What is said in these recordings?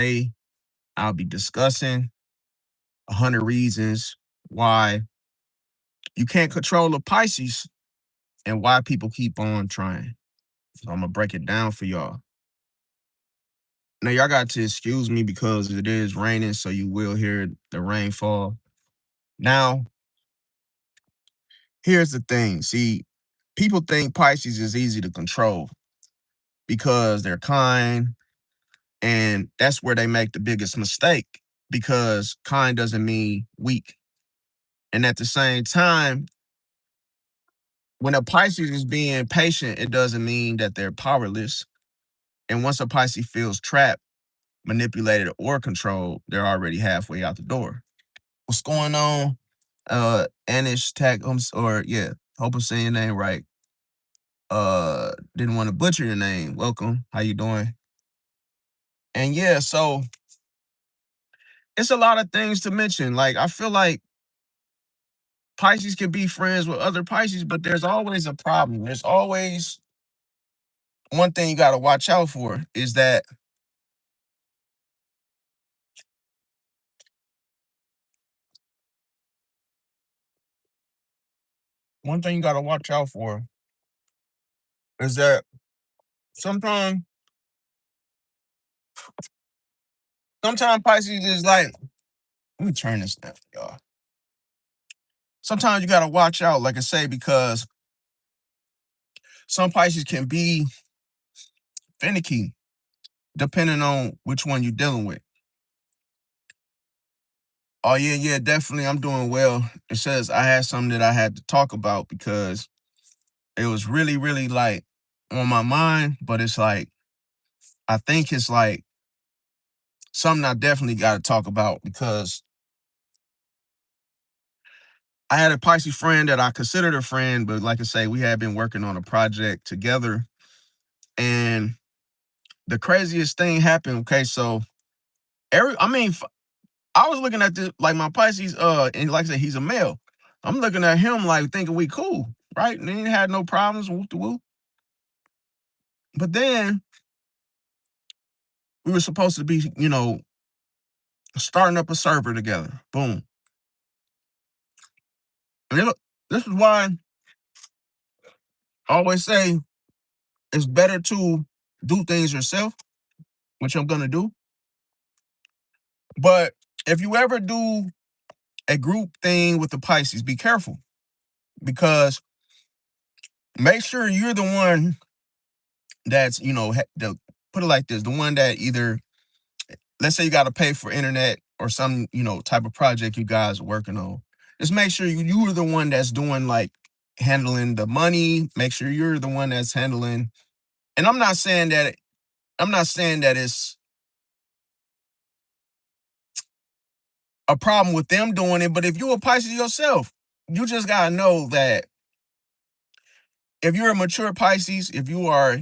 Today, I'll be discussing 100 reasons why you can't control the Pisces and why people keep on trying. So I'm gonna break it down for y'all. Now, y'all got to excuse me because it is raining, so you will hear the rainfall. Now, here's the thing. See, people think Pisces is easy to control because they're kind, and that's where they make the biggest mistake because kind doesn't mean weak. And at the same time, when a Pisces is being patient, it doesn't mean that they're powerless. And once a Pisces feels trapped, manipulated, or controlled, they're already halfway out the door. What's going on? Anish Tech, or yeah, hope I'm saying your name right. Didn't want to butcher your name. Welcome. How you doing? And yeah, so it's a lot of things to mention. Like I feel like Pisces can be friends with other Pisces, but there's always a problem. There's always one thing you got to watch out for is that one thing you got to watch out for is that sometimes sometimes Pisces is like, let me turn this down, y'all. Sometimes you gotta watch out, like I say, because some Pisces can be finicky depending on which one you're dealing with. Oh yeah, yeah, definitely. I'm doing well. It says I had something that I had to talk about because it was really, really like on my mind, but it's like I think it's like something I definitely gotta talk about because I had a Pisces friend that I considered a friend, but like I say, we had been working on a project together. And the craziest thing happened. Okay, so I was looking at this like my Pisces, and like I said, he's a male. I'm looking at him like thinking we cool, right? And he ain't had no problems, whoop de whoop. But then we were supposed to be, starting up a server together. Boom. And this is why I always say it's better to do things yourself, which I'm gonna do. But if you ever do a group thing with the Pisces, be careful because make sure you're the one that's, put it like this, the one that either, let's say you got to pay for internet or some, type of project you guys are working on. Just make sure you are the one that's doing like handling the money. Make sure you're the one that's handling. And I'm not saying that it's a problem with them doing it, but if you're a Pisces yourself, you just gotta know that if you're a mature Pisces, if you are,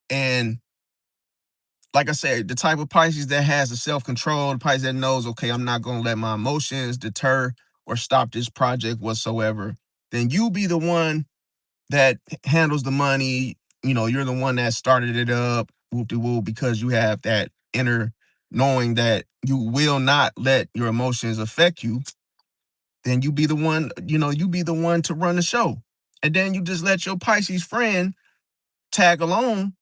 and like I said, the type of Pisces that has the self-control, the Pisces that knows, okay, I'm not going to let my emotions deter or stop this project whatsoever, then you be the one that handles the money. You're the one that started it up, whoop-de-whoop, because you have that inner knowing that you will not let your emotions affect you. Then you be the one to run the show. And then you just let your Pisces friend tag along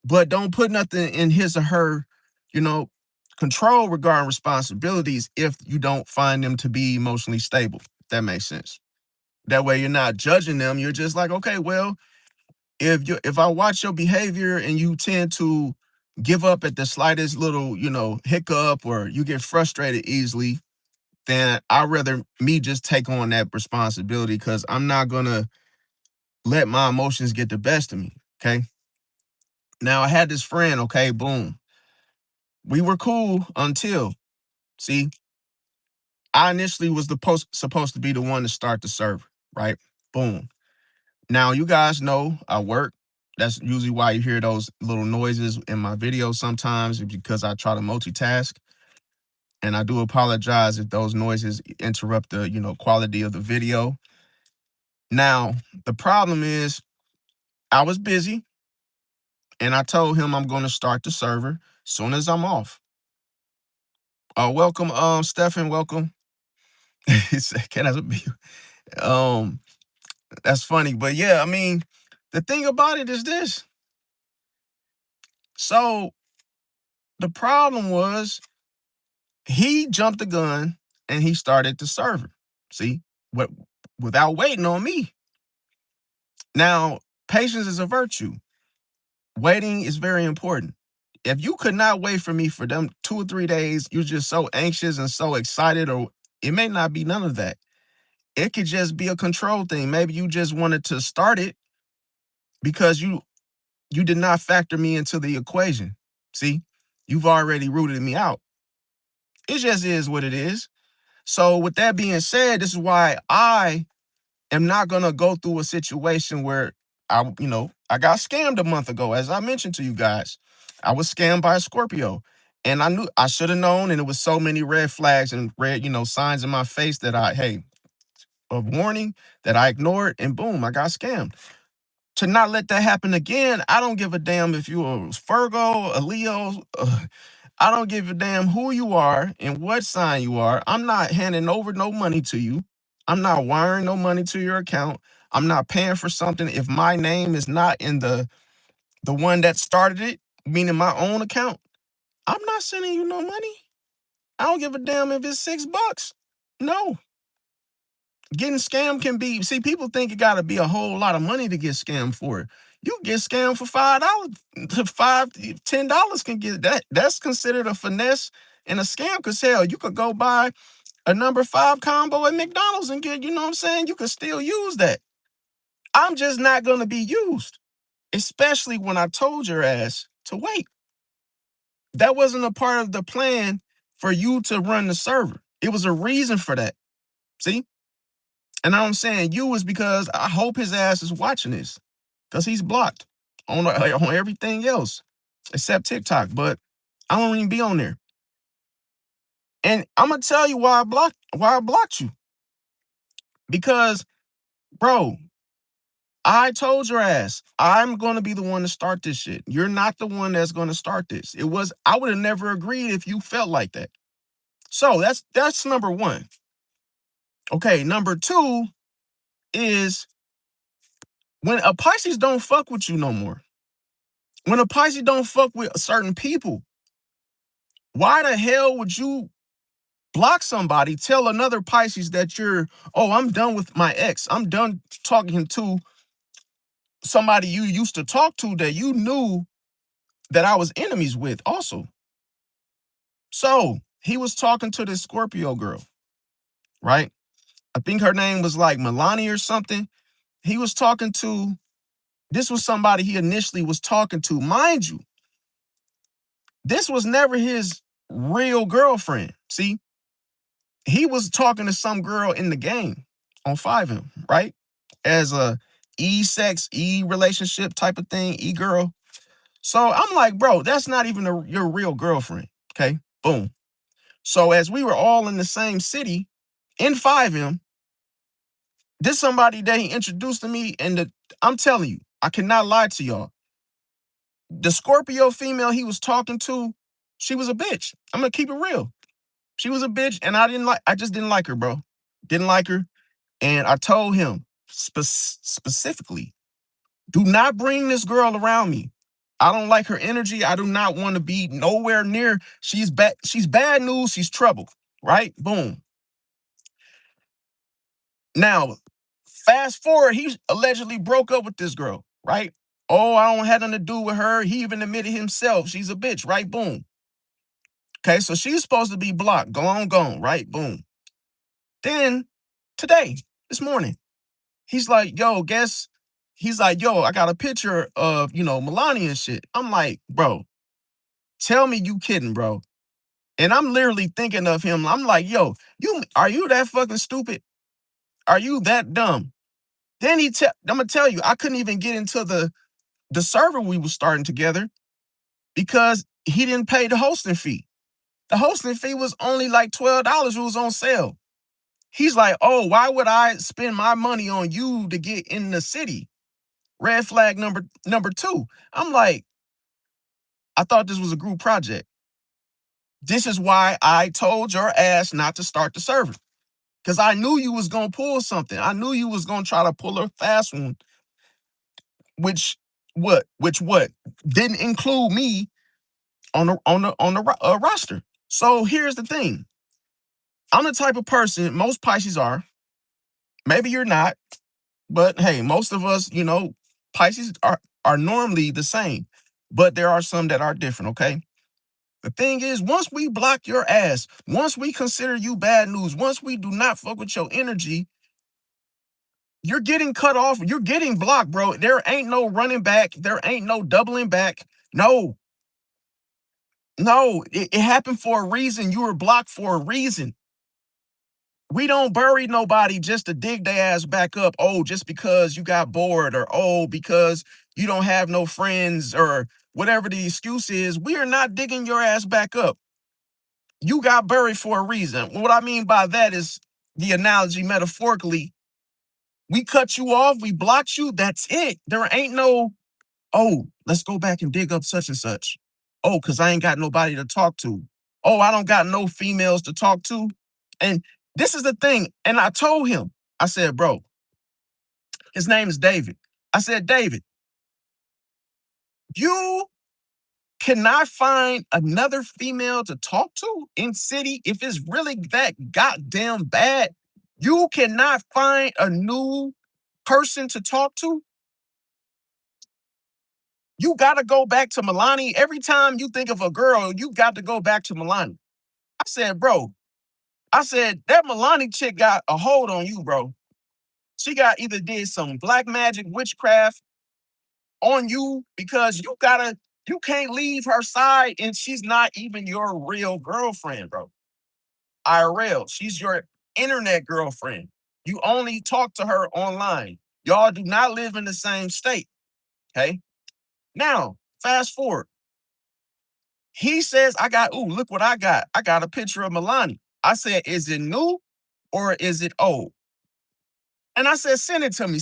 but don't put nothing in his or her, you know, control regarding responsibilities if you don't find them to be emotionally stable. If that makes sense. That way you're not judging them. You're just like, okay, well, if I watch your behavior and you tend to give up at the slightest little, hiccup or you get frustrated easily, then I'd rather me just take on that responsibility because I'm not gonna let my emotions get the best of me. Okay. Now I had this friend, okay, boom. We were cool until, see, I initially was supposed to be the one to start the server, right? Boom. Now you guys know I work. That's usually why you hear those little noises in my videos sometimes because I try to multitask. And I do apologize if those noises interrupt the, quality of the video. Now, the problem is I was busy and I told him I'm going to start the server soon as I'm off. Welcome, Stefan. Welcome. He said, "Can I be?" Um, that's funny, but yeah, I mean, the thing about it is this. So the problem was he jumped the gun and he started to serve her. See, what without waiting on me. Now, patience is a virtue. Waiting is very important. If you could not wait for me for them 2 or 3 days, you're just so anxious and so excited, or it may not be none of that. It could just be a control thing. Maybe you just wanted to start it because you did not factor me into the equation. See, you've already rooted me out. It just is what it is. So with that being said, this is why I am not gonna go through a situation where I got scammed a month ago, as I mentioned to you guys. I was scammed by a Scorpio. And I knew I should have known, and it was so many red flags and red, signs in my face that a warning that I ignored, and boom, I got scammed. To not let that happen again, I don't give a damn if you're a Virgo, a Leo. I don't give a damn who you are and what sign you are. I'm not handing over no money to you. I'm not wiring no money to your account. I'm not paying for something if my name is not in the one that started it, meaning my own account. I'm not sending you no money. I don't give a damn if it's $6. No. Getting scammed can be, see, people think it gotta be a whole lot of money to get scammed for it. You get scammed for $5, to $10 can get that. That's considered a finesse and a scam. Cause hell, you could go buy a number 5 combo at McDonald's and get, you know what I'm saying? You could still use that. I'm just not gonna be used, especially when I told your ass to wait. That wasn't a part of the plan for you to run the server. It was a reason for that. See? And I'm saying you is because I hope his ass is watching this, because he's blocked on everything else except TikTok. But I don't even be on there. And I'm gonna tell you why I blocked you. Because, bro, I told your ass I'm gonna be the one to start this shit. You're not the one that's gonna start this. I would have never agreed if you felt like that. So that's number one. Okay, number two is when a Pisces don't fuck with you no more. When a Pisces don't fuck with certain people, why the hell would you block somebody, tell another Pisces that I'm done with my ex. I'm done talking to somebody you used to talk to that you knew that I was enemies with also. So he was talking to this Scorpio girl, right? I think her name was like Milani or something. He was talking to, this was somebody he initially was talking to. Mind you, this was never his real girlfriend. See, he was talking to some girl in the game on 5M, right? As a e-sex, e-relationship type of thing, e-girl. So I'm like, bro, that's not even your real girlfriend. Okay, boom. So as we were all in the same city in 5M, this somebody that he introduced to me, and I'm telling you, I cannot lie to y'all. The Scorpio female he was talking to, she was a bitch. I'm gonna keep it real. She was a bitch, and I just didn't like her, bro. Didn't like her. And I told him specifically, do not bring this girl around me. I don't like her energy. I do not want to be nowhere near. She's bad. She's bad news. She's trouble. Right? Boom. Now, fast forward, he allegedly broke up with this girl. Right? Oh, I don't have nothing to do with her. He even admitted himself. She's a bitch. Right? Boom. Okay, so she's supposed to be blocked. Gone. Right? Boom. Then today, this morning, he's like, yo, guess. He's like, yo, I got a picture of, Melania and shit. I'm like, bro, tell me you kidding, bro. And I'm literally thinking of him. I'm like, yo, are you that fucking stupid? Are you that dumb? Then I'm gonna tell you, I couldn't even get into the server we was starting together because he didn't pay the hosting fee. The hosting fee was only like $12. It was on sale. He's like, oh, why would I spend my money on you to get in the city? Red flag number two. I'm like, I thought this was a group project. This is why I told your ass not to start the server. Because I knew you was gonna pull something. I knew you was gonna try to pull a fast one, which what didn't include me on the roster. So here's the thing. I'm the type of person most Pisces are. Maybe you're not, but hey, most of us, Pisces are normally the same, but there are some that are different. Okay. The thing is, once we block your ass, once we consider you bad news, once we do not fuck with your energy, you're getting cut off. You're getting blocked, bro. There ain't no running back. There ain't no doubling back. No, no, it happened for a reason. You were blocked for a reason. We don't bury nobody just to dig their ass back up. Oh, just because you got bored, or oh, because you don't have no friends, or whatever the excuse is. We are not digging your ass back up. You got buried for a reason. What I mean by that is the analogy metaphorically. We cut you off, we blocked you, that's it. There ain't no, oh, let's go back and dig up such and such. Oh, because I ain't got nobody to talk to. Oh, I don't got no females to talk to. And this is the thing. And I told him, I said, bro, his name is David. I said, David, you cannot find another female to talk to in city if it's really that goddamn bad. You cannot find a new person to talk to. You got to go back to Milani. Every time you think of a girl, you got to go back to Milani. I said, bro, I said, that Milani chick got a hold on you, bro. She got either did some black magic witchcraft on you, because you can't leave her side, and she's not even your real girlfriend, bro. IRL. She's your internet girlfriend. You only talk to her online. Y'all do not live in the same state. Okay. Now, fast forward. He says, look what I got. I got a picture of Milani. I said, is it new or is it old? And I said, send it to me,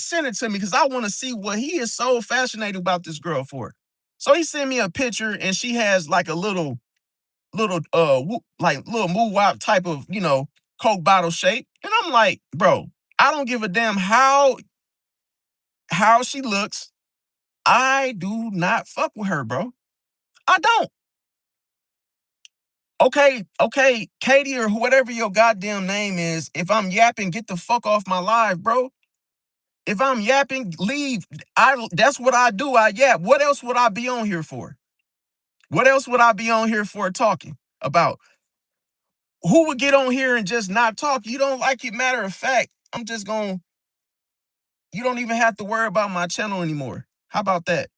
because I want to see what he is so fascinated about this girl for. So he sent me a picture, and she has like a like little moo wop type of, Coke bottle shape. And I'm like, bro, I don't give a damn how she looks. I do not fuck with her, bro. I don't. Okay, Katie, or whatever your goddamn name is, if I'm yapping, get the fuck off my live, bro. If I'm yapping, leave. That's what I do. I yap. What else would I be on here for? What else would I be on here for talking about? Who would get on here and just not talk? You don't like it, matter of fact, I'm just going, you don't even have to worry about my channel anymore. How about that?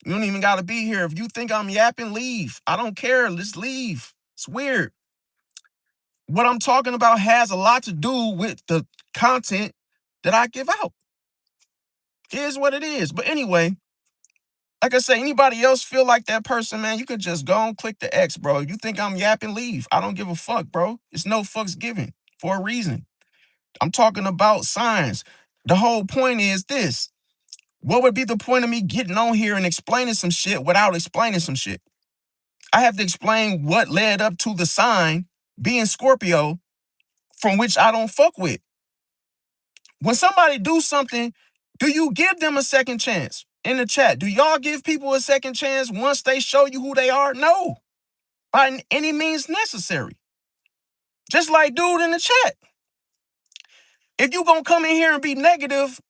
You don't even got to be here. If you think I'm yapping, leave. I don't care. Just leave. It's weird. What I'm talking about has a lot to do with the content that I give out. It is what it is. But anyway, like I say, anybody else feel like that person, man, you could just go and click the X, bro. You think I'm yapping, leave. I don't give a fuck, bro. It's no fucks given for a reason. I'm talking about signs. The whole point is this. What would be the point of me getting on here and explaining some shit without explaining some shit? I have to explain what led up to the sign being Scorpio, from which I don't fuck with. When somebody do something, do you give them a second chance? In the chat, do y'all give people a second chance once they show you who they are? No, by any means necessary. Just like dude in the chat. If you gonna come in here and be negative,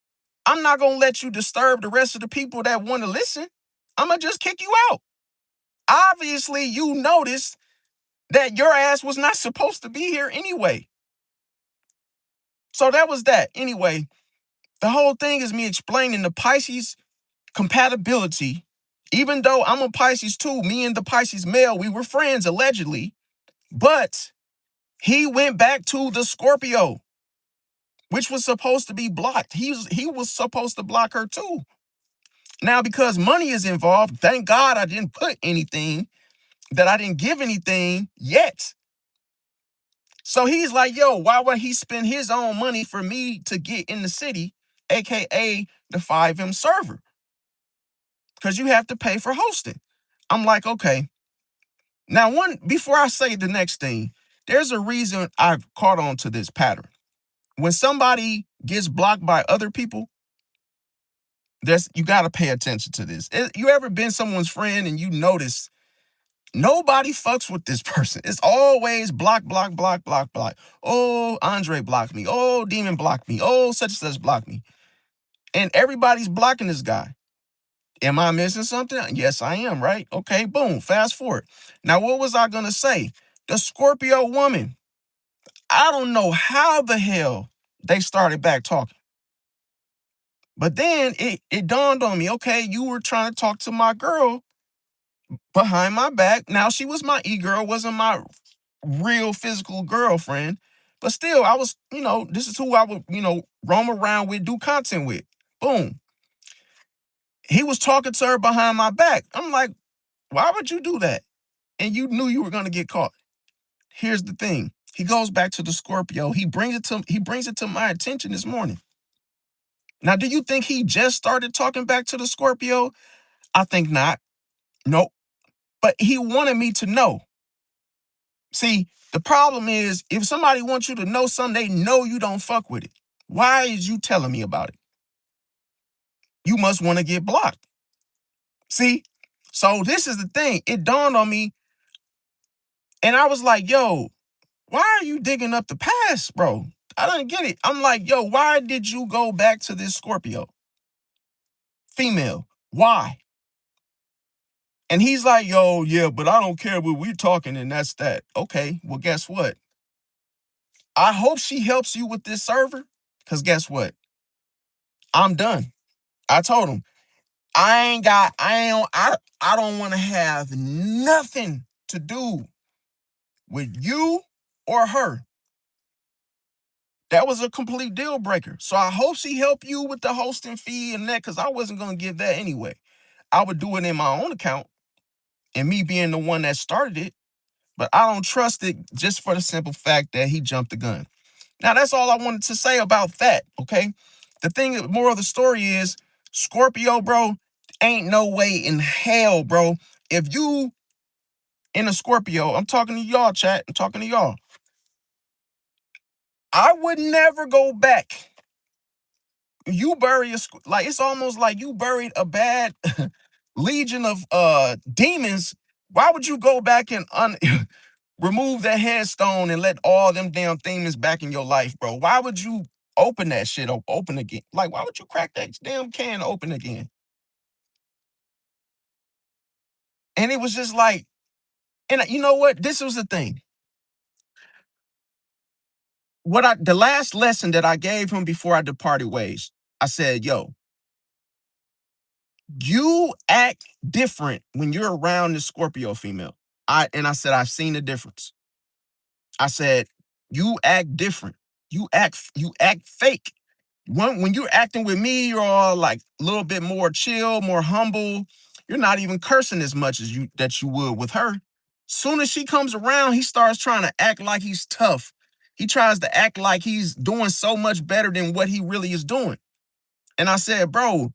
I'm not gonna let you disturb the rest of the people that want to listen. I'm gonna just kick you out. Obviously, you noticed that your ass was not supposed to be here anyway. So that was that. Anyway, the whole thing is me explaining the Pisces compatibility. Even though I'm a Pisces too, me and the Pisces male, we were friends allegedly, but he went back to the Scorpio, which was supposed to be blocked. He was supposed to block her too. Now, because money is involved, thank God I didn't put anything, that I didn't give anything yet. So he's like, yo, why would he spend his own money for me to get in the city, aka the 5M server? Because you have to pay for hosting. I'm like, okay, Now, before I say the next thing, there's a reason I've caught on to this pattern. When somebody gets blocked by other people, you got to pay attention to this. You ever been someone's friend and you notice nobody fucks with this person? It's always block, block, block, block, block. Oh, Andre blocked me. Oh, Demon blocked me. Oh, such and such blocked me. And everybody's blocking this guy. Am I missing something? Yes, I am, right? Okay, boom, fast forward. Now, what was I going to say? The Scorpio woman, I don't know how the hell they started back talking. But then it dawned on me, okay, you were trying to talk to my girl behind my back. Now, she was my e-girl, wasn't my real physical girlfriend. But still, I was, this is who I would, roam around with, do content with. Boom. He was talking to her behind my back. I'm like, why would you do that? And you knew you were going to get caught. Here's the thing. He goes back to the Scorpio. He brings it to my attention this morning. Now, do you think he just started talking back to the Scorpio? I think not. Nope. But he wanted me to know. See, the problem is if somebody wants you to know something, they know you don't fuck with it. Why is you telling me about it? You must want to get blocked. See? So this is the thing. It dawned on me and I was like, yo, why are you digging up the past, bro? I don't get it. I'm like, yo, why did you go back to this Scorpio? Female. Why? And he's like, yo, yeah, but I don't care what we're talking and that's that. Okay, well, guess what? I hope she helps you with this server because guess what? I'm done. I told him, I don't want to have nothing to do with you or her. That was a complete deal breaker. So I hope she helped you with the hosting fee and that because I wasn't going to give that anyway. I would do it in my own account and me being the one that started it, but I don't trust it just for the simple fact that he jumped the gun. Now, that's all I wanted to say about that, okay? The thing, more of the story is, Scorpio, bro, ain't no way in hell, bro. If you in a Scorpio, I'm talking to y'all, chat, I'm talking to y'all. I would never go back. You bury like it's almost like you buried a bad legion of demons. Why would you go back and remove that headstone and let all them damn demons back in your life, bro? Why would you open that shit open again? Like, why would you crack that damn can open again? And it was just like, and you know what? This was the thing. The last lesson that I gave him before I departed ways, I said, yo, you act different when you're around the Scorpio female. I said, I've seen the difference. I said, you act different. You act fake. When you're acting with me, you're all like a little bit more chill, more humble. You're not even cursing as much as you would with her. Soon as she comes around, he starts trying to act like he's tough. He tries to act like he's doing so much better than what he really is doing. And I said, bro,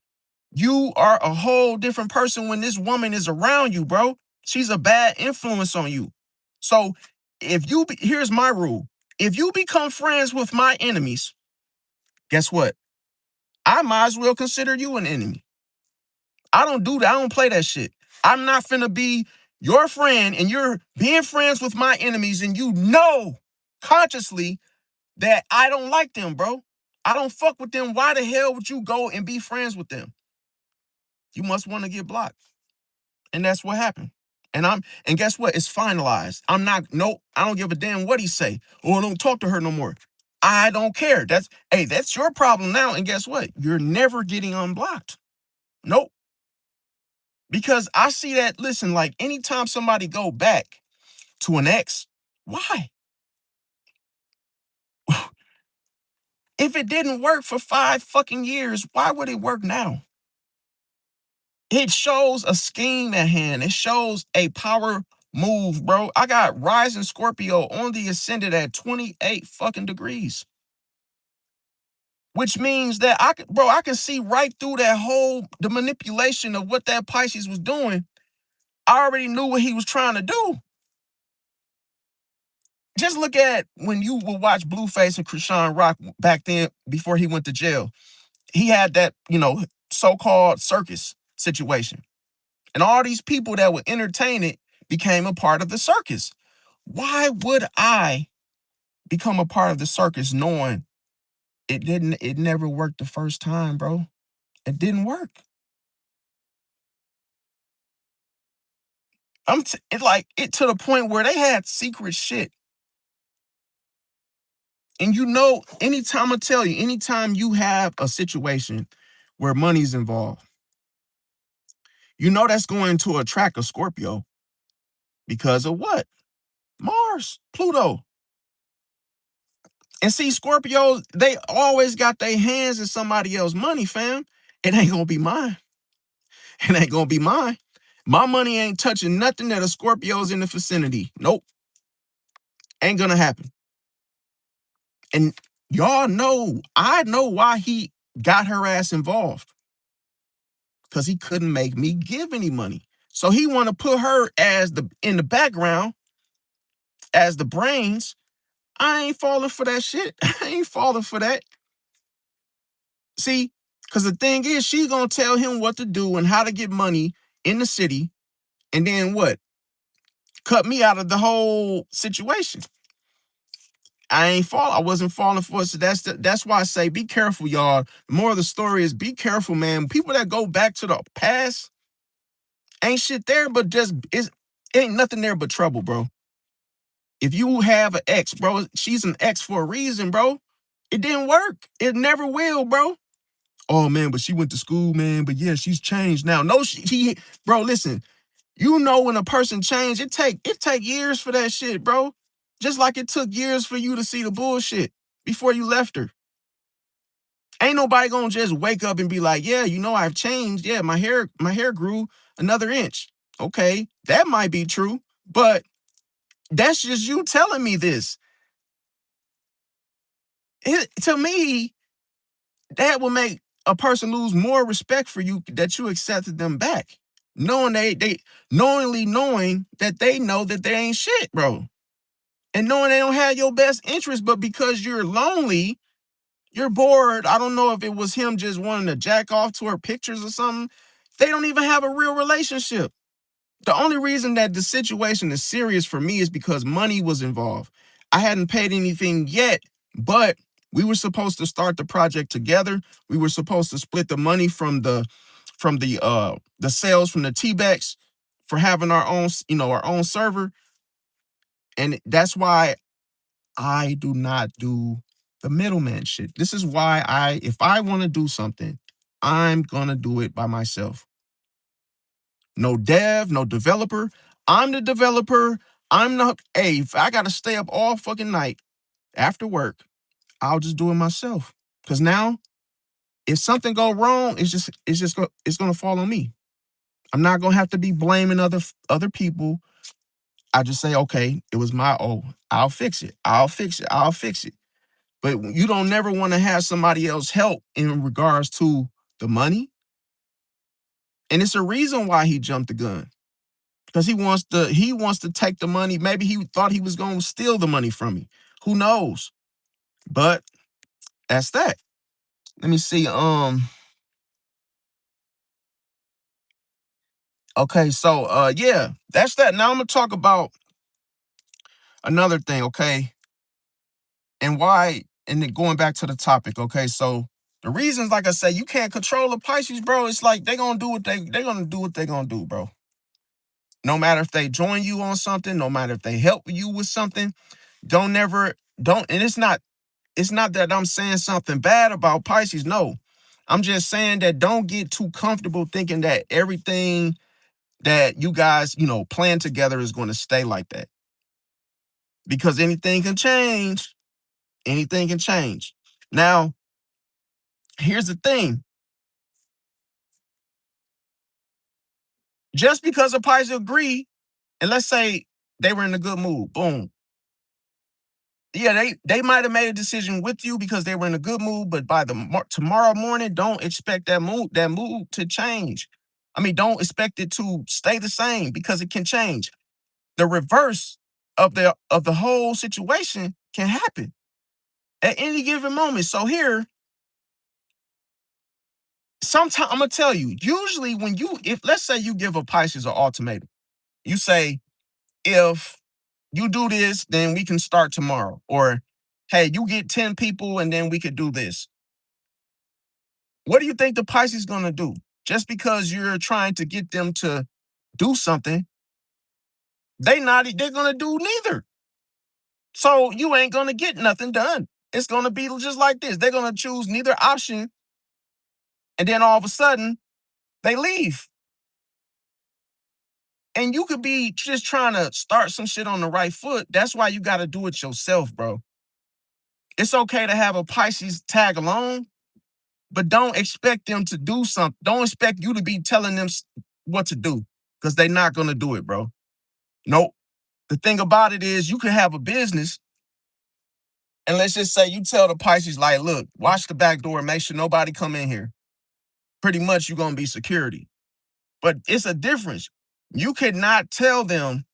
you are a whole different person when this woman is around you, bro. She's a bad influence on you. So here's my rule. If you become friends with my enemies, guess what? I might as well consider you an enemy. I don't do that. I don't play that shit. I'm not finna be your friend and you're being friends with my enemies and you know consciously that I don't like them, bro. I don't fuck with them. Why the hell would you go and be friends with them? You must want to get blocked. And that's what happened. And guess what? It's finalized. I don't give a damn what he say. Or don't talk to her no more. I don't care. That's your problem now. And guess what? You're never getting unblocked. Nope. Because I see that, listen, like anytime somebody go back to an ex, why? If it didn't work for 5 fucking years, why would it work now? It shows a scheme at hand. It shows a power move, bro. I got rising Scorpio on the ascendant at 28 fucking degrees. Which means that I can see right through the manipulation of what that Pisces was doing. I already knew what he was trying to do. Just look at when you will watch Blueface and Krishan Rock back then before he went to jail. He had that, so-called circus situation. And all these people that would entertain it became a part of the circus. Why would I become a part of the circus knowing it never worked the first time, bro? It didn't work. It like it to the point where they had secret shit. And anytime I tell you, anytime you have a situation where money's involved, that's going to attract a Scorpio because of what? Mars, Pluto. And see, Scorpios, they always got their hands in somebody else's money, fam. It ain't gonna be mine. It ain't gonna be mine. My money ain't touching nothing that a Scorpio's in the vicinity. Nope. Ain't gonna happen. And y'all know, I know why he got her ass involved. Because he couldn't make me give any money. So he want to put her as in the background as the brains. I ain't falling for that shit. I ain't falling for that. See, because the thing is, she gonna tell him what to do and how to get money in the city, and then what? Cut me out of the whole situation. I wasn't falling for it. So that's why I say be careful, y'all. The moral of the story is be careful, man. People that go back to the past ain't shit there, but ain't nothing there but trouble, bro. If you have an ex, bro, she's an ex for a reason, bro. It didn't work. It never will, bro. Oh man, but she went to school, man. But yeah, she's changed now. No, bro. Listen, when a person changed, it take years for that shit, bro. Just like it took years for you to see the bullshit before you left her. Ain't nobody gonna just wake up and be like, yeah, I've changed. Yeah, my hair grew another inch. Okay, that might be true, but that's just you telling me this. To me, that will make a person lose more respect for you that you accepted them back. Knowing they knowingly knowing that they know that they ain't shit, bro. And knowing they don't have your best interest, but because you're lonely, you're bored. I don't know if it was him just wanting to jack off to her pictures or something. They don't even have a real relationship. The only reason that the situation is serious for me is because money was involved. I hadn't paid anything yet, but we were supposed to start the project together. We were supposed to split the money from the sales from the T-Bex for having our own server. And that's why I do not do the middleman shit. This is why if I want to do something, I'm gonna do it by myself. No dev, no developer. I'm the developer. I'm not. Hey, if I gotta stay up all fucking night after work, I'll just do it myself. Cause now, if something go wrong, it's gonna fall on me. I'm not gonna have to be blaming other people. I just say, okay, it was I'll fix it. I'll fix it. I'll fix it. But you don't never want to have somebody else help in regards to the money. And it's a reason why he jumped the gun. Because he wants to take the money. Maybe he thought he was gonna steal the money from me. Who knows? But that's that. Let me see. Okay, so yeah, that's that. Now I'm gonna talk about another thing, okay? And why, and then going back to the topic, okay? So the reasons, like I say, you can't control the Pisces, bro. It's like they're gonna do what they're gonna do what they're gonna do, bro. No matter if they join you on something, no matter if they help you with something, don't, and it's not that I'm saying something bad about Pisces. No. I'm just saying that don't get too comfortable thinking that everything that you guys, plan together is going to stay like that. Because anything can change. Anything can change. Now, here's the thing. Just because a Pisces agree, and let's say they were in a good mood, boom. Yeah, they might have made a decision with you because they were in a good mood, but by tomorrow morning, don't expect that mood to change. I mean, don't expect it to stay the same because it can change. The reverse of the whole situation can happen at any given moment. So here, sometimes I'm gonna tell you, usually when if let's say you give a Pisces an ultimatum, you say, if you do this, then we can start tomorrow. Or, hey, you get 10 people and then we could do this. What do you think the Pisces gonna do? Just because you're trying to get them to do something, they're gonna do neither. So you ain't gonna get nothing done. It's gonna be just like this. They're gonna choose neither option, and then all of a sudden they leave. And you could be just trying to start some shit on the right foot. That's why you gotta do it yourself, bro. It's okay to have a Pisces tag along, but don't expect them to do something. Don't expect you to be telling them what to do, because they're not gonna do it, bro. Nope. The thing about it is, you can have a business, and let's just say you tell the Pisces, like, look, watch the back door, make sure nobody come in here. Pretty much you're gonna be security. But it's a difference. You could not tell them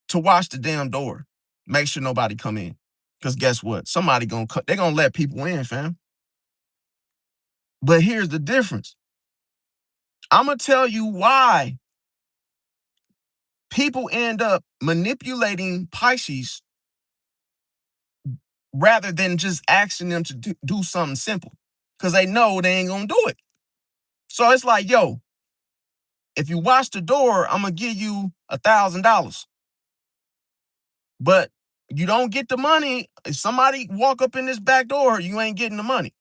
to watch the damn door, make sure nobody come in. Because guess what? Somebody they're gonna let people in, fam. But here's the difference. I'm gonna tell you why people end up manipulating Pisces rather than just asking them to do something simple. Because they know they ain't gonna do it. So it's like, yo, if you watch the door, I'm gonna give you $1,000. But you don't get the money. If somebody walk up in this back door, you ain't getting the money.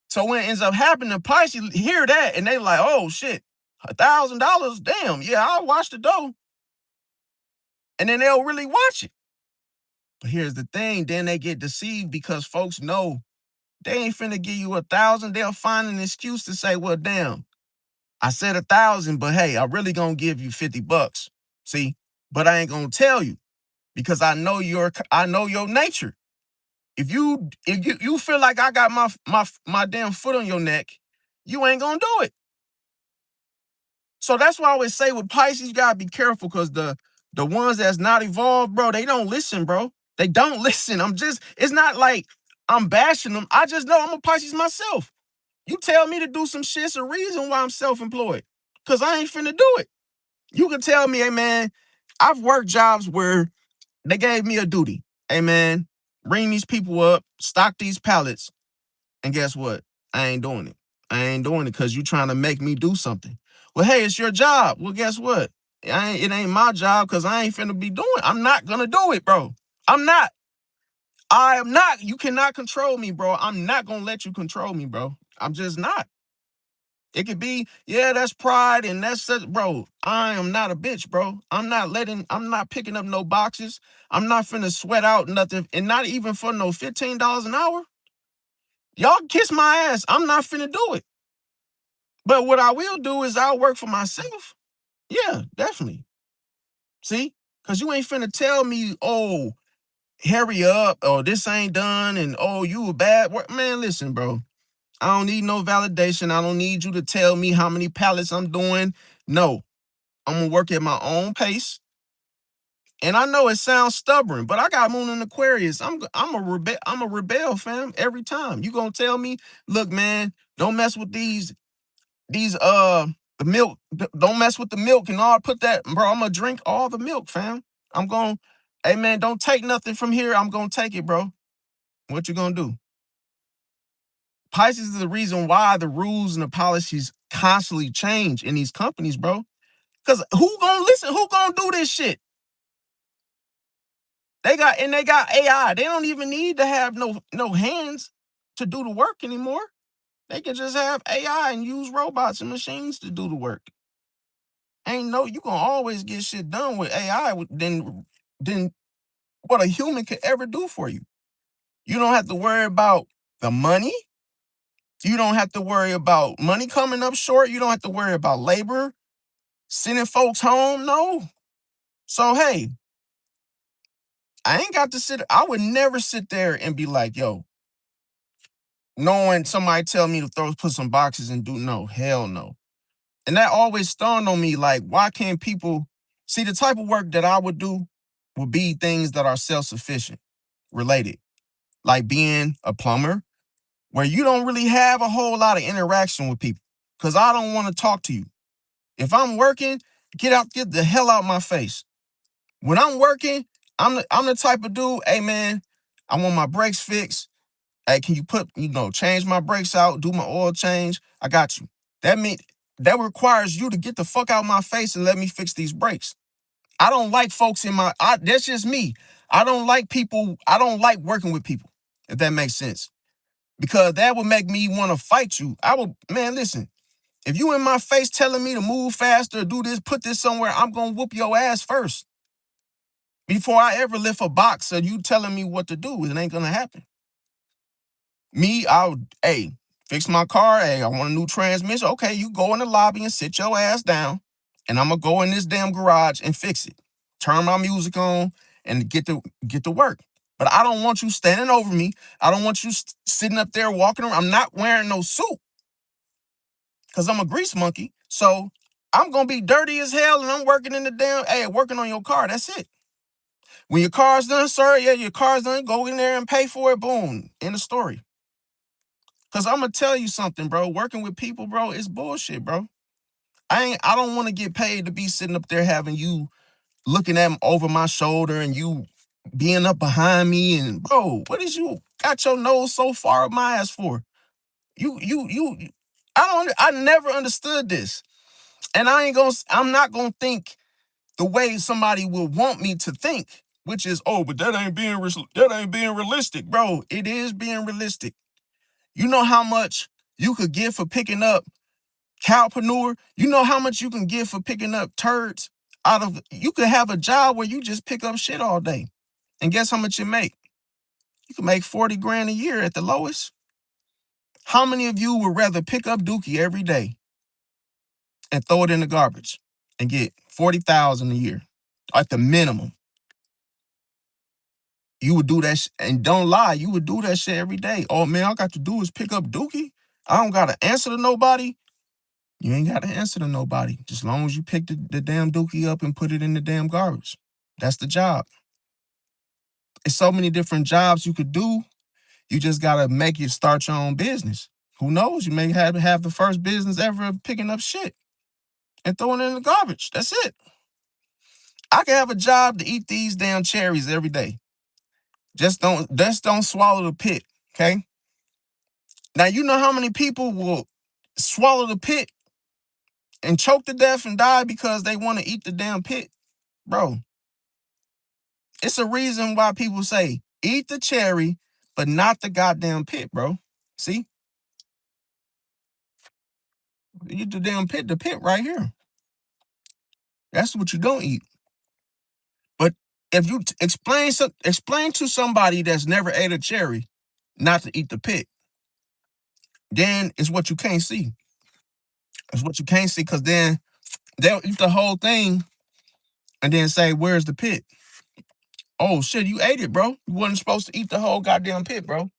So when it ends up happening, the Pisces hear that and they like, oh shit, $1,000, damn, yeah, I'll watch the door. And then they'll really watch it. But here's the thing, then they get deceived because folks know they ain't finna give you 1,000. They'll find an excuse to say, well, damn, I said 1,000, but hey, I really gonna give you $50. See, but I ain't gonna tell you because I know your nature. If you feel like I got my damn foot on your neck, you ain't gonna do it. So that's why I always say with Pisces, you gotta be careful because the ones that's not evolved, bro, they don't listen, bro. They don't listen. It's not like I'm bashing them. I just know I'm a Pisces myself. You tell me to do some shit, it's a reason why I'm self-employed. Cause I ain't finna do it. You can tell me, hey man, I've worked jobs where they gave me a duty. Hey man, ring these people up, stock these pallets, and guess what? I ain't doing it. I ain't doing it because you trying to make me do something. Well, hey, it's your job. Well, guess what? It ain't my job because I ain't finna be doing it. I'm not gonna do it, bro. I'm not. I am not. You cannot control me, bro. I'm not gonna let you control me, bro. I'm just not. It could be, yeah, that's pride and that's such, bro. I am not a bitch, bro. I'm not picking up no boxes. I'm not finna sweat out nothing, and not even for no $15 an hour. Y'all kiss my ass. I'm not finna do it. But what I will do is I'll work for myself. Yeah, definitely. See? Because you ain't finna tell me, oh, hurry up, or this ain't done, and oh, you a bad work. Man, listen, bro. I don't need no validation. I don't need you to tell me how many pallets I'm doing. No, I'm gonna work at my own pace. And I know it sounds stubborn, but I got Moon in Aquarius. I'm a rebel, fam. Every time you gonna tell me, look, man, don't mess with these the milk. Don't mess with the milk and all. Put that, bro. I'm gonna drink all the milk, fam. I'm gonna, hey man, don't take nothing from here. I'm gonna take it, bro. What you gonna do? Pisces is the reason why the rules and the policies constantly change in these companies, bro. Cause who gonna listen? Who gonna do this shit? They got AI. They don't even need to have no hands to do the work anymore. They can just have AI and use robots and machines to do the work. Ain't no, you gonna always get shit done with AI than what a human could ever do for you. You don't have to worry about the money. You don't have to worry about money coming up short. You don't have to worry about labor, sending folks home. No. So hey, I ain't got to I would never sit there and be like, yo, knowing somebody tell me to put some boxes and do, no, hell no. And that always dawned on me, like, why can't people See, the type of work that I would do would be things that are self-sufficient related, like being a plumber, where you don't really have a whole lot of interaction with people. Cause I don't want to talk to you. If I'm working, get the hell out my face. When I'm working, I'm the type of dude, hey man, I want my brakes fixed. Hey, can you change my brakes out, do my oil change? I got you. That mean that requires you to get the fuck out my face and let me fix these brakes. I don't like folks that's just me. I don't like people, I don't like working with people, if that makes sense. Because that would make me want to fight you. Man, listen, if you in my face telling me to move faster, do this, put this somewhere, I'm gonna whoop your ass first. Before I ever lift a box or you telling me what to do, it ain't gonna happen. Me, hey, fix my car. Hey, I want a new transmission. Okay, you go in the lobby and sit your ass down, and I'm gonna go in this damn garage and fix it. Turn my music on and get to work. But I don't want you standing over me. I don't want you sitting up there walking around. I'm not wearing no suit because I'm a grease monkey. So I'm gonna be dirty as hell, and I'm working in the working on your car. That's it. When your car's done, sir, yeah, your car's done. Go in there and pay for it. Boom. End of story. Cause I'm gonna tell you something, bro. Working with people, bro, is bullshit, bro. I don't want to get paid to be sitting up there having you looking at over my shoulder and you being up behind me and bro, what is you got your nose so far up my ass for? You I never understood this. And I'm not gonna think the way somebody will want me to think, which is, oh, but that ain't being realistic, bro. It is being realistic. You know how much you could get for picking up cowpreneur? You know how much you can get for picking up turds you could have a job where you just pick up shit all day. And guess how much you make? You can make 40 grand a year at the lowest. How many of you would rather pick up dookie every day and throw it in the garbage and get 40,000 a year at the minimum? You would do that and don't lie, you would do that shit every day. Oh man, all I got to do is pick up dookie. I don't gotta answer to nobody. You ain't got to answer to nobody. Just as long as you pick the damn dookie up and put it in the damn garbage. That's the job. It's so many different jobs you could do. You just got to start your own business. Who knows? You may have the first business ever of picking up shit and throwing it in the garbage. That's it. I can have a job to eat these damn cherries every day. Just don't swallow the pit, okay? Now, you know how many people will swallow the pit and choke to death and die because they want to eat the damn pit? Bro, it's a reason why people say, eat the cherry, but not the goddamn pit, bro. See? Eat the pit right here. That's what you don't eat. But if you explain to somebody that's never ate a cherry not to eat the pit, then it's what you can't see. It's what you can't see, because then they'll eat the whole thing and then say, where's the pit? Oh shit, you ate it, bro. You wasn't supposed to eat the whole goddamn pit, bro.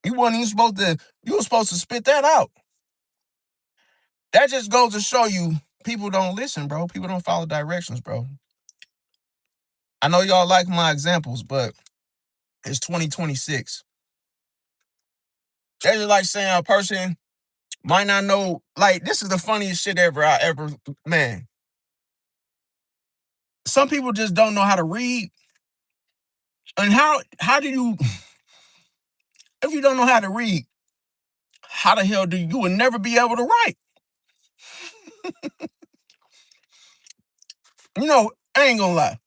You were supposed to spit that out. That just goes to show you people don't listen, bro. People don't follow directions, bro. I know y'all like my examples, but it's 2026. That's just like saying a person might not know, like, this is the funniest shit man. Some people just don't know how to read. And how do you, if you don't know how to read, how the hell you will never be able to write? I ain't gonna lie.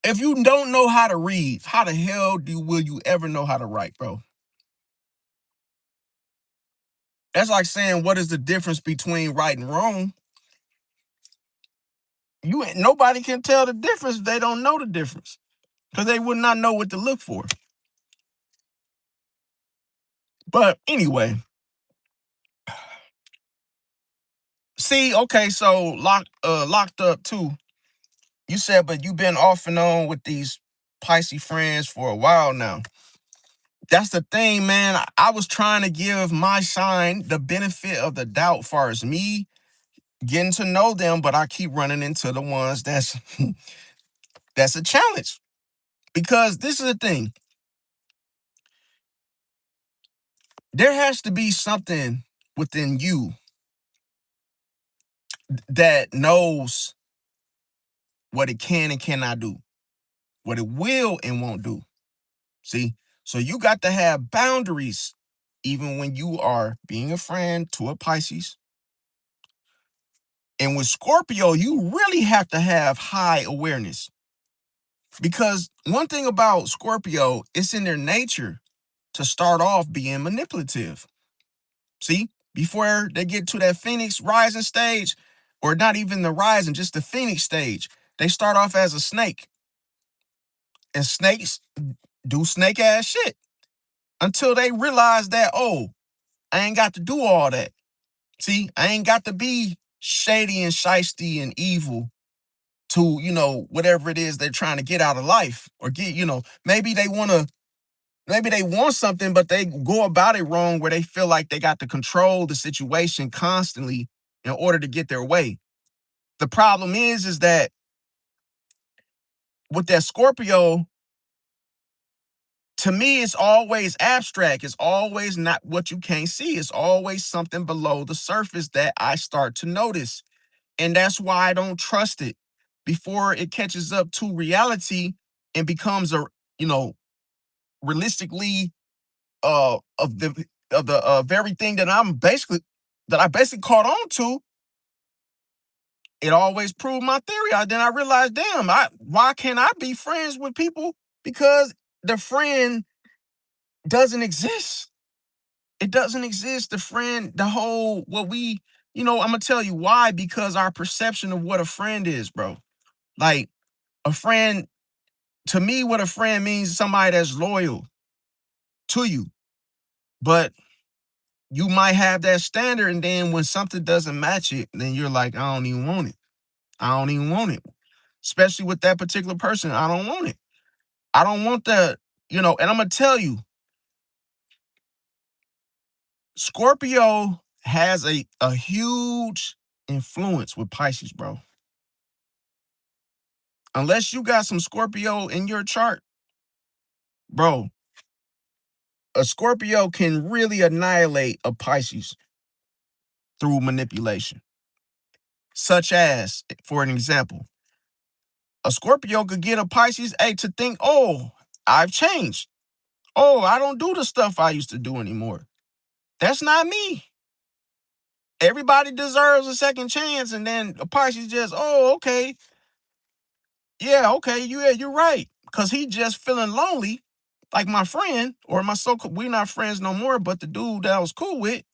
If you don't know how to read, how the hell will you ever know how to write, bro? That's like saying, what is the difference between right and wrong? Nobody can tell the difference if they don't know the difference, because they would not know what to look for. But anyway, see, okay, so locked up too. You said, but you've been off and on with these Pisces friends for a while now. That's the thing, man. I was trying to give my sign the benefit of the doubt, far as me getting to know them, but I keep running into the ones that's that's a challenge. Because this is the thing. There has to be something within you that knows what it can and cannot do, what it will and won't do. See? So you got to have boundaries even when you are being a friend to a Pisces. And with Scorpio, you really have to have high awareness. Because one thing about Scorpio, it's in their nature to start off being manipulative. See, before they get to that Phoenix rising stage, or not even the rising, just the Phoenix stage, they start off as a snake. And snakes do snake ass shit until they realize that, oh, I ain't got to do all that. See, I ain't got to be shady and shisty and evil to, whatever it is they're trying to get out of life or get, maybe they want something, but they go about it wrong where they feel like they got to control the situation constantly in order to get their way. The problem is that with that Scorpio, to me, it's always abstract. It's always not what you can't see. It's always something below the surface that I start to notice. And that's why I don't trust it before it catches up to reality and becomes a, you know, realistically of the very thing that I basically caught on to. It always proved my theory. Then I realized, damn, why can't I be friends with people? Because the friend doesn't exist. It doesn't exist. The friend, the whole, what we, I'm gonna tell you why. Because our perception of what a friend is, bro. Like a friend, to me, what a friend means is somebody that's loyal to you. But you might have that standard, and then when something doesn't match it, then you're like, I don't even want it. I don't even want it. Especially with that particular person, I don't want it. I don't want that, and I'm gonna tell you, Scorpio has a huge influence with Pisces, bro. Unless you got some Scorpio in your chart, bro, a Scorpio can really annihilate a Pisces through manipulation. Such as, for an example, a Scorpio could get a Pisces, to think, oh, I've changed. Oh, I don't do the stuff I used to do anymore. That's not me. Everybody deserves a second chance, and then a Pisces just, oh, okay. Yeah, okay, you're right. Because he just feeling lonely, like my friend, or my so-called, we're not friends no more, but the dude that I was cool with.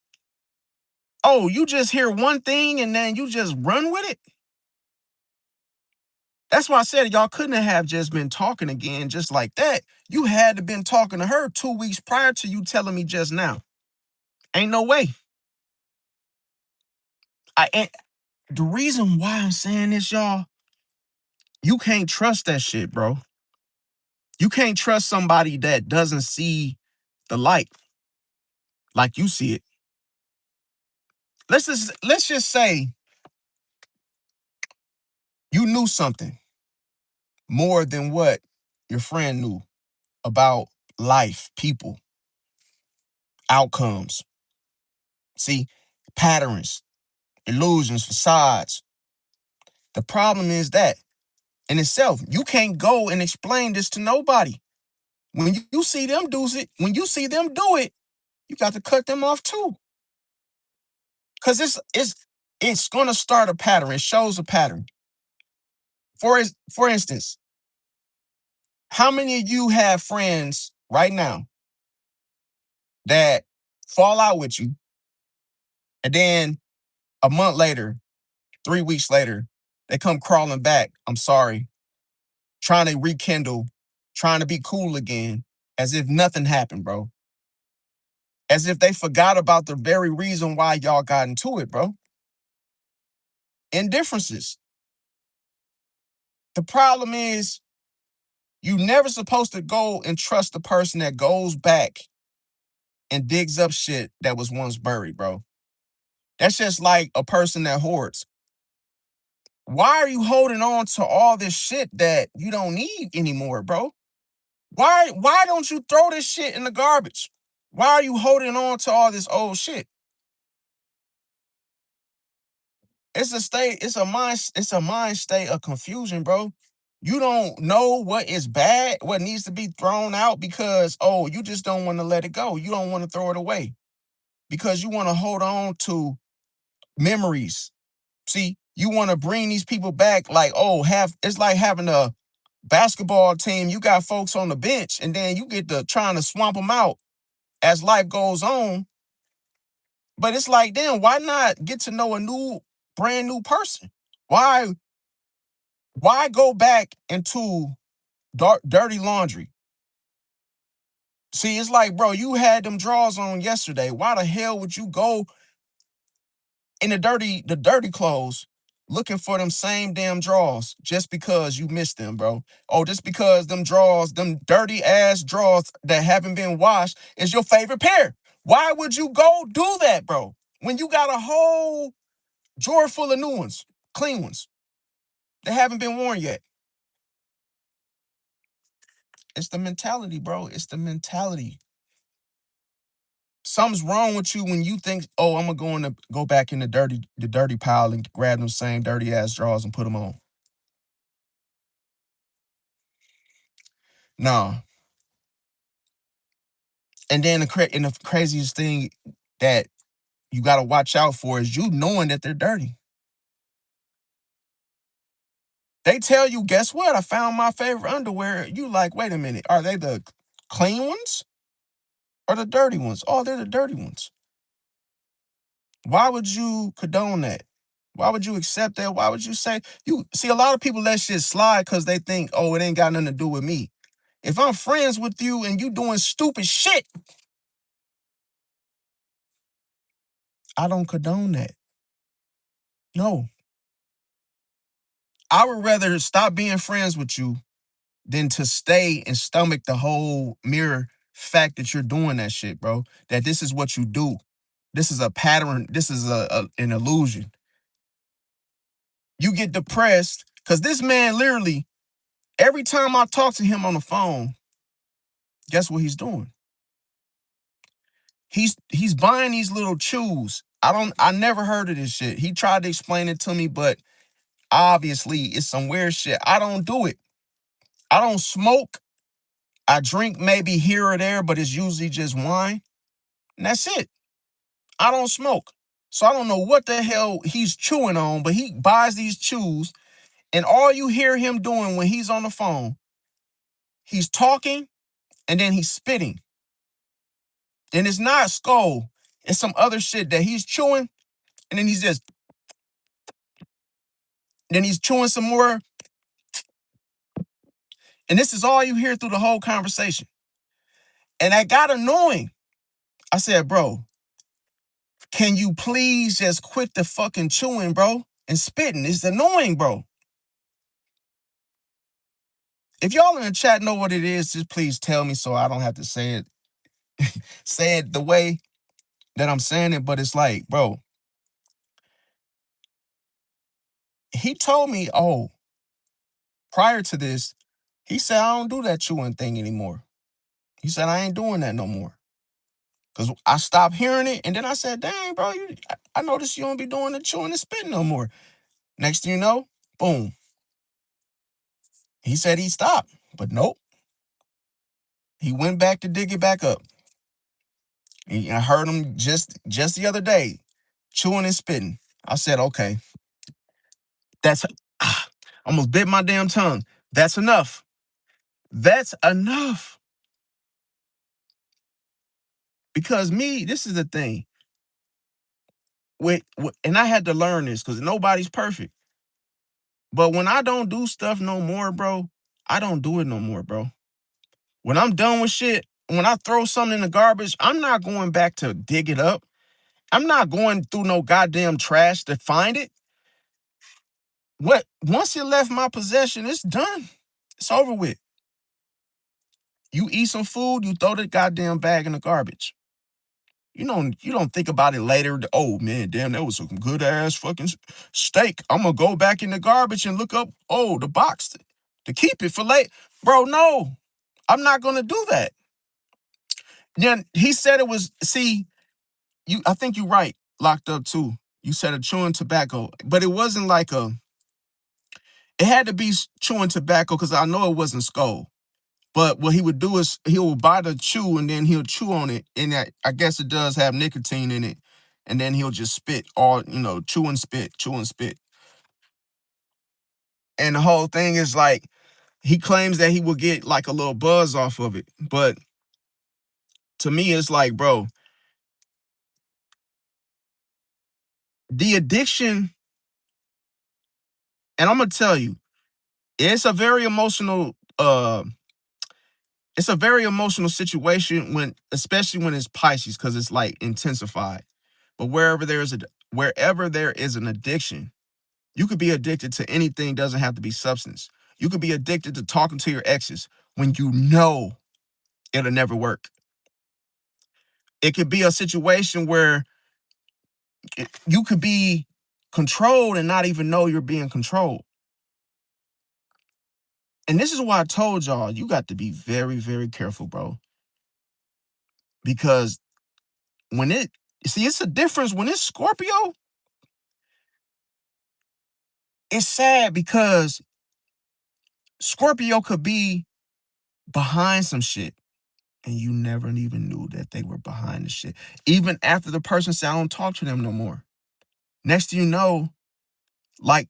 Oh, you just hear one thing and then you just run with it? That's why I said y'all couldn't have just been talking again just like that. You had to been talking to her 2 weeks prior to you telling me just now. Ain't no way. And the reason why I'm saying this, y'all, you can't trust that shit, bro. You can't trust somebody that doesn't see the light like you see it. Let's just say you knew something more than what your friend knew about life, people, outcomes. See, patterns, illusions, facades. The problem is that in itself, you can't go and explain this to nobody. When you see them do it, you got to cut them off too. Cause it's gonna start a pattern. It shows a pattern. For instance, how many of you have friends right now that fall out with you, and then a month later, 3 weeks later, they come crawling back? I'm sorry, trying to rekindle, trying to be cool again, as if nothing happened, bro. As if they forgot about the very reason why y'all got into it, bro. Indifferences. The problem is you never supposed to go and trust the person that goes back and digs up shit that was once buried, bro. That's just like a person that hoards. Why are you holding on to all this shit that you don't need anymore, bro? Why don't you throw this shit in the garbage? Why are you holding on to all this old shit? It's a mind state of confusion, bro. You don't know what is bad, what needs to be thrown out because, oh, you just don't want to let it go. You don't want to throw it away because you want to hold on to memories. See, you want to bring these people back like, oh, it's like having a basketball team. You got folks on the bench and then you get to trying to swamp them out as life goes on. But it's like, damn, why not get to know a brand new person? Why go back into dirty laundry? See, it's like, bro, you had them drawers on yesterday. Why the hell would you go in the dirty clothes looking for them same damn drawers just because you missed them, bro? Oh, just because them drawers, them dirty ass drawers that haven't been washed is your favorite pair. Why would you go do that, bro? When you got a whole drawer full of new ones, clean ones that haven't been worn yet. It's the mentality, bro. It's the mentality. Something's wrong with you when you think, oh, I'm gonna go back in the dirty pile and grab them same dirty ass drawers and put them on. No. And then the craziest thing that you gotta watch out for is you knowing that they're dirty. They tell you, guess what? I found my favorite underwear. You like, wait a minute, are they the clean ones or the dirty ones? Oh, they're the dirty ones. Why would you condone that? Why would you accept that? Why would you say you see a lot of people let shit slide because they think, oh, it ain't got nothing to do with me. If I'm friends with you and you doing stupid shit, I don't condone that. No. I would rather stop being friends with you than to stay and stomach the whole mere fact that you're doing that shit, bro. That this is what you do. This is a pattern. This is an illusion. You get depressed because this man literally, every time I talk to him on the phone, guess what he's doing? He's buying these little chews. I never heard of this shit. He tried to explain it to me, but obviously it's some weird shit. I don't do it. I don't smoke. I drink maybe here or there, but it's usually just wine. And that's it. I don't smoke. So I don't know what the hell he's chewing on, but he buys these chews, and all you hear him doing when he's on the phone, he's talking and then he's spitting. And it's not skull. It's some other shit that he's chewing, and then he's chewing some more. And this is all you hear through the whole conversation. And I got annoying. I said, bro, can you please just quit the fucking chewing, bro? And spitting. It's annoying, bro. If y'all in the chat know what it is, just please tell me so I don't have to say it the way that I'm saying it. But it's like, bro, he told me, oh, prior to this, he said, I don't do that chewing thing anymore. He said, I ain't doing that no more. Because I stopped hearing it. And then I said, dang, bro, I noticed you don't be doing the chewing and spitting no more. Next thing you know, boom. He said he stopped. But nope. He went back to dig it back up. I heard him just the other day, chewing and spitting. I said, okay, that's almost bit my damn tongue. That's enough. That's enough. Because this is the thing. And I had to learn this because nobody's perfect. But when I don't do stuff no more, bro, I don't do it no more, bro. When I'm done with shit, when I throw something in the garbage, I'm not going back to dig it up. I'm not going through no goddamn trash to find it. Once it left my possession, it's done. It's over with. You eat some food, you throw the goddamn bag in the garbage. you don't think about it later. Oh man, damn, that was some good ass fucking steak. I'm gonna go back in the garbage and look up, oh, the box to keep it for late. Bro, no, I'm not gonna do that. Then he said it was, see, I think you're right, locked up too. You said a chewing tobacco, but it wasn't like it had to be chewing tobacco because I know it wasn't skull. But what he would do is he would buy the chew and then he'll chew on it. And that, I guess it does have nicotine in it. And then he'll just spit all, chew and spit, chew and spit. And the whole thing is like, he claims that he will get like a little buzz off of it. But to me, it's like, bro, the addiction, and I'm going to tell you, it's a very emotional, situation especially when it's Pisces, because it's like intensified. But wherever there is an addiction, you could be addicted to anything, doesn't have to be substance. You could be addicted to talking to your exes when you know it'll never work. It could be a situation where you could be controlled and not even know you're being controlled. And this is why I told y'all, you got to be very, very careful, bro. Because it's a difference when it's Scorpio. It's sad because Scorpio could be behind some shit and you never even knew that they were behind the shit. Even after the person said, I don't talk to them no more. Next thing you know, like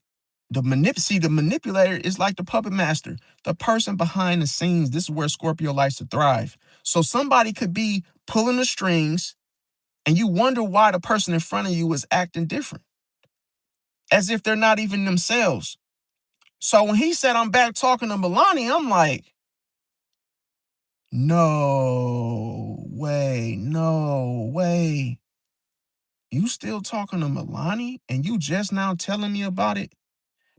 the manipulator is like the puppet master, the person behind the scenes. This is where Scorpio likes to thrive. So somebody could be pulling the strings and you wonder why the person in front of you is acting different, as if they're not even themselves. So when he said, I'm back talking to Milani, I'm like, no way, no way. You still talking to Milani and you just now telling me about it?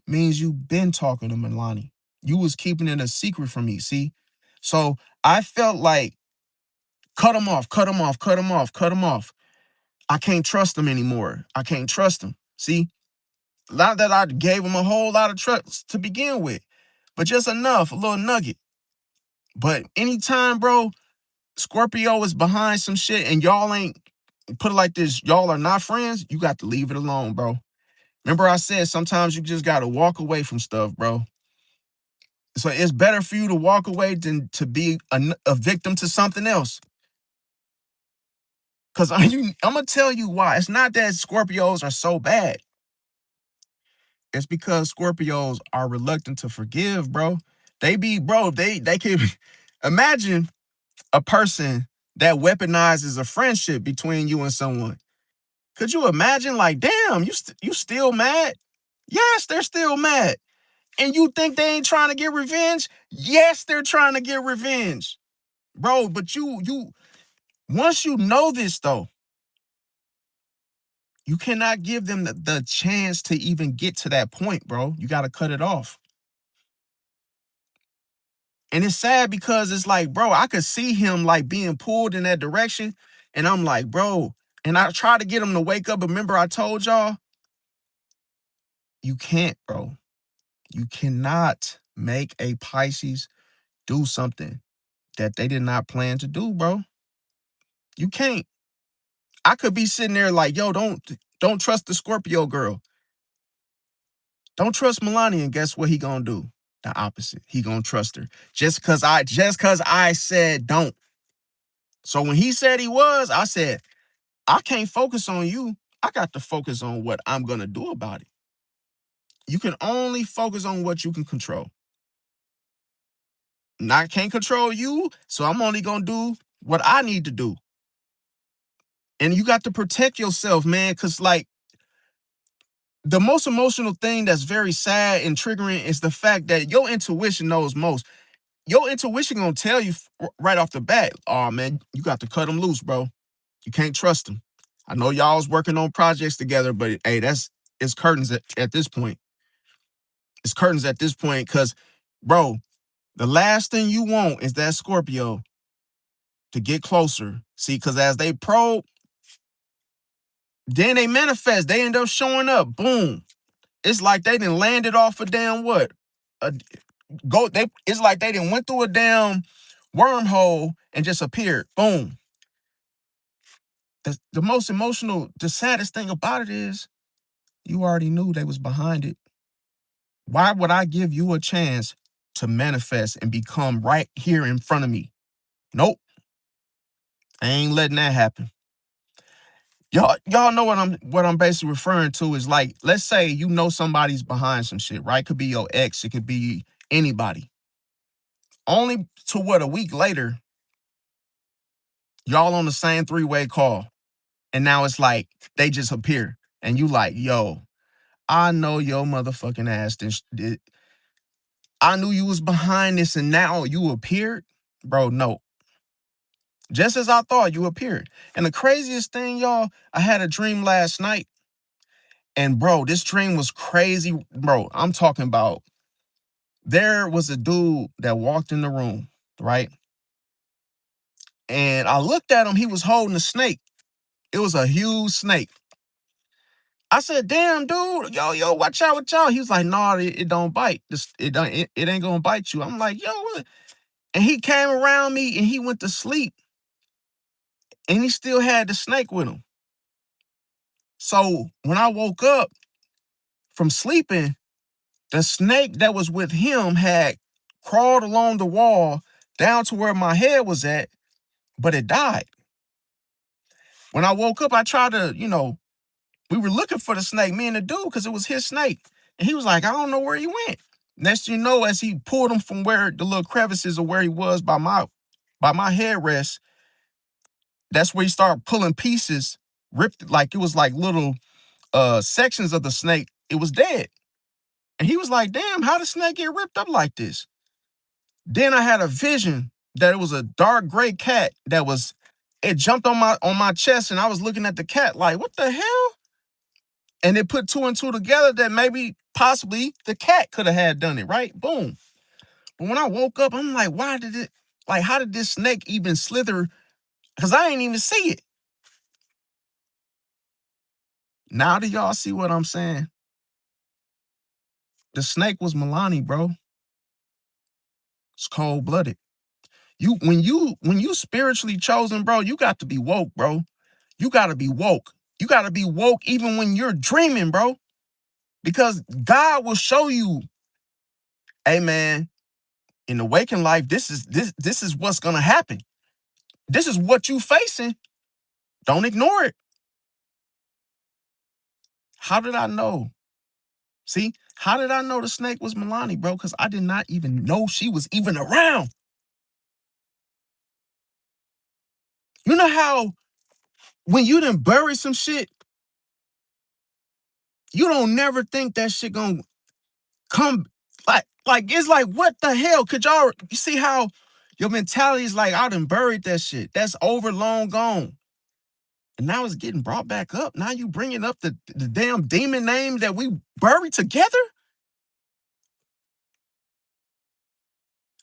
Means you've been talking to Milani. You was keeping it a secret from me, see? So I felt like cut him off, cut him off, cut him off, cut him off. I can't trust him anymore. I can't trust him. See? Not that I gave him a whole lot of trust to begin with, but just enough, a little nugget. But anytime, bro, Scorpio is behind some shit and y'all ain't, put it like this, y'all are not friends, you got to leave it alone, bro. Remember I said sometimes you just got to walk away from stuff, bro. So it's better for you to walk away than to be a victim to something else. Because I'm going to tell you why. It's not that Scorpios are so bad. It's because Scorpios are reluctant to forgive, bro. They can imagine a person that weaponizes a friendship between you and someone. Could you imagine, like, damn, you still mad? Yes, they're still mad. And you think they ain't trying to get revenge? Yes, they're trying to get revenge. Bro, but you once you know this though, you cannot give them the chance to even get to that point, bro. You got to cut it off. And it's sad because it's like, bro, I could see him like being pulled in that direction. And I'm like, bro, and I try to get him to wake up. But remember, I told y'all, you can't, bro. You cannot make a Pisces do something that they did not plan to do, bro. You can't. I could be sitting there like, yo, don't trust the Scorpio girl. Don't trust Milani, and guess what he gonna do? The opposite. He gonna trust her. Just cause I said don't. So when he said he was, I said, I can't focus on you. I got to focus on what I'm gonna do about it. You can only focus on what you can control. And I can't control you, so I'm only gonna do what I need to do. And you got to protect yourself, man, because like the most emotional thing that's very sad and triggering is the fact that your intuition knows most. Your intuition gonna tell you right off the bat, oh man, you got to cut him loose, bro. You can't trust him. I know y'all's working on projects together, but hey, it's curtains at this point. It's curtains at this point, because, bro, the last thing you want is that Scorpio to get closer. See, because as they probe, Then they manifest. They end up showing up. Boom. It's like they done landed off a damn what? A it's like they done went through a damn wormhole and just appeared. Boom. The most emotional, the saddest thing about it is you already knew they was behind it. Why would I give you a chance to manifest and become right here in front of me? Nope. I ain't letting that happen. Y'all know what I'm basically referring to is like, let's say you know somebody's behind some shit, right? It could be your ex, it could be anybody. Only to what, a week later, y'all on the same three-way call. And now it's like they just appear. And you like, yo, I know your motherfucking ass. I knew you was behind this and now you appeared. Bro, no. Just as I thought, you appeared. And the craziest thing, y'all, I had a dream last night. And bro, this dream was crazy. Bro, I'm talking about, there was a dude that walked in the room, right? And I looked at him, he was holding a snake. It was a huge snake. I said, damn, dude, yo, watch out, watch out. He was like, nah, it don't bite. It ain't gonna bite you. I'm like, yo, what? And he came around me and he went to sleep. And he still had the snake with him. So when I woke up from sleeping, the snake that was with him had crawled along the wall down to where my head was at, but it died. When I woke up, I tried to, we were looking for the snake, me and the dude, because it was his snake. And he was like, I don't know where he went. Next thing you know, as he pulled him from where the little crevices of where he was by my headrest, that's where he started pulling pieces, ripped, like it was like little sections of the snake. It was dead. And he was like, damn, how did the snake get ripped up like this? Then I had a vision that it was a dark gray cat it jumped on my chest, and I was looking at the cat like, what the hell? And it put two and two together that maybe possibly the cat could have had done it, right? Boom. But when I woke up, I'm like, how did this snake even slither? Because I ain't even see it. Now do y'all see what I'm saying? The snake was Milani, bro. It's cold-blooded. When you spiritually chosen, bro, you got to be woke, bro. You got to be woke. You got to be woke even when you're dreaming, bro. Because God will show you, hey man, in the waking life, this is what's gonna happen. This is what you facing. Don't ignore it. How did I know? See, how did I know the snake was Milani, bro? Because I did not even know she was even around. You know how when you done bury some shit, you don't never think that shit gonna come, like it's like, what the hell? Could y'all, you see how your mentality is like, I done buried that shit. That's over, long gone. And now it's getting brought back up. Now you bringing up the damn demon name that we buried together?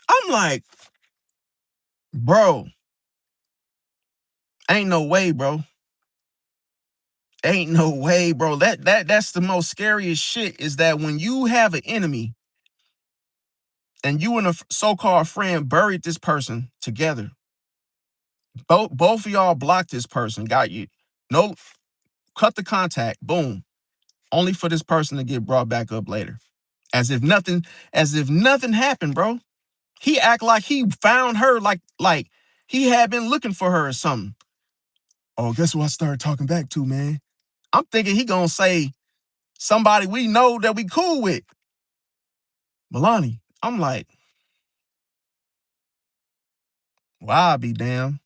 I'm like, bro, ain't no way, bro. Ain't no way, bro. That's the most scariest shit, is that when you have an enemy and you and a so-called friend buried this person together, both of y'all blocked this person, got you, no, cut the contact, boom, only for this person to get brought back up later. As if nothing happened, bro. He act like he found her, like he had been looking for her or something. Oh, guess who I started talking back to, man? I'm thinking he gonna say somebody we know that we cool with. Milani. I'm like, well, I'll be damn.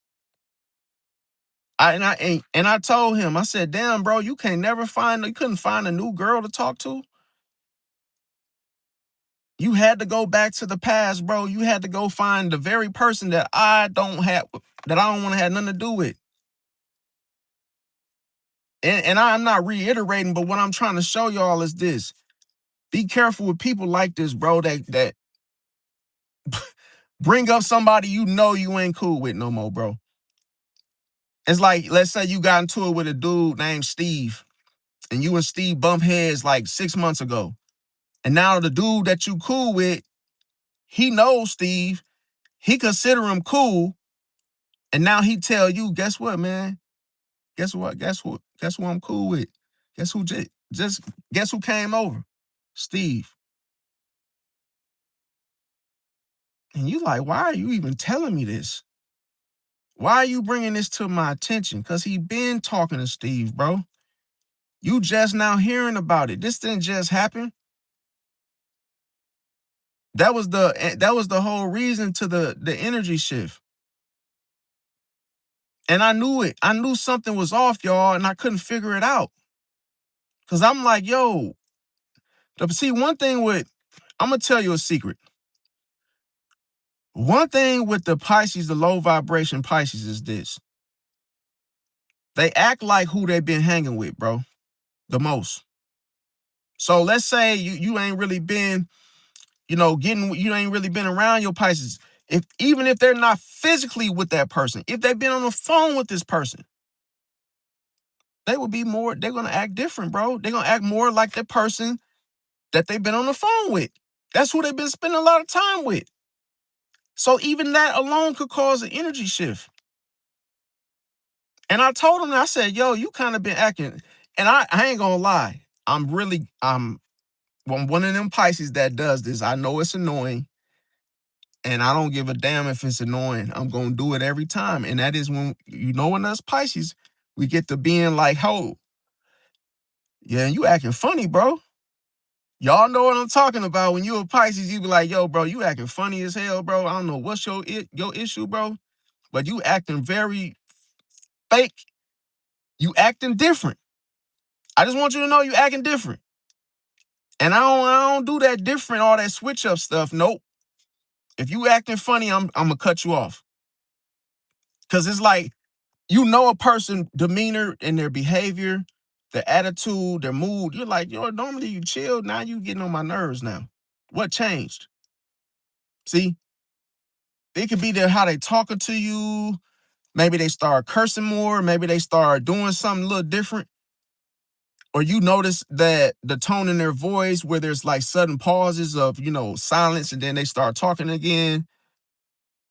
I told him, I said, damn, bro, you couldn't find a new girl to talk to. You had to go back to the past, bro. You had to go find the very person that I don't want to have nothing to do with. And I'm not reiterating, but what I'm trying to show y'all is this. Be careful with people like this, bro, that bring up somebody you know you ain't cool with no more, bro. It's like, let's say you got into it with a dude named Steve, and you and Steve bump heads like 6 months ago. And now the dude that you cool with, he knows Steve, he consider him cool, and now he tell you, guess what, man? Guess what? Guess who I'm cool with? Guess who just guess who came over? Steve. And you like, why are you even telling me this? Why are you bringing this to my attention? Because he been talking to Steve, bro. You just now hearing about it. This didn't just happen. That was the whole reason to the energy shift. And I knew it. I knew something was off, y'all, and I couldn't figure it out. Cause I'm like, yo, see, one thing with, I'm gonna tell you a secret. One thing with the Pisces, the low vibration Pisces, is this. They act like who they been hanging with, bro. The most. So let's say you ain't really been, you ain't really been around your Pisces. Even if they're not physically with that person, if they've been on the phone with this person, they're gonna act different, bro. They're gonna act more like the person that they've been on the phone with. That's who they've been spending a lot of time with. So even that alone could cause an energy shift. And I told him, I said, yo, you kind of been acting, and I ain't gonna lie. I'm one of them Pisces that does this. I know it's annoying, and I don't give a damn if it's annoying. I'm gonna do it every time. And that is when, when us Pisces, we get to being like, ho, yeah, you acting funny, bro. Y'all know what I'm talking about. When you a Pisces, you be like, yo, bro, you acting funny as hell, bro. I don't know what's your issue, bro, but you acting very fake. You acting different. I just want you to know you acting different. And I don't do that different, all that switch up stuff. Nope. If you acting funny, I'm gonna cut you off. Cause it's like, a person demeanor and their behavior, their attitude, their mood. You're like, yo, normally you chill. Now you getting on my nerves now. What changed? See, it could be how they talking to you. Maybe they start cursing more. Maybe they start doing something a little different. Or you notice that the tone in their voice, where there's like sudden pauses of, silence, and then they start talking again.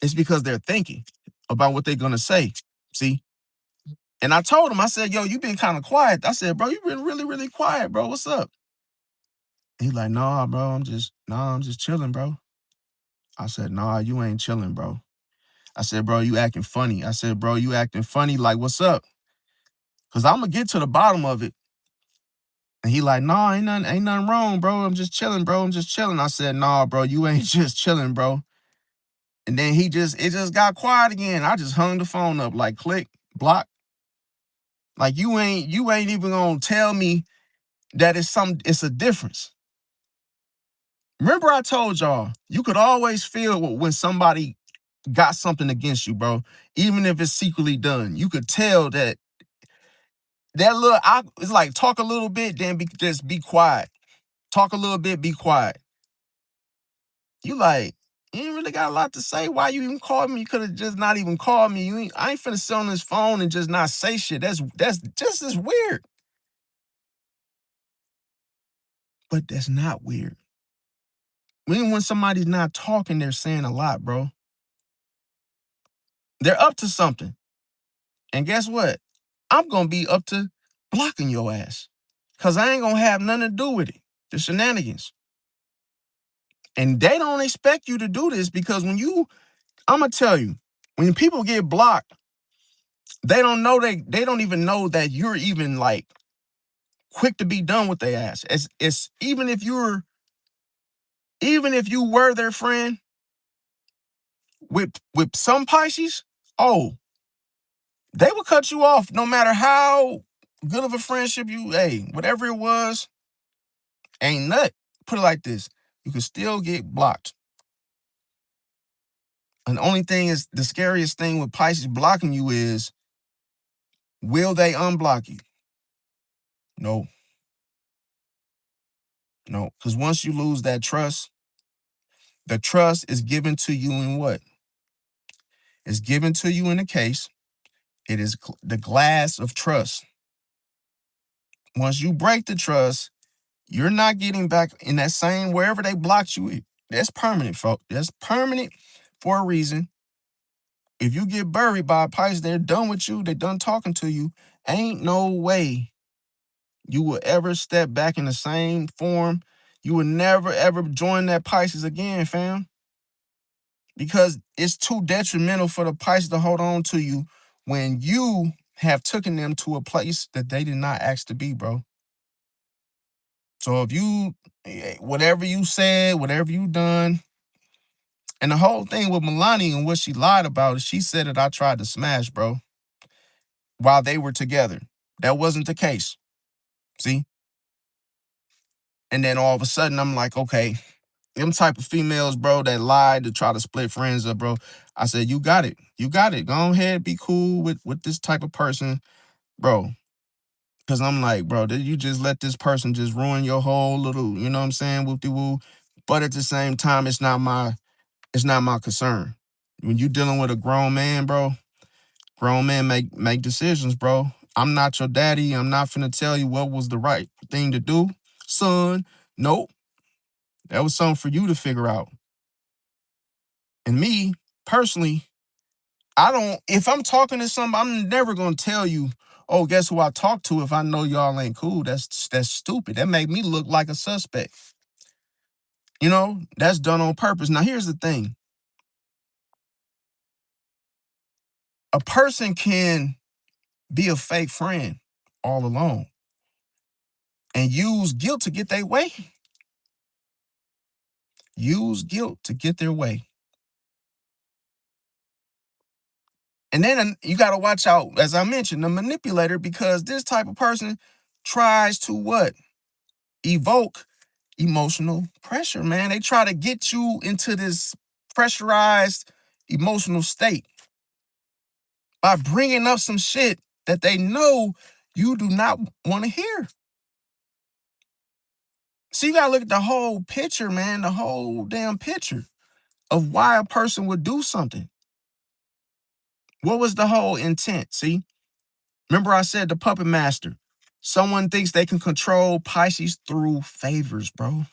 It's because they're thinking about what they're going to say. See? And I told him, I said, yo, you been kind of quiet. I said, bro, you been really, really quiet, bro. What's up? He's like, nah, bro, I'm just chilling, bro. I said, nah, you ain't chilling, bro. I said, bro, you acting funny. I said, bro, you acting funny. Like, what's up? Cause I'm gonna get to the bottom of it. And he like, nah, ain't nothing wrong, bro. I'm just chilling, bro. I'm just chilling. I said, nah, bro, you ain't just chilling, bro. And then it just got quiet again. I just hung the phone up, like click, block. Like you ain't even gonna tell me that it's a difference. Remember I told y'all, you could always feel when somebody got something against you, bro. Even if it's secretly done. You could tell it's like talk a little bit, then just be quiet. Talk a little bit, be quiet. You like, you ain't really got a lot to say. Why you even called me? You could have just not even called me. I ain't finna sit on this phone and just not say shit. That's just as weird. But that's not weird. When somebody's not talking, they're saying a lot, bro. They're up to something. And guess what? I'm gonna be up to blocking your ass. Cause I ain't gonna have nothing to do with it. The shenanigans. And they don't expect you to do this because I'm gonna tell you, when people get blocked, they don't even know that you're even like quick to be done with their ass. It's even if you were their friend with some Pisces, oh, they would cut you off no matter how good of a friendship whatever it was, ain't nut. Put it like this. You can still get blocked. And the only thing is, the scariest thing with Pisces blocking you is, will they unblock you? No. No. Because once you lose that trust, the trust is given to you in what? It's given to you in a case, It is the glass of trust. Once you break the trust, you're not getting back in that same wherever they blocked you. That's permanent, folks. That's permanent for a reason. If you get buried by a Pisces, they're done with you. They're done talking to you. Ain't no way you will ever step back in the same form. You will never, ever join that Pisces again, fam. Because it's too detrimental for the Pisces to hold on to you when you have taken them to a place that they did not ask to be, bro. So if you, whatever you said, whatever you done, and the whole thing with Melania and what she lied about is she said that I tried to smash, bro, while they were together. That wasn't the case. See? And then all of a sudden I'm like, okay, them type of females, bro, that lied to try to split friends up, bro. I said, you got it. You got it. Go ahead, be cool with this type of person, bro. Cause I'm like, bro, did you just let this person just ruin your whole little, you know what I'm saying, whoop-de-woo? But at the same time, it's not my concern. When you dealing with a grown man, bro, grown men make decisions, bro. I'm not your daddy. I'm not finna tell you what was the right thing to do. Son, nope. That was something for you to figure out. And me, personally, if I'm talking to somebody, I'm never gonna tell you, oh, guess who I talked to if I know y'all ain't cool. That's stupid. That made me look like a suspect. You know, that's done on purpose. Now, here's the thing. A person can be a fake friend all alone and use guilt to get their way. Use guilt to get their way. And then you got to watch out, as I mentioned, the manipulator, because this type of person tries to what? Evoke emotional pressure, man. They try to get you into this pressurized emotional state by bringing up some shit that they know you do not want to hear. So you got to look at the whole picture, man, the whole damn picture of why a person would do something. What was the whole intent? See, remember I said the puppet master. Someone thinks they can control Pisces through favors, bro.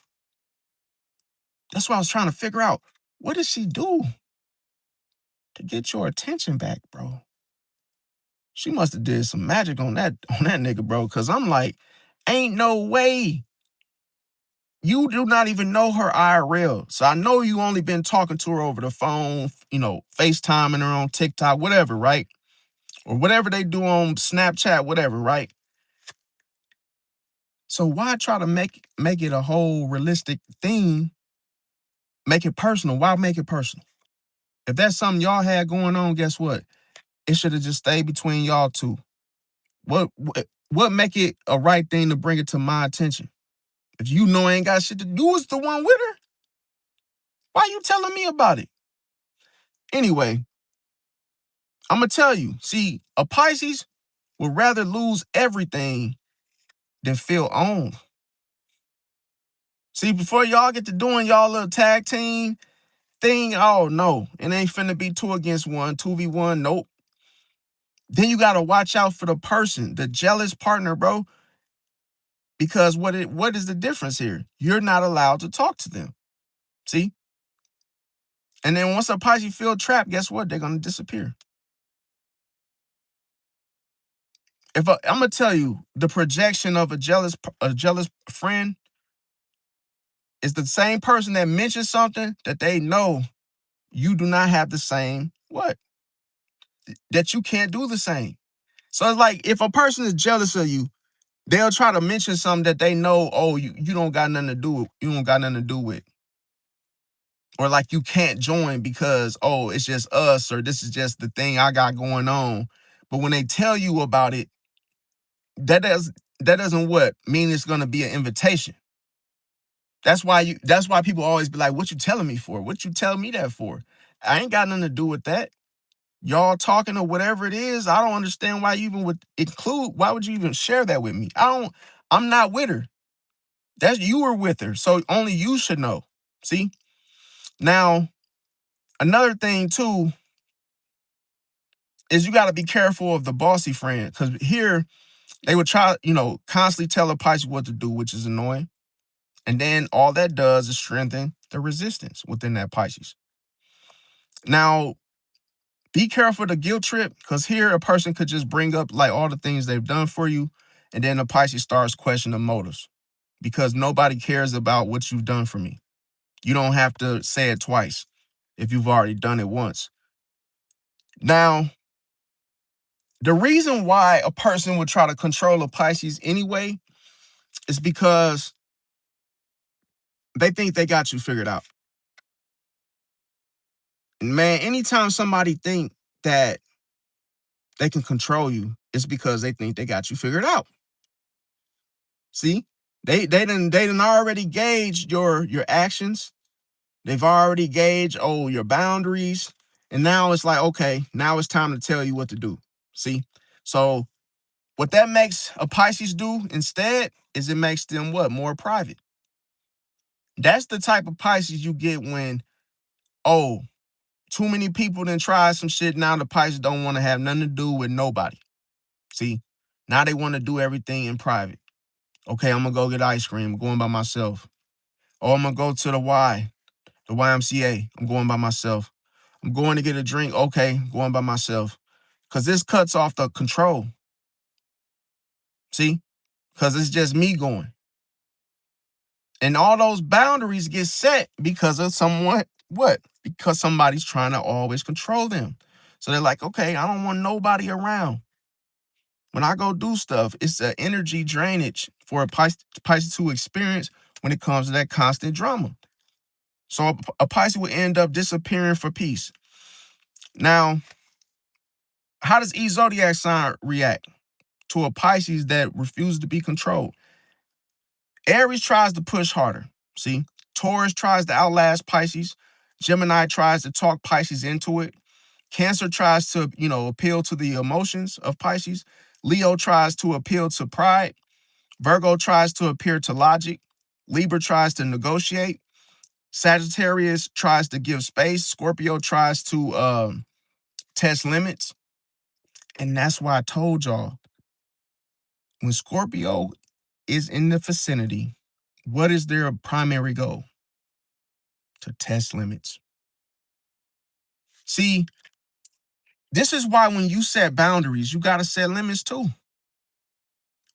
That's what I was trying to figure out. What did she do to get your attention back, bro? She must have did some magic on that nigga, bro. Cause I'm like, ain't no way. You do not even know her IRL. So I know you only been talking to her over the phone, you know, FaceTiming her on TikTok, whatever, right? Or whatever they do on Snapchat, whatever, right? So why try to make it a whole realistic thing? Make it personal. Why make it personal? If that's something y'all had going on, guess what? It should have just stayed between y'all two. What make it a right thing to bring it to my attention? If you know ain't got shit to do, was the one with her. Why you telling me about it? Anyway, I'm gonna tell you. See, a Pisces would rather lose everything than feel owned. See, before y'all get to doing y'all little tag team thing, oh no, it ain't finna be 2 against 1, 2v1. Nope. Then you gotta watch out for the person, the jealous partner, bro. Because what is the difference here? You're not allowed to talk to them. See? And then once a Pisces feel trapped, guess what? They're gonna disappear. I'm gonna tell you, the projection of a jealous friend is the same person that mentions something that they know you do not have the same that you can't do the same. So it's like if a person is jealous of you, they'll try to mention something that they know, oh, you don't got nothing to do with, you don't got nothing to do with. Or like you can't join because, oh, it's just us, or this is just the thing I got going on. But when they tell you about it, that doesn't what mean it's gonna be an invitation. That's why people always be like, what you telling me for? What you telling me that for? I ain't got nothing to do with that. Y'all talking or whatever it is, I don't understand why you even would why would you even share that with me? I'm not with her. That's you were with her. So only you should know. See? Now, another thing too, is you got to be careful of the bossy friend, because here they would try, constantly tell a Pisces what to do, which is annoying. And then all that does is strengthen the resistance within that Pisces. Now, be careful of the guilt trip, because here a person could just bring up like all the things they've done for you, and then the Pisces starts questioning the motives, because nobody cares about what you've done for me. You don't have to say it twice if you've already done it once. Now, the reason why a person would try to control a Pisces anyway is because they think they got you figured out. And man, anytime somebody think that they can control you, it's because they think they got you figured out. See, they done already gauged your actions. They've already gauged your boundaries, and now it's like, okay, now it's time to tell you what to do. See, so what that makes a Pisces do instead is it makes them what? More private. That's the type of Pisces you get when, oh, too many people done tried some shit. Now the Pisces don't want to have nothing to do with nobody. See, now they want to do everything in private. Okay, I'm gonna go get ice cream. I'm going by myself. Or I'm gonna go to the YMCA. I'm going by myself. I'm going to get a drink. Okay, going by myself. Because this cuts off the control. See? Because it's just me going. And all those boundaries get set because of someone, what? Because somebody's trying to always control them. So they're like, okay, I don't want nobody around. When I go do stuff, it's an energy drainage for a Pisces to experience when it comes to that constant drama. So a Pisces will end up disappearing for peace. Now, how does each zodiac sign react to a Pisces that refuses to be controlled? Aries tries to push harder. See, Taurus tries to outlast Pisces. Gemini tries to talk Pisces into it. Cancer tries to, appeal to the emotions of Pisces. Leo tries to appeal to pride. Virgo tries to appeal to logic. Libra tries to negotiate. Sagittarius tries to give space. Scorpio tries to test limits. And that's why I told y'all, when Scorpio is in the vicinity, what is their primary goal? To test limits. See, this is why when you set boundaries, you got to set limits too.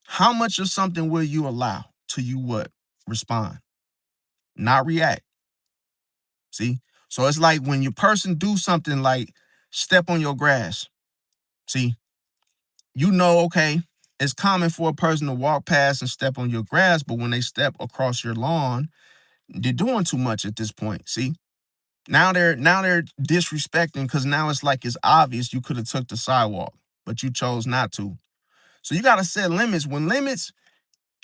How much of something will you allow till you what? Respond, not react. See? So it's like when your person do something like step on your grass. See? Okay, it's common for a person to walk past and step on your grass, but when they step across your lawn, they're doing too much at this point. See? Now they're disrespecting, because now it's like it's obvious you could have took the sidewalk, but you chose not to. So you got to set limits. When limits,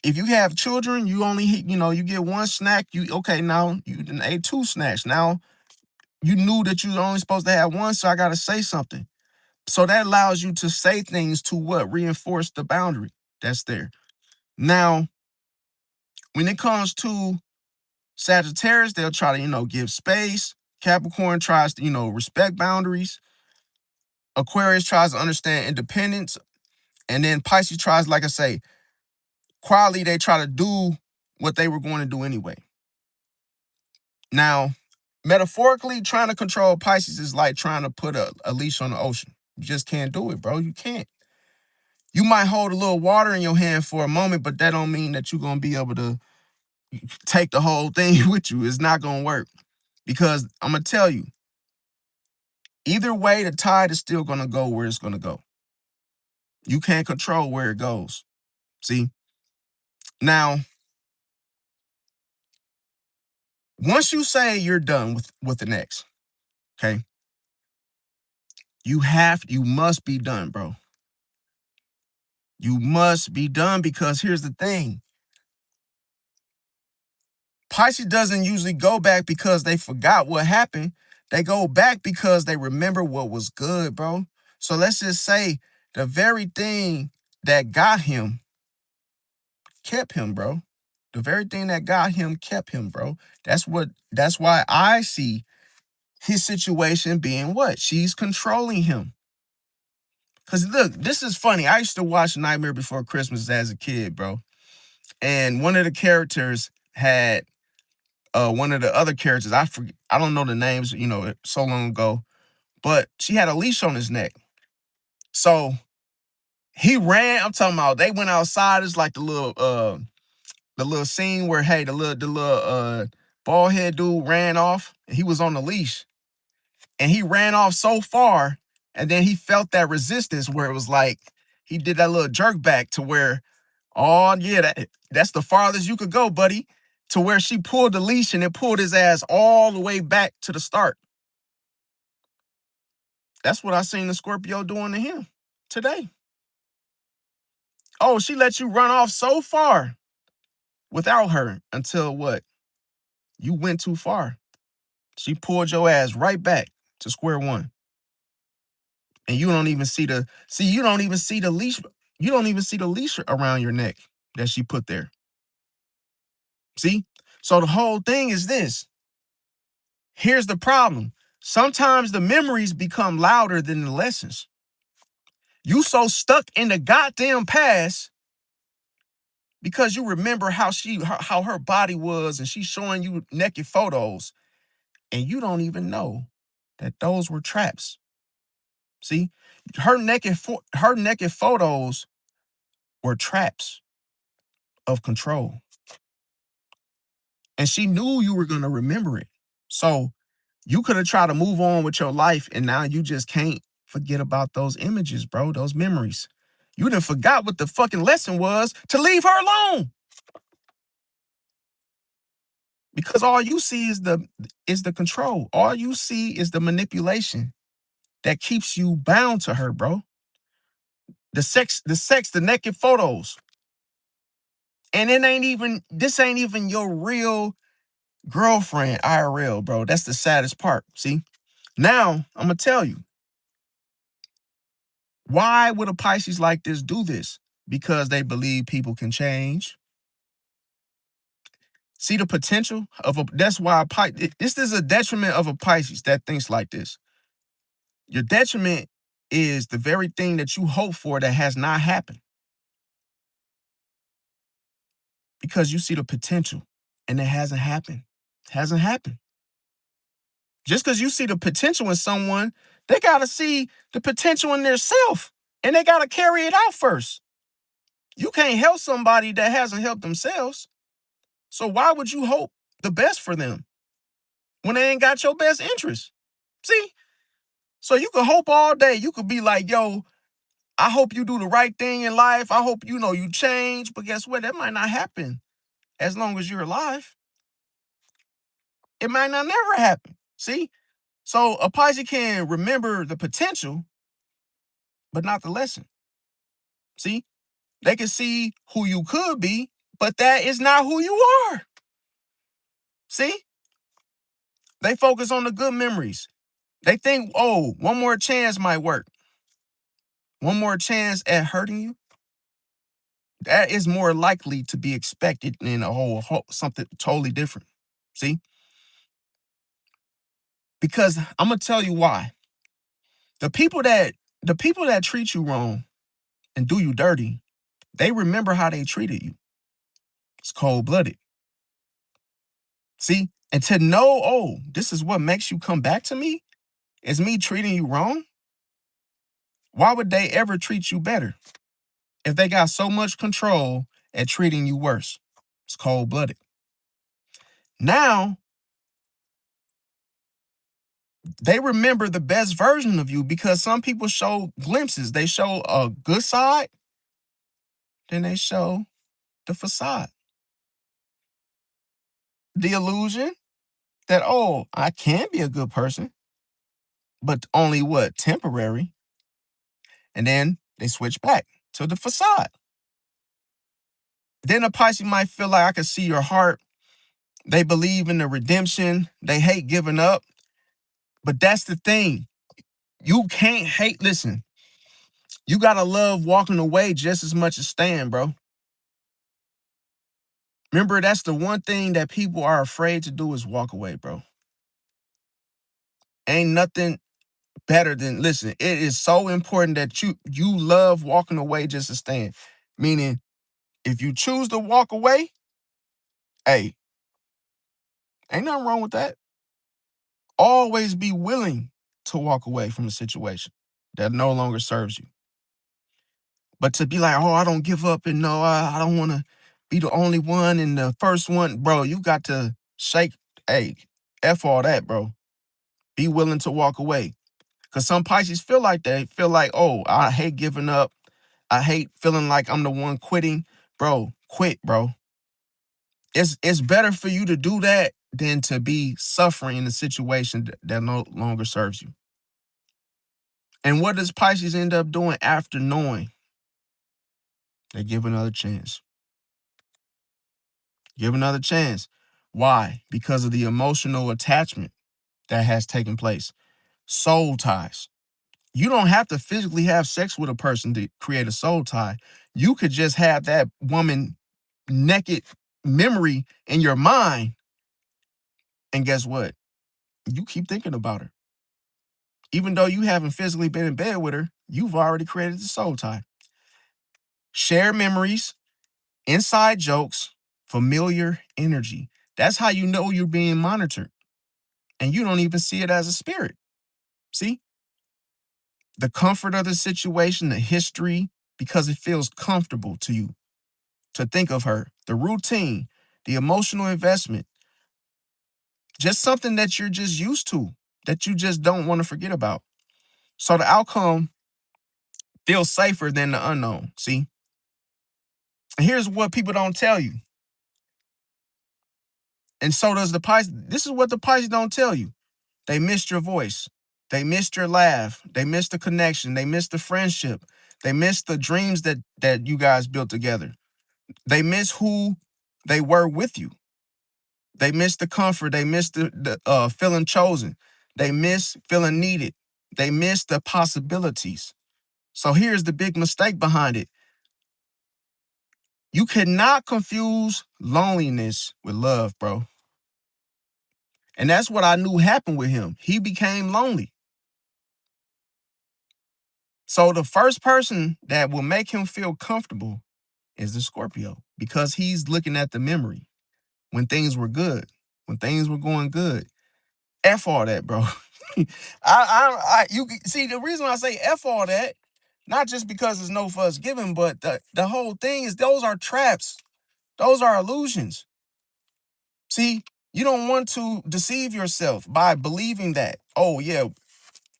if you have children, you only you get one snack. Now you done ate two snacks. Now you knew that you were only supposed to have one, so I got to say something. So that allows you to say things to what? Reinforce the boundary that's there. Now, when it comes to Sagittarius, they'll try to, give space. Capricorn tries to, respect boundaries. Aquarius tries to understand independence. And then Pisces tries, like I say, quietly, they try to do what they were going to do anyway. Now, metaphorically, trying to control Pisces is like trying to put a leash on the ocean. You just can't do it, bro. You can't. You might hold a little water in your hand for a moment, but that don't mean that you're going to be able to take the whole thing with you. It's not going to work, because I'm going to tell you, either way, the tide is still going to go where it's going to go. You can't control where it goes. See? Now, once you say you're done with the next, okay, you must be done, bro. You must be done, because here's the thing. Pisces doesn't usually go back because they forgot what happened. They go back because they remember what was good, bro. So let's just say the very thing that got him kept him, bro. The very thing that got him kept him, bro. That's why I see his situation being what? She's controlling him. Cause look, this is funny. I used to watch Nightmare Before Christmas as a kid, bro. And one of the characters had one of the other characters, I don't know the names, so long ago, but she had a leash on his neck. So he ran. I'm talking about they went outside. It's like the little scene where hey, the little bald head dude ran off. And he was on the leash. And he ran off so far, and then he felt that resistance where it was like he did that little jerk back to where, oh yeah, that's the farthest you could go, buddy. To where she pulled the leash and it pulled his ass all the way back to the start. That's what I seen the Scorpio doing to him today. Oh, she let you run off so far without her until what? You went too far. She pulled your ass right back to square one. And you don't even you don't even see the leash. You don't even see the leash around your neck that she put there. See? So the whole thing is this. Here's the problem. Sometimes the memories become louder than the lessons. You so stuck in the goddamn past because you remember how her body was and she's showing you naked photos and you don't even know that those were traps. See? Her naked photos were traps of control. And she knew you were going to remember it. So you could have tried to move on with your life and now you just can't forget about those images, bro, those memories. You done forgot what the fucking lesson was to leave her alone. Because all you see is the control. All you see is the manipulation that keeps you bound to her, bro. The naked photos. And this ain't even your real girlfriend, IRL, bro. That's the saddest part. See? Now, I'm gonna tell you, why would a Pisces like this do this? Because they believe people can change. See the potential of that's why this is a detriment of a Pisces that thinks like this. Your detriment is the very thing that you hope for that has not happened. Because you see the potential and it hasn't happened. It hasn't happened. Just because you see the potential in someone, they gotta see the potential in themselves. And they gotta carry it out first. You can't help somebody that hasn't helped themselves. So why would you hope the best for them when they ain't got your best interest? See? So you could hope all day. You could be like, yo, I hope you do the right thing in life. I hope, you change. But guess what? That might not happen as long as you're alive. It might not never happen. See? So a Pisces can remember the potential, but not the lesson. See? They can see who you could be, but that is not who you are. See? They focus on the good memories. They think, oh, one more chance might work. One more chance at hurting you. That is more likely to be expected than something totally different. See? Because I'm gonna tell you why. The people that treat you wrong and do you dirty, they remember how they treated you. It's cold-blooded. See? And to know, oh, this is what makes you come back to me, is me treating you wrong. Why would they ever treat you better if they got so much control at treating you worse? It's cold-blooded. Now, they remember the best version of you because some people show glimpses. They show a good side, then they show the facade. The illusion that, oh, I can be a good person, but only what? Temporary. And then they switch back to the facade. Then a Pisces might feel like I can see your heart. They believe in the redemption. They hate giving up. But that's the thing. You can't hate. Listen, you got to love walking away just as much as staying, bro. Remember, that's the one thing that people are afraid to do is walk away, bro. Ain't nothing. better than, listen, it is so important that you love walking away just to stand. Meaning, if you choose to walk away, hey, ain't nothing wrong with that. Always be willing to walk away from a situation that no longer serves you. But to be like, oh, I don't give up and no, I don't want to be the only one and the first one, bro, you got to shake, hey, F all that, bro. Be willing to walk away. Because some Pisces feel like that. Feel like, oh, I hate giving up. I hate feeling like I'm the one quitting. Bro, quit, bro. It's better for you to do that than to be suffering in a situation that no longer serves you. And what does Pisces end up doing after knowing? They give another chance. Give another chance. Why? Because of the emotional attachment that has taken place. Soul ties. You don't have to physically have sex with a person to create a soul tie. You could just have that woman naked memory in your mind. And guess what? You keep thinking about her. Even though you haven't physically been in bed with her, you've already created the soul tie. Share memories, inside jokes, familiar energy. That's how you know you're being monitored. And you don't even see it as a spirit. See? The comfort of the situation, the history, because it feels comfortable to you to think of her. The routine, the emotional investment, just something that you're just used to, that you just don't want to forget about. So the outcome feels safer than the unknown. See? And here's what people don't tell you. And so does the Pisces. This is what the Pisces don't tell you. They missed your voice. They missed your laugh. They missed the connection. They missed the friendship. They missed the dreams that you guys built together. They miss who they were with you. They miss the comfort. They miss the feeling chosen. They miss feeling needed. They miss the possibilities. So here's the big mistake behind it. You cannot confuse loneliness with love, bro. And that's what I knew happened with him. He became lonely. So the first person that will make him feel comfortable is the Scorpio, because he's looking at the memory when things were good, when things were going good. F all that, bro. You see, the reason I say F all that, not just because there's no fuss given, but the whole thing is those are traps. Those are illusions. See, you don't want to deceive yourself by believing that, oh yeah,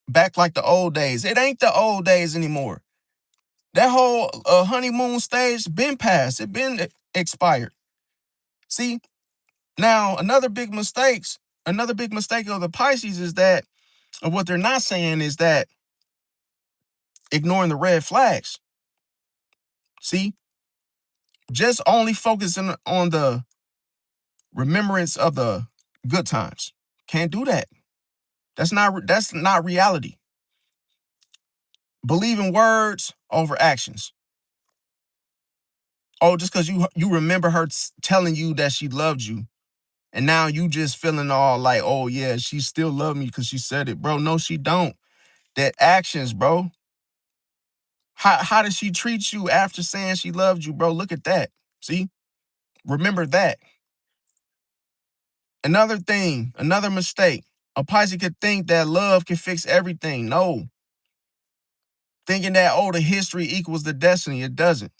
back like the old days. It ain't the old days anymore. That whole honeymoon stage been passed. It been expired. See, now another big mistake of the Pisces is that, of what they're not saying is that ignoring the red flags. See, just only focusing on the remembrance of the good times. Can't do that. That's not reality. Believing words over actions. Oh, just because you remember her telling you that she loved you, and now you just feeling all like, oh yeah, she still loved me because she said it, bro. No, she don't. That actions, bro. How did she treat you after saying she loved you, bro? Look at that. See, remember that. Another thing, another mistake. A Pisces could think that love can fix everything. No. Thinking that, oh, the history equals the destiny. It doesn't.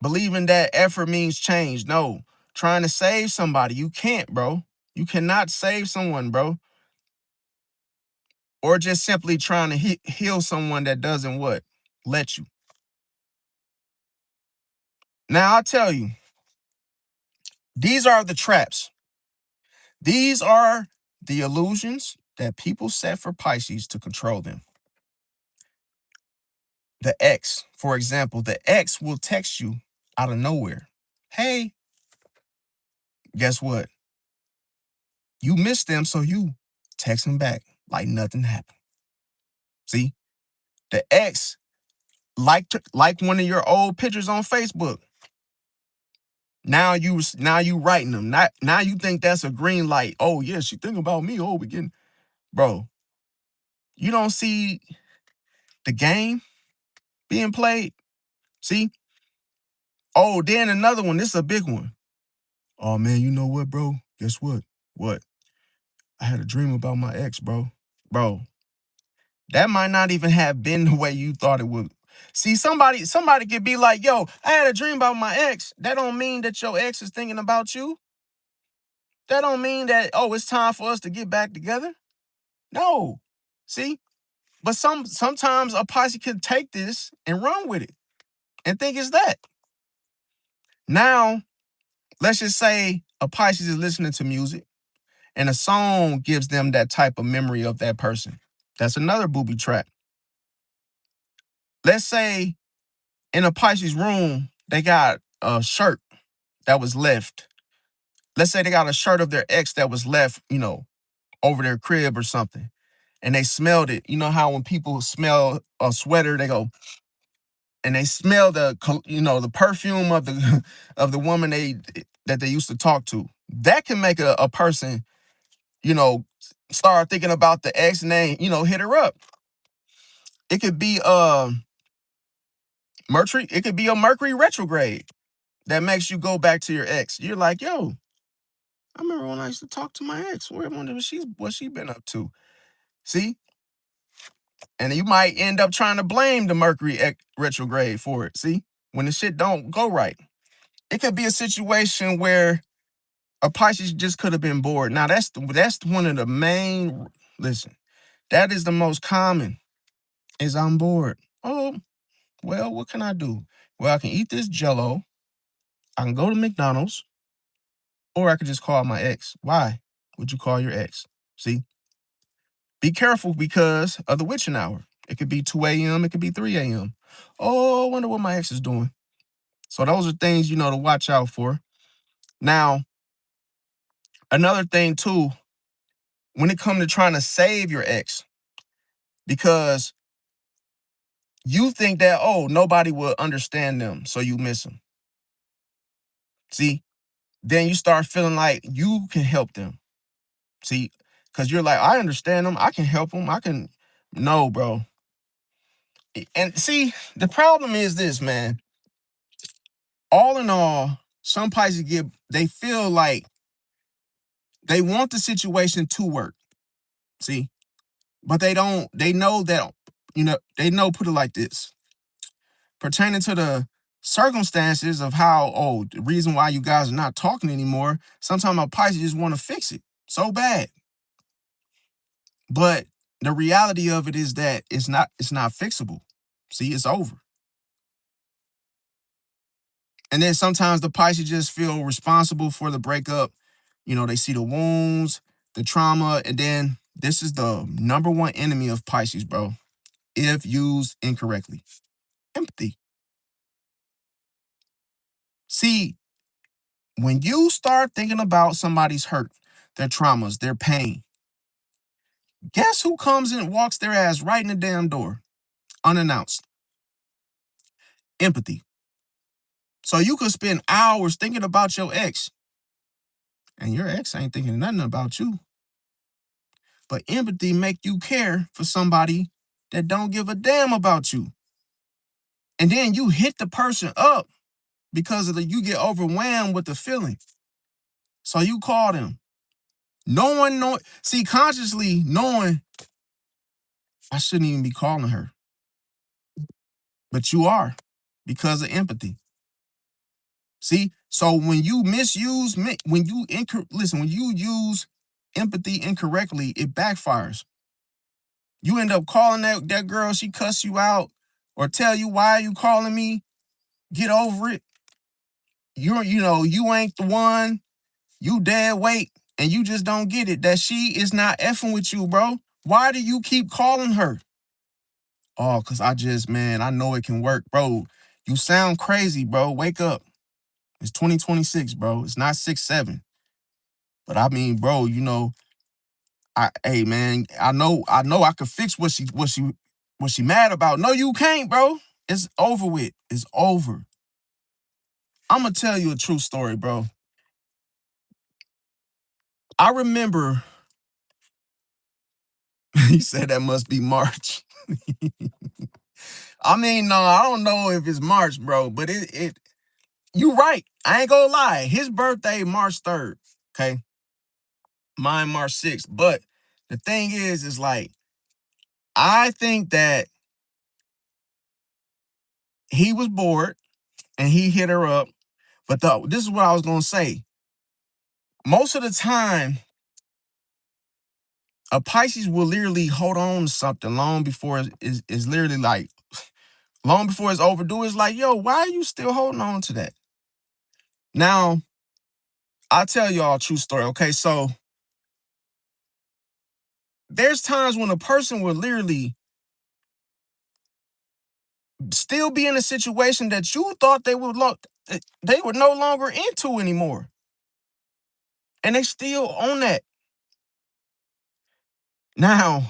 Believing that effort means change. No. Trying to save somebody. You can't, bro. You cannot save someone, bro. Or just simply trying to heal someone that doesn't what? Let you. Now, I'll tell you, these are the traps. These are the illusions that people set for Pisces to control them. The ex, for example, the ex will text you out of nowhere. Hey, guess what? You missed them, so you text them back like nothing happened. See, the ex like one of your old pictures on Facebook. Now you writing them. Now you think that's a green light. Oh yeah, she thinking about me. Oh, we getting, bro. You don't see the game being played. See? Oh, then another one. This is a big one. Oh man, you know what, bro? Guess what? What? I had a dream about my ex, bro. Bro, that might not even have been the way you thought it would. See, somebody could be like, yo, I had a dream about my ex. That don't mean that your ex is thinking about you. That don't mean that, oh, it's time for us to get back together. No. See? But sometimes a Pisces can take this and run with it and think it's that. Now, let's just say a Pisces is listening to music and a song gives them that type of memory of that person. That's another booby trap. Let's say in a Pisces room, they got a shirt that was left. Let's say they got a shirt of their ex that was left, over their crib or something. And they smelled it. You know how when people smell a sweater, they go, and they smell the perfume of the of the woman that they used to talk to. That can make a person, you know, start thinking about the ex name, hit her up. It could be Mercury, it could be a Mercury retrograde that makes you go back to your ex. You're like, yo, I remember when I used to talk to my ex. Where I wonder what she been up to. See? And you might end up trying to blame the Mercury retrograde for it. See? When the shit don't go right. It could be a situation where a Pisces just could have been bored. Now that's one of the main. Listen, that is the most common. Is I'm bored. Oh, well, what can I do? Well, I can eat this Jello. I can go to McDonald's, or I could just call my ex. Why would you call your ex? See, be careful because of the witching hour. It could be 2 a.m. It could be 3 a.m. Oh, I wonder what my ex is doing. So those are things to watch out for. Now, another thing too, when it comes to trying to save your ex, because you think that, oh, nobody will understand them, so you miss them. See, then you start feeling like you can help them. See, because you're like, I understand them, I can help them, I can. No, bro. And see, the problem is this, man. All in all, some Pisces they feel like they want the situation to work. See, but they don't, they know that, they know, put it like this, pertaining to the circumstances of how, oh, the reason why you guys are not talking anymore, sometimes a Pisces just want to fix it so bad. But the reality of it is that it's not fixable. See, it's over. And then sometimes the Pisces just feel responsible for the breakup. They see the wounds, the trauma, and then this is the number one enemy of Pisces, bro, if used incorrectly. Empathy. See, when you start thinking about somebody's hurt, their traumas, their pain, guess who comes in and walks their ass right in the damn door, unannounced? Empathy. So you could spend hours thinking about your ex, and your ex ain't thinking nothing about you. But empathy make you care for somebody that don't give a damn about you. And then you hit the person up because you get overwhelmed with the feeling. So you call them. Consciously knowing I shouldn't even be calling her. But you are because of empathy. See, so when you when you use empathy incorrectly, it backfires. You end up calling that girl, she cuss you out or tell you, why are you calling me? Get over it. You ain't the one. You dead weight, and you just don't get it that she is not effing with you, bro. Why do you keep calling her? Oh, cause I know it can work, bro. You sound crazy, bro. Wake up. It's 2026, bro. It's not 6-7. But I mean, bro, hey man, I know I could fix what she mad about. No, you can't, bro. It's over with. It's over. I'm gonna tell you a true story, bro. I remember He said that must be March. I mean, no, I don't know if it's March, bro, but you right. I ain't gonna lie. His birthday, March 3rd. Okay. Mine, March 6th. But the thing is like, I think that he was bored and he hit her up. But this is what I was gonna say. Most of the time, a Pisces will literally hold on to something long before it's literally like, long before it's overdue. It's like, yo, why are you still holding on to that? Now, I'll tell y'all a true story. Okay, so there's times when a person will literally still be in a situation that you thought they were no longer into anymore. And they still on that. Now,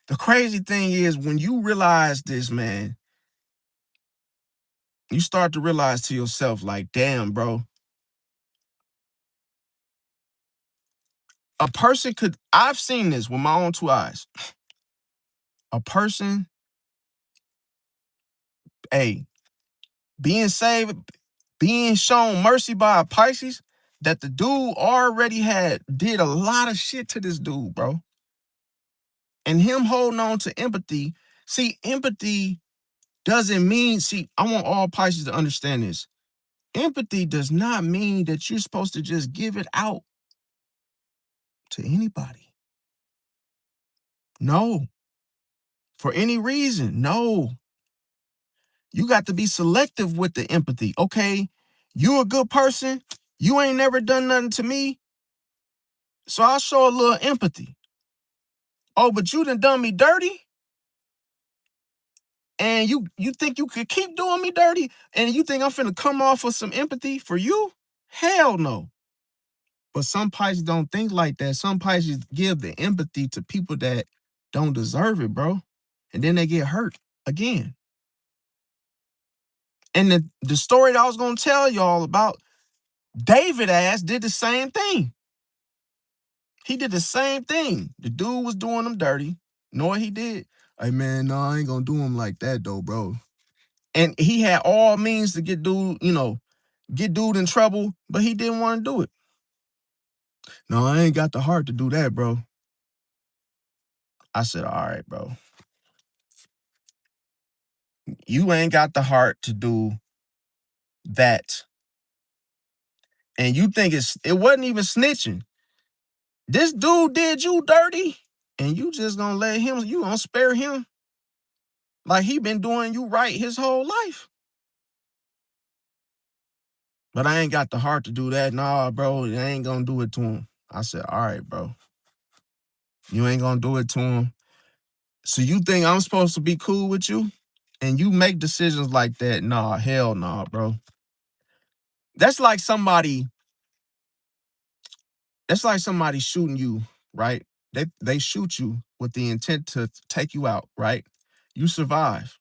the crazy thing is when you realize this, man, you start to realize to yourself, like, damn, bro, I've seen this with my own two eyes. A person, hey, being saved, being shown mercy by a Pisces, that the dude already did a lot of shit to this dude, bro. And him holding on to empathy. See, empathy doesn't mean, I want all Pisces to understand this. Empathy does not mean that you're supposed to just give it out to anybody. No. For any reason. No. You got to be selective with the empathy. Okay, you a good person. You ain't never done nothing to me. So I'll show a little empathy. Oh, but you done me dirty? And you think you could keep doing me dirty? And you think I'm finna come off with some empathy for you? Hell no. But some Pisces don't think like that. Some Pisces give the empathy to people that don't deserve it, bro. And then they get hurt again. And the story that I was gonna tell y'all about, David did the same thing. He did the same thing. The dude was doing him dirty. Know what he did? Hey man, no, I ain't gonna do him like that though, bro. And he had all means to get dude in trouble, but he didn't want to do it. No, I ain't got the heart to do that, bro. I said, all right, bro. You ain't got the heart to do that. And you think it wasn't even snitching. This dude did you dirty, and you just gonna you gonna spare him? Like he been doing you right his whole life. But I ain't got the heart to do that. Nah, bro, I ain't gonna do it to him. I said, all right, bro. You ain't gonna do it to him. So you think I'm supposed to be cool with you? And you make decisions like that? Nah, hell nah, bro. That's like somebody shooting you, right? They shoot you with the intent to take you out, right? You survive.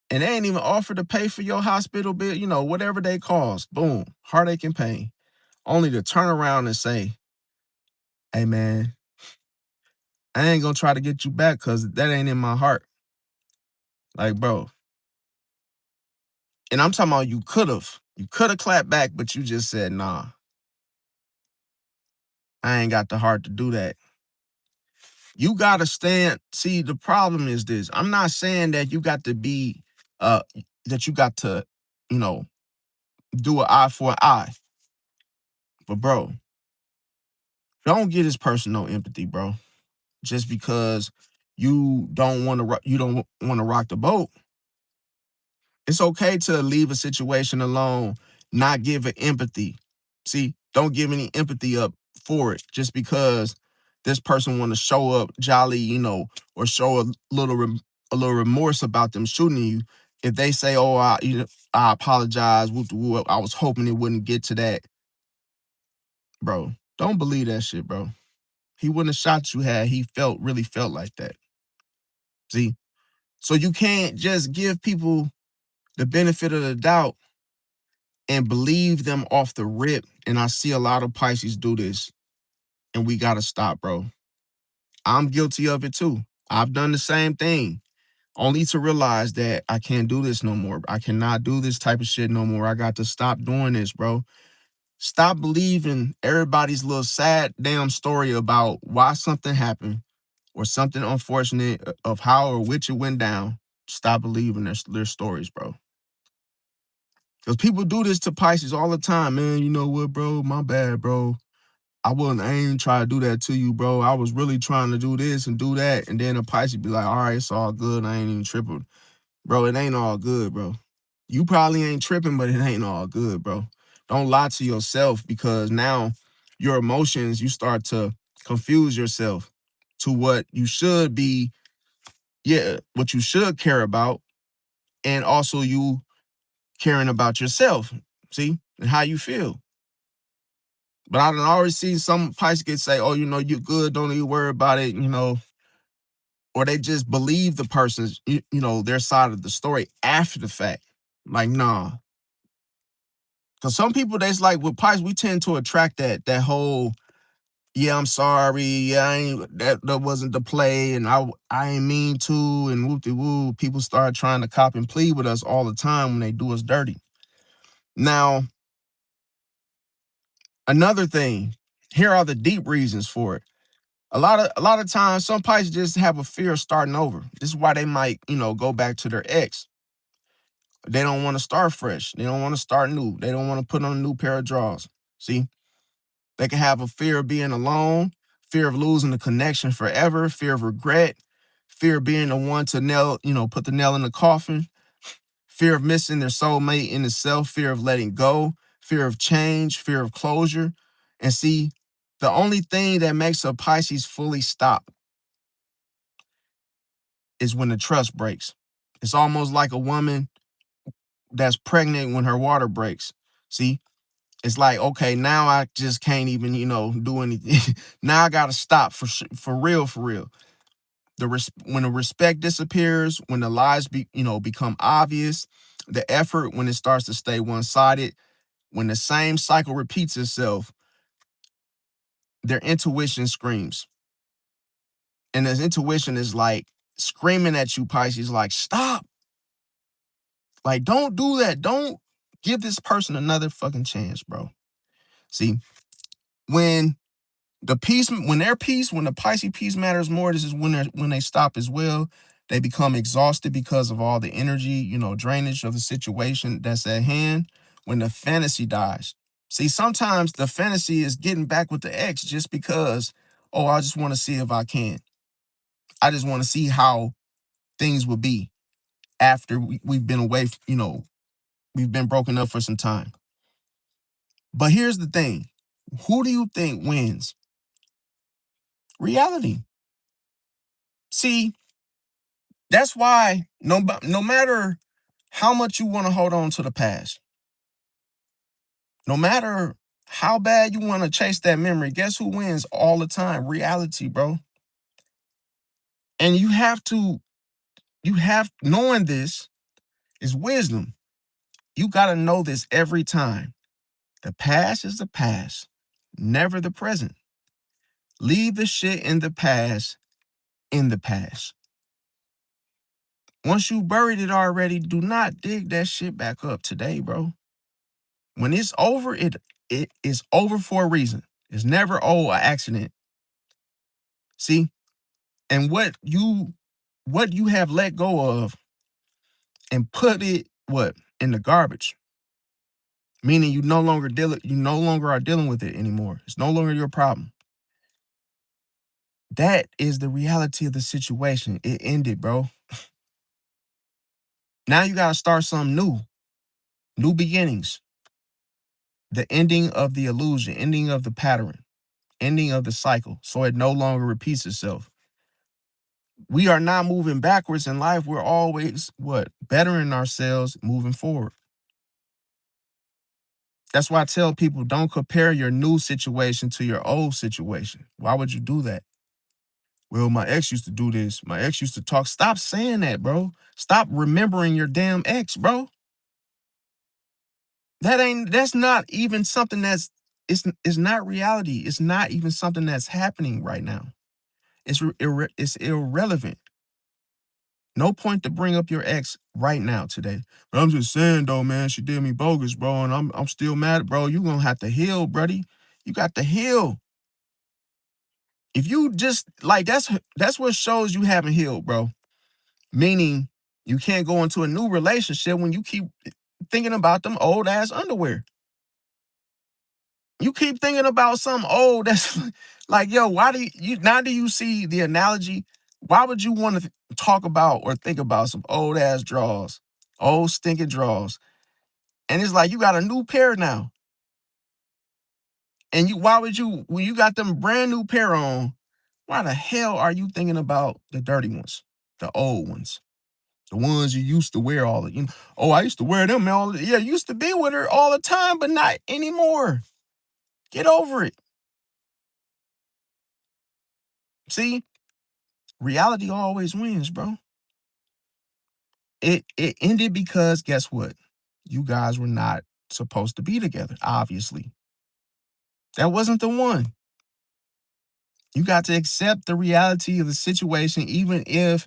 And they ain't even offer to pay for your hospital bill, whatever they cost. Boom, heartache and pain. Only to turn around and say, hey man, I ain't gonna try to get you back because that ain't in my heart. Like, bro. And I'm talking about you could have. You could have clapped back, but you just said, nah, I ain't got the heart to do that. You gotta stand. See, the problem is this. I'm not saying that you got to be that you got to, you know, do an eye for an eye. But bro, don't give this person no empathy, bro. Just because you don't want to rock the boat. It's okay to leave a situation alone, not give it empathy. See, don't give any empathy up for it just because this person want to show up jolly, or show a little remorse about them shooting you. If they say, "Oh, I apologize," I was hoping it wouldn't get to that, bro. Don't believe that shit, bro. He wouldn't have shot you had he really felt like that. See, so you can't just give people the benefit of the doubt and believe them off the rip. And I see a lot of Pisces do this, and we gotta stop, bro. I'm guilty of it too. I've done the same thing, only to realize that I can't do this no more. I cannot do this type of shit no more. I got to stop doing this, bro. Stop believing everybody's little sad damn story about why something happened or something unfortunate of how or which it went down. Stop believing their stories, bro. Because people do this to Pisces all the time, man. You know what, bro? My bad, bro. I ain't try to do that to you, bro. I was really trying to do this and do that. And then a Pisces be like, all right, it's all good. I ain't even tripping. Bro, it ain't all good, bro. You probably ain't tripping, but it ain't all good, bro. Don't lie to yourself, because now your emotions, you start to confuse yourself to what you should be, what you should care about, and also you caring about yourself, see, and how you feel. But I done already seen some Pisces say, oh, you good, don't even worry about it, or they just believe the person's, their side of the story after the fact. Like, nah. Because some people, that's like with Pisces, we tend to attract that whole, yeah, I'm sorry, yeah, I ain't, that wasn't the play, and I ain't mean to, and whoop-de-woo. People start trying to cop and plead with us all the time when they do us dirty. Now, another thing, here are the deep reasons for it. A lot of times, some Pisces just have a fear of starting over. This is why they might, go back to their ex. They don't want to start fresh. They don't want to start new. They don't want to put on a new pair of drawers. See, they can have a fear of being alone, fear of losing the connection forever, fear of regret, fear of being the one to put the nail in the coffin, fear of missing their soulmate in itself, fear of letting go, fear of change, fear of closure. And see, the only thing that makes a Pisces fully stop is when the trust breaks. It's almost like a woman that's pregnant when her water breaks. See, it's like, okay, now I just can't even, do anything. Now I got to stop for real, for real. When the respect disappears, when the lies become obvious, the effort when it starts to stay one-sided, when the same cycle repeats itself, their intuition screams. And this intuition is like screaming at you, Pisces, like, stop. Like, don't do that. Don't give this person another fucking chance, bro. See, when when the Pisces peace matters more, this is when they stop as well. They become exhausted because of all the energy, drainage of the situation that's at hand. When the fantasy dies. See, sometimes the fantasy is getting back with the ex just because, oh, I just want to see if I can. I just want to see how things will be after we've been away, we've been broken up for some time. But here's the thing. Who do you think wins? Reality. See, that's why no matter how much you want to hold on to the past, no matter how bad you want to chase that memory, guess who wins all the time? Reality, bro. And knowing this is wisdom. You got to know this every time. The past is the past, never the present. Leave the shit in the past in the past. Once you buried it already, do not dig that shit back up today, bro. When it's over, it is over for a reason. It's never an accident. See? And what you have let go of and put it in the garbage. Meaning you no longer are dealing with it anymore. It's no longer your problem. That is the reality of the situation. It ended, bro. Now you gotta start something new. New beginnings. The ending of the illusion, ending of the pattern, ending of the cycle, so it no longer repeats itself. We are not moving backwards in life. We're always bettering ourselves, moving forward. That's why I tell people, don't compare your new situation to your old situation. Why would you do that? Well, my ex used to do this. My ex used to talk. Stop saying that, bro. Stop remembering your damn ex, bro. That's not even something it's not reality. It's not even something that's happening right now. It's irrelevant. No point to bring up your ex right now today. But I'm just saying though, man, she did me bogus, bro, and I'm still mad, bro. You gonna have to heal, buddy. You got to heal. If you just like that's what shows you haven't healed, bro. Meaning you can't go into a new relationship when you keep thinking about them old ass underwear. You keep thinking about something old that's like, yo, why do you see the analogy? Why would you want to talk about or think about some old ass drawers, old stinking drawers? And it's like you got a new pair now. And why would you, when you got them brand new pair on, why the hell are you thinking about the dirty ones, the old ones? The ones you used to wear all the, oh, I used to wear them all. Yeah, you used to be with her all the time, but not anymore. Get over it. See, reality always wins, bro. It ended because guess what? You guys were not supposed to be together, obviously. That wasn't the one. You got to accept the reality of the situation, even if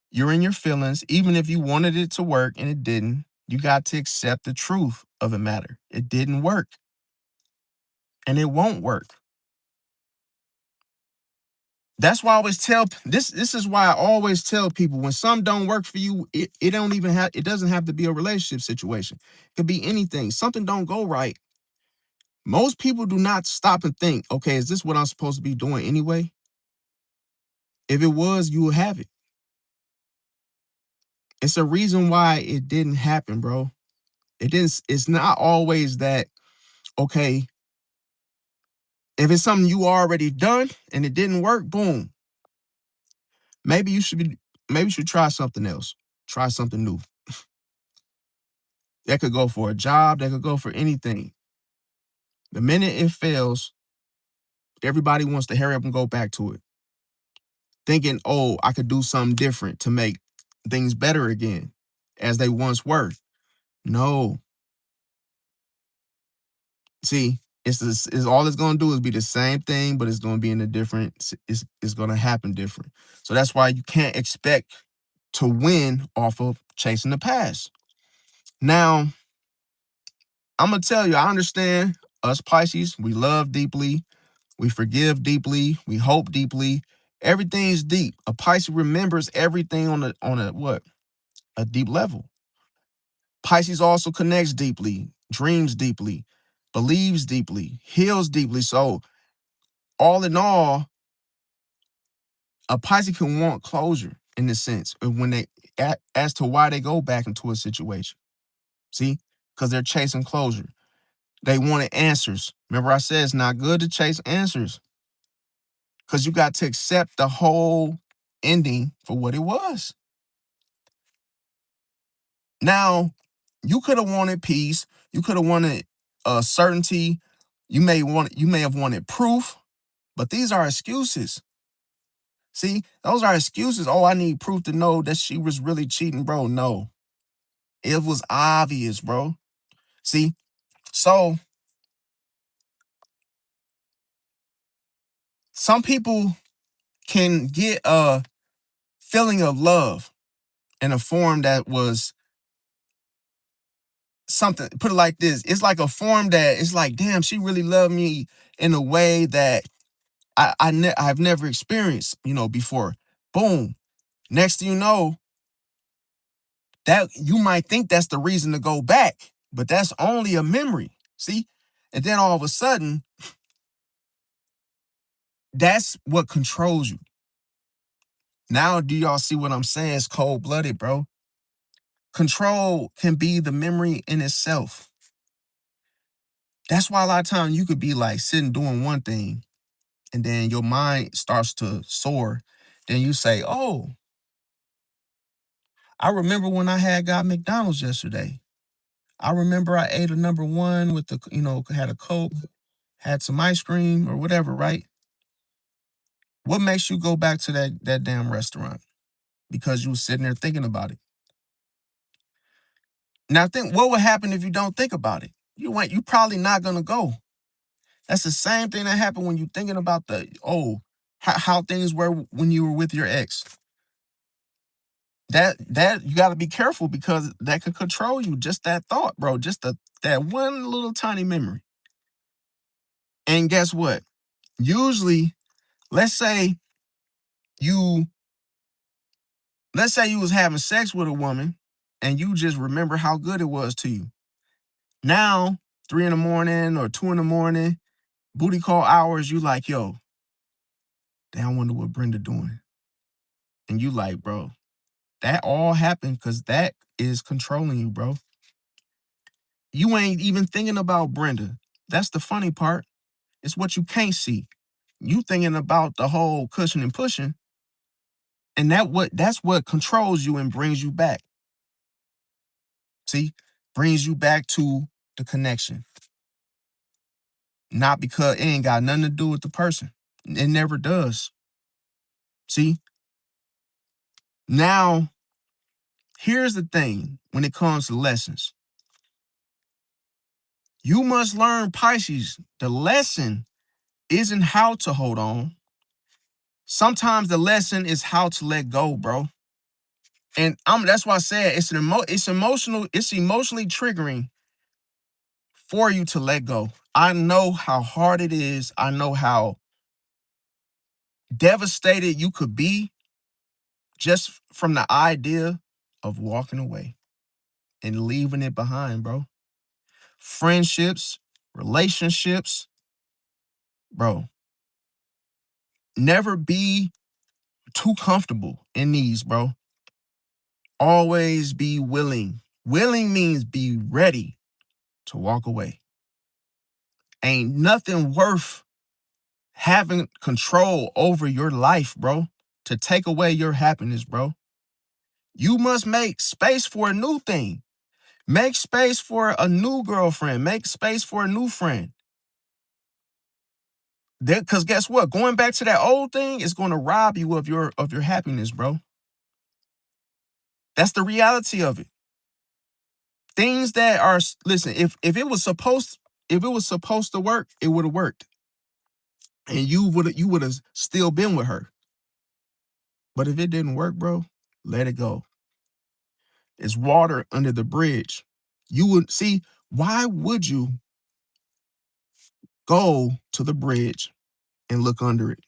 you're in your feelings, even if you wanted it to work and it didn't. You got to accept the truth of the matter. It didn't work. And it won't work. That's why I always tell this is why I always tell people when something don't work for you, it doesn't have to be a relationship situation. It could be anything. Something don't go right. Most people do not stop and think, okay, is this what I'm supposed to be doing anyway? If it was, you would have it. It's a reason why it didn't happen, bro. It's not always that, okay, if it's something you already done and it didn't work, boom. Maybe you should try something else. Try something new. That could go for a job, that could go for anything. The minute it fails, everybody wants to hurry up and go back to it. Thinking, oh, I could do something different to make things better again as they once were. No. See, it's all it's gonna do is be the same thing, but it's gonna be in a different, it's gonna happen different. So that's why you can't expect to win off of chasing the past. Now, I'm gonna tell you, I understand us Pisces, we love deeply, we forgive deeply, we hope deeply. Everything's deep. A Pisces remembers everything on a what? A deep level. Pisces also connects deeply, dreams deeply, believes deeply, heals deeply. So all in all, a Pisces can want closure in this sense when as to why they go back into a situation. See, because they're chasing closure. They wanted answers. Remember, I said it's not good to chase answers because you got to accept the whole ending for what it was. Now, you could have wanted peace. You could have wanted certainty. You may have wanted proof, but these are excuses. See, those are excuses. Oh, I need proof to know that she was really cheating, bro. No, it was obvious, bro. See, so some people can get a feeling of love in a form that was something. Put it like this: it's like a form that it's like, damn, she really loved me in a way that I've never experienced, before. Boom. Next thing you know, that you might think that's the reason to go back, but that's only a memory. See? And then all of a sudden, that's what controls you. Now, do y'all see what I'm saying? It's cold-blooded, bro. Control can be the memory in itself. That's why a lot of times you could be like sitting doing one thing, and then your mind starts to soar. Then you say, oh, I remember when I had got McDonald's yesterday. I remember I ate a number one with had a Coke, had some ice cream or whatever, right? What makes you go back to that damn restaurant? Because you was sitting there thinking about it. Now think what would happen if you don't think about it? You probably not gonna go. That's the same thing that happened when you thinking about how things were when you were with your ex. That you got to be careful because that could control you. Just that thought, bro. Just that one little tiny memory. And guess what? Usually, let's say you was having sex with a woman and you just remember how good it was to you. Now, 3 in the morning or 2 in the morning, booty call hours, you like, yo, damn, I wonder what Brenda doing. And you like, bro, that all happened because that is controlling you, bro. You ain't even thinking about Brenda. That's the funny part. It's what you can't see. You thinking about the whole cushion and pushing, and that's what controls you and brings you back. See, brings you back to the connection. Not because it ain't got nothing to do with the person. It never does. See, now here's the thing when it comes to lessons. You must learn, Pisces. The lesson isn't how to hold on. Sometimes the lesson is how to let go, bro. And that's why I said it's emotionally triggering for you to let go. I know how hard it is. I know how devastated you could be just from the idea of walking away and leaving it behind, bro. Friendships, relationships, bro. Never be too comfortable in these, bro. Always be willing. Willing means be ready to walk away. Ain't nothing worth having control over your life, bro, to take away your happiness, bro. You must make space for a new thing. Make space for a new girlfriend. Make space for a new friend. Because guess what? Going back to that old thing is going to rob you of your happiness, bro. That's the reality of it. Things that are listen. If it was supposed to work, it would have worked, and you would have still been with her. But if it didn't work, bro, let it go. It's water under the bridge. You would see, why would you go to the bridge and look under it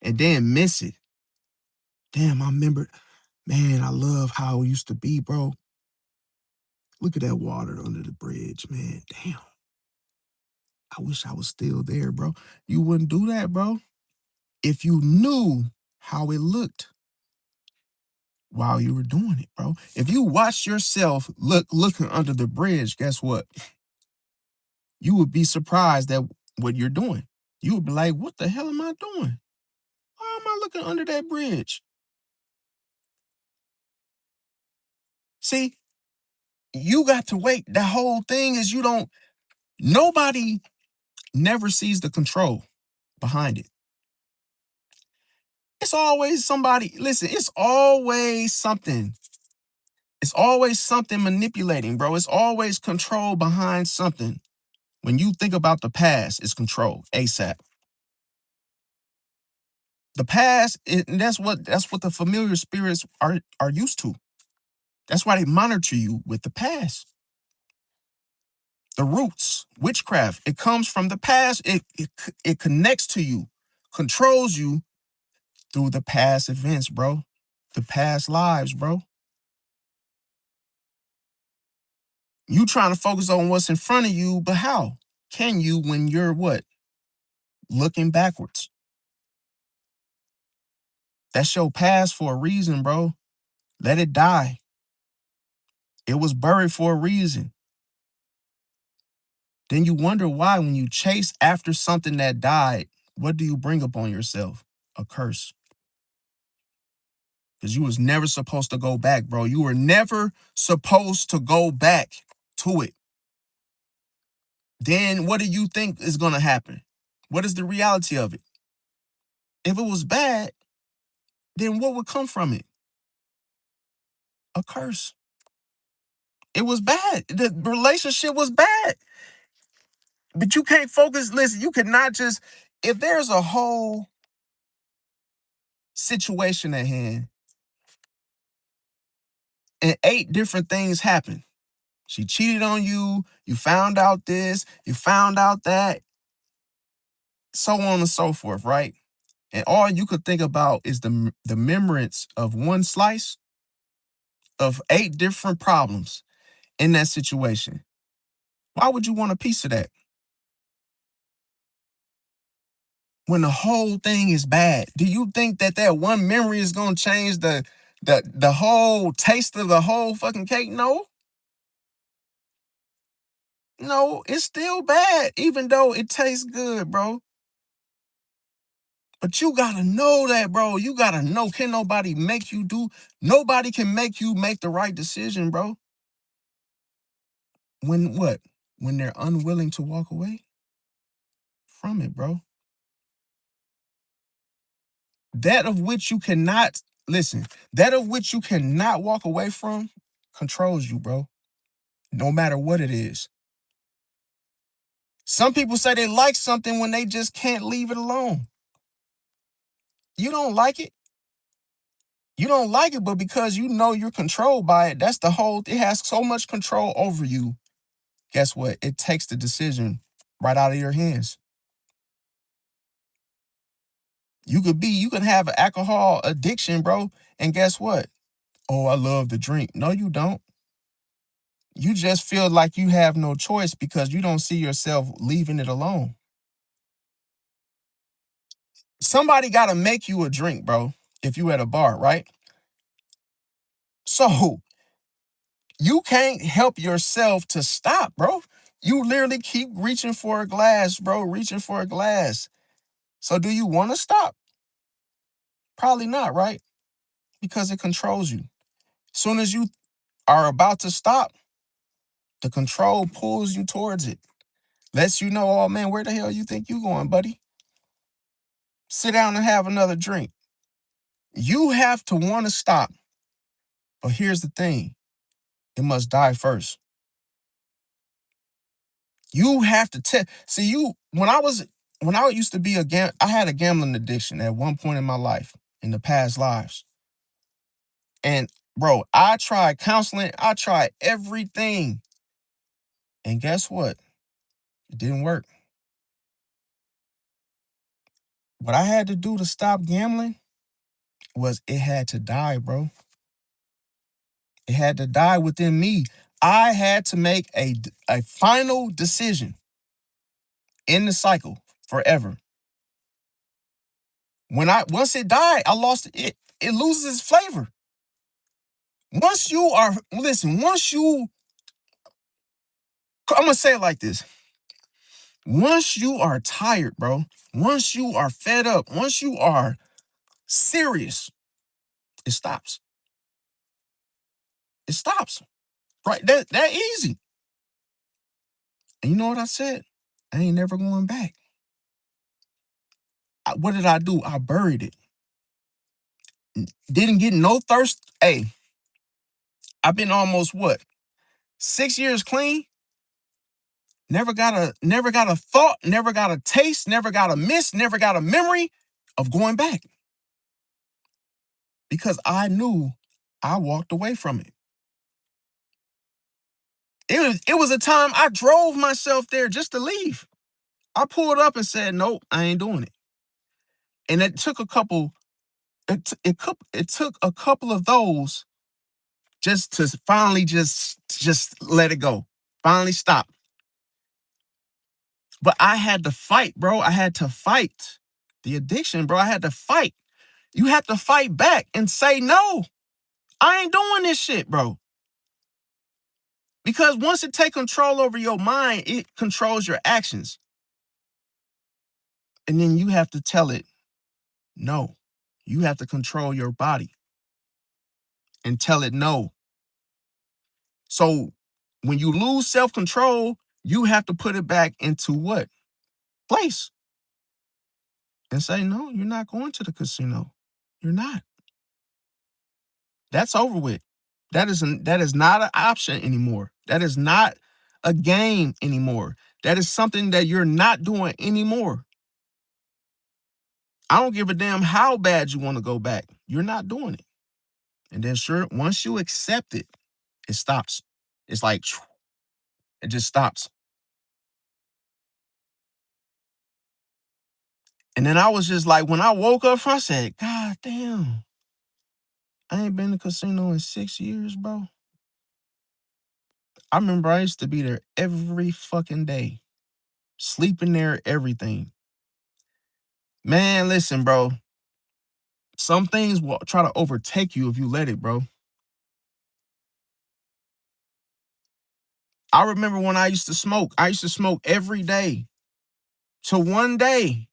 and then miss it? Damn, I remember, man, I love how it used to be, bro. Look at that water under the bridge, man. Damn, I wish I was still there, bro. You wouldn't do that, bro. If you knew how it looked while you were doing it, bro. If you watched yourself looking under the bridge, guess what? You would be surprised at what you're doing. You would be like, what the hell am I doing? Why am I looking under that bridge? See, you got to wait. The whole thing is nobody never sees the control behind it. It's always somebody, listen, it's always something. It's always something manipulating, bro. It's always control behind something. When you think about the past, it's control, ASAP. The past, that's what the familiar spirits are used to. That's why they monitor you with the past. The roots, witchcraft, it comes from the past. It connects to you, controls you through the past events, bro. The past lives, bro. You trying to focus on what's in front of you, but how can you when you're what? Looking backwards. That's your past for a reason, bro. Let it die. It was buried for a reason. Then you wonder why when you chase after something that died, what do you bring upon yourself? A curse. Because you was never supposed to go back, bro. You were never supposed to go back to it. Then what do you think is going to happen? What is the reality of it? If it was bad, then what would come from it? A curse. It was bad. The relationship was bad. But you can't focus. Listen, you cannot just, if there's a whole situation at hand and 8 different things happen. She cheated on you. You found out this. You found out that. So on and so forth, right? And all you could think about is the remembrance of one slice of 8 different problems in that situation. Why would you want a piece of that when the whole thing is bad? Do you think that that one memory is going to change the whole taste of the whole fucking cake? No. No, it's still bad, even though it tastes good, bro. But you gotta know that, bro. You gotta know. Can nobody make you do? Nobody can make you make the right decision, bro. When what? When they're unwilling to walk away from it, bro. That of which you cannot, listen, that of which you cannot walk away from controls you, bro. No matter what it is. Some people say they like something when they just can't leave it alone. You don't like it. You don't like it, but because you know you're controlled by it, that's the whole, it has so much control over you. Guess what? It takes the decision right out of your hands. You could have an alcohol addiction, bro. And guess what? Oh, I love to drink. No, you don't. You just feel like you have no choice because you don't see yourself leaving it alone. Somebody got to make you a drink, bro, if you at a bar, right? So you can't help yourself to stop, bro. You literally keep reaching for a glass, bro, reaching for a glass. So do you want to stop? Probably not, right? Because it controls you. Soon as you are about to stop, the control pulls you towards it. Lets you know, oh man, where the hell you think you going, buddy? Sit down and have another drink. You have to want to stop. But here's the thing. It must die first. You have to see you when I used to be I had a gambling addiction at one point in my life, in the past lives. And bro, I tried counseling, I tried everything. And guess what? It didn't work. What I had to do to stop gambling was it had to die, bro. It had to die within me. I had to make a final decision in the cycle forever. Once it died, I lost it. It loses its flavor. Once you are listen, I'm gonna say it like this. Once you are tired, bro, once you are fed up, once you are serious, it stops. It stops. Right? That easy. And you know what I said? I ain't never going back. What did I do? I buried it. Didn't get no thirst. Hey, I've been almost what? 6 years clean. Never got a thought, never got a taste, never got a miss, never got a memory of going back. Because I knew I walked away from it. It was a time I drove myself there just to leave. I pulled up and said, nope, I ain't doing it. And it took a couple, it took a couple of those just to finally just let it go. Finally stop. But I had to fight, bro. I had to fight the addiction, bro. I had to fight. You have to fight back and say, no, I ain't doing this shit, bro. Because once it take control over your mind, it controls your actions. And then you have to tell it, no. You have to control your body and tell it no. So when you lose self-control, you have to put it back into what? Place. And say, no, you're not going to the casino. You're not. That's over with. That is not an option anymore. That is not a game anymore. That is something that you're not doing anymore. I don't give a damn how bad you want to go back. You're not doing it. And then sure, once you accept it, it stops. It's like, it just stops. And then I was just like, when I woke up, I said, God damn, I ain't been to casino in 6 years, bro. I remember I used to be there every fucking day, sleeping there, everything. Man, listen, bro. Some things will try to overtake you if you let it, bro. I remember when I used to smoke. I used to smoke every day. So one day,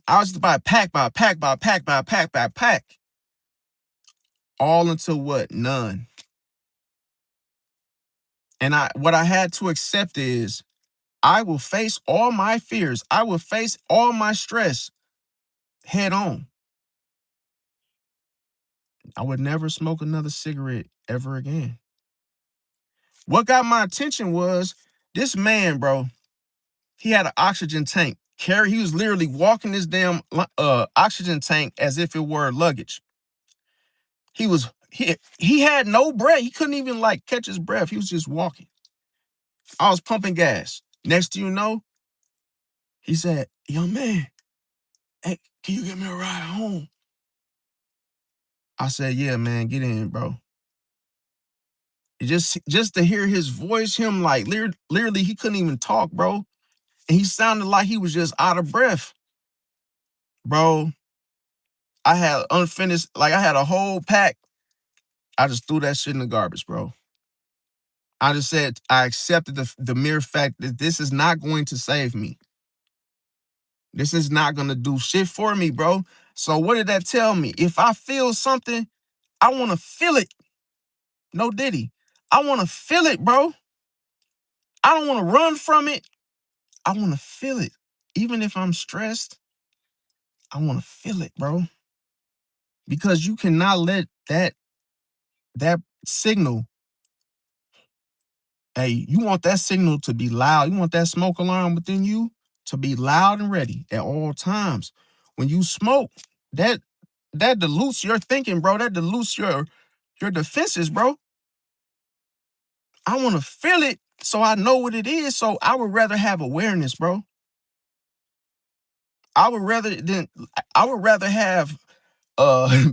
I was to buy a pack, by a pack, by a pack, by a pack, by a pack. All until what? None. And what I had to accept is I will face all my fears. I will face all my stress head on. I would never smoke another cigarette ever again. What got my attention was this man, bro. He had an oxygen tank. He was literally walking this damn oxygen tank as if it were luggage. He had no breath. He couldn't even like catch his breath. He was just walking. I was pumping gas. Next thing you know, he said, "Young man, hey, can you give me a ride home?" I said, "Yeah, man, get in, bro." Just to hear his voice, him like literally, he couldn't even talk, bro. And he sounded like he was just out of breath, bro. I had unfinished, like I had a whole pack. I just threw that shit in the garbage, bro. I just said I accepted the mere fact that this is not going to save me. This is not going to do shit for me, bro. So what did that tell me? If I feel something, I want to feel it. No diddy. I want to feel it, bro. I don't want to run from it. I want to feel it. Even if I'm stressed, I want to feel it, bro. Because you cannot let that signal, hey, you want that signal to be loud. You want that smoke alarm within you to be loud and ready at all times. When you smoke, that that dilutes your thinking, bro. That dilutes your defenses, bro. I want to feel it so I know what it is. So I would rather have awareness, bro. I would rather than I would rather have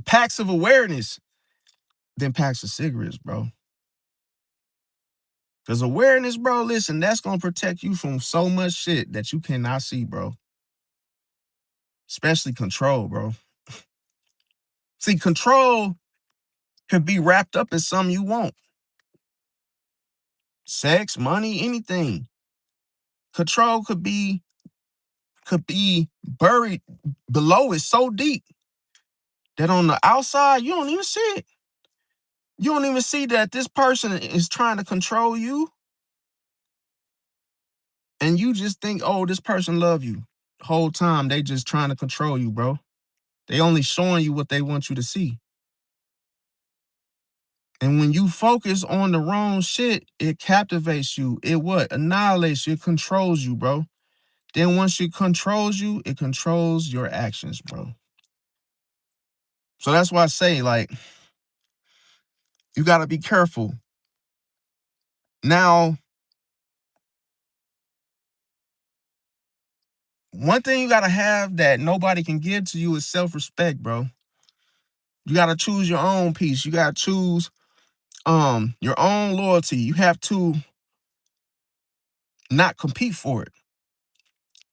packs of awareness than packs of cigarettes, bro. Because awareness, bro, listen, that's gonna protect you from so much shit that you cannot see, bro. Especially control, bro. See, control could be wrapped up in something you want. Sex, money, anything. Control could be buried below it so deep that on the outside you don't even see it. You don't even see that this person is trying to control you, and you just think, oh, this person love you. The whole time they just trying to control you, bro. They only showing you what they want you to see. And when you focus on the wrong shit, it captivates you. It what? Annihilates you. It controls you, bro. Then once it controls you, it controls your actions, bro. So that's why I say, like, you gotta be careful. Now, one thing you gotta have that nobody can give to you is self-respect, bro. You gotta choose your own peace. You gotta choose your own loyalty. You have to not compete for it.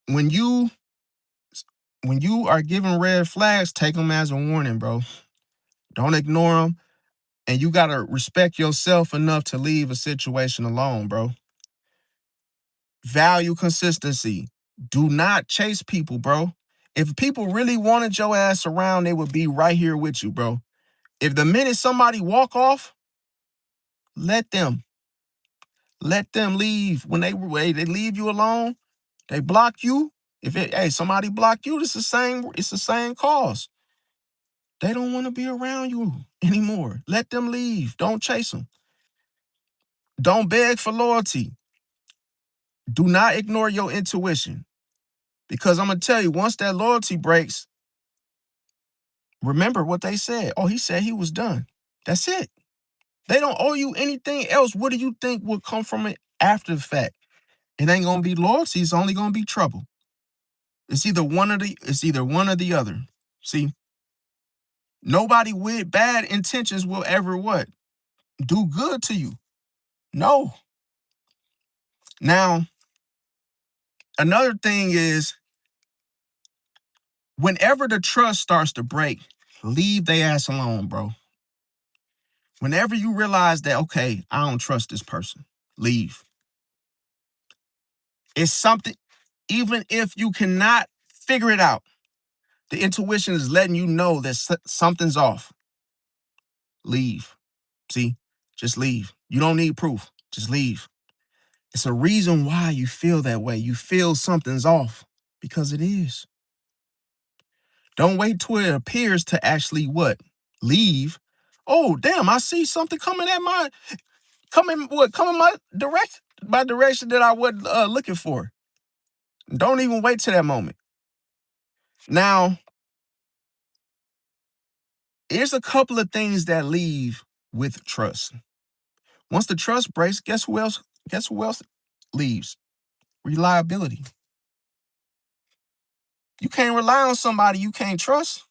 When you when you are given red flags, take them as a warning, bro. Don't ignore them. And you gotta respect yourself enough to leave a situation alone, bro. Value consistency. Do not chase people, bro. If people really wanted your ass around, they would be right here with you, bro. If the minute somebody walk off, let them. Let them leave. When they leave you alone, they block you. Hey, somebody block you, it's the same cause. They don't want to be around you anymore. Let them leave. Don't chase them. Don't beg for loyalty. Do not ignore your intuition, because I'm going to tell you, once that loyalty breaks, remember what they said. Oh, he said he was done. That's it. They don't owe you anything else. What do you think will come from it after the fact? It ain't going to be loyalty. It's only going to be trouble. It's either one or the other. See, nobody with bad intentions will ever what? Do good to you. No. Now, another thing is, whenever the trust starts to break, leave they ass alone, bro. Whenever you realize that, okay, I don't trust this person, leave. It's something, even if you cannot figure it out, the intuition is letting you know that something's off. Leave. See, just leave. You don't need proof. Just leave. It's a reason why you feel that way. You feel something's off, because it is. Don't wait till it appears to actually what? Leave. Oh, damn, I see something coming my direction that I wasn't looking for. Don't even wait till that moment. Now, here's a couple of things that leave with trust. Once the trust breaks, guess who else? Guess who else leaves? Reliability. You can't rely on somebody you can't trust.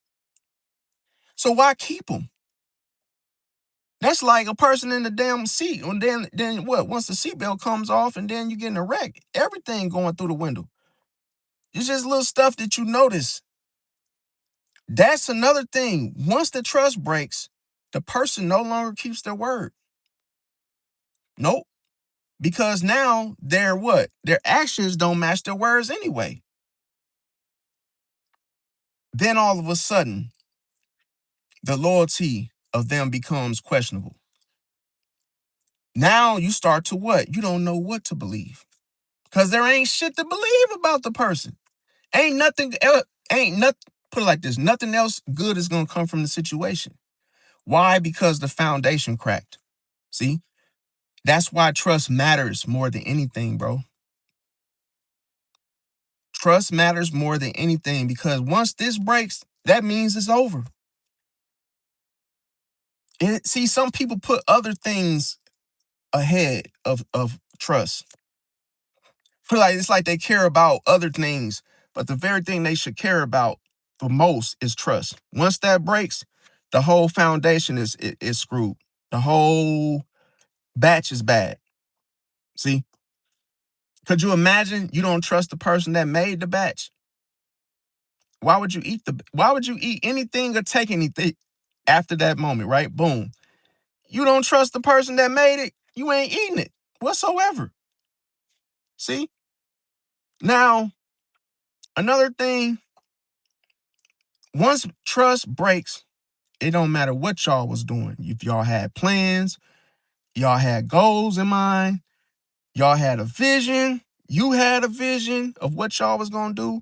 So why keep them? That's like a person in the damn seat. And then what? Once the seatbelt comes off and then you get in a wreck, everything going through the window. It's just little stuff that you notice. That's another thing. Once the trust breaks, the person no longer keeps their word. Nope. Because now their what? Their actions don't match their words anyway. Then all of a sudden, the loyalty of them becomes questionable. Now you start to what? You don't know what to believe. Because there ain't shit to believe about the person. Ain't nothing else, put it like this, nothing else good is gonna come from the situation. Why? Because the foundation cracked. See? That's why trust matters more than anything, bro. Trust matters more than anything, because once this breaks, that means it's over. And see, some people put other things ahead of trust. It's like they care about other things, but the very thing they should care about the most is trust. Once that breaks, the whole foundation is screwed. The whole batch is bad. See? Could you imagine you don't trust the person that made the batch? Why would you eat anything or take anything after that moment, right? Boom. You don't trust the person that made it, you ain't eating it whatsoever. See? Now, another thing, once trust breaks, it don't matter what y'all was doing. If y'all had plans, y'all had goals in mind, y'all had a vision, you had a vision of what y'all was gonna do.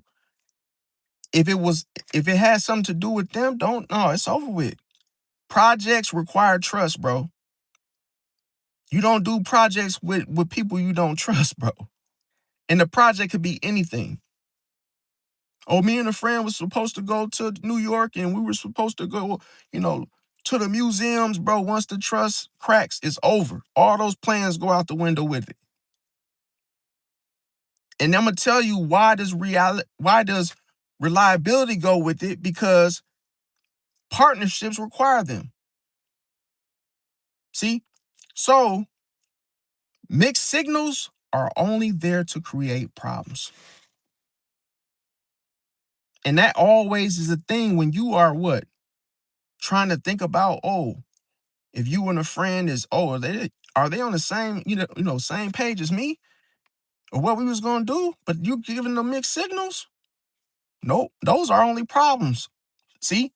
If it had something to do with them, it's over with. Projects require trust, bro. You don't do projects with people you don't trust, bro. And the project could be anything. Oh, me and a friend was supposed to go to New York and we were supposed to go, to the museums, bro. Once the trust cracks, it's over. All those plans go out the window with it. And I'm gonna tell you why does reliability go with it? Because partnerships require them. See? So mixed signals are only there to create problems. And that always is a thing when you are what? Trying to think about, if you and a friend is, are they on the same, same page as me? Or what we was gonna do? But you giving them mixed signals? Nope, those are only problems. See?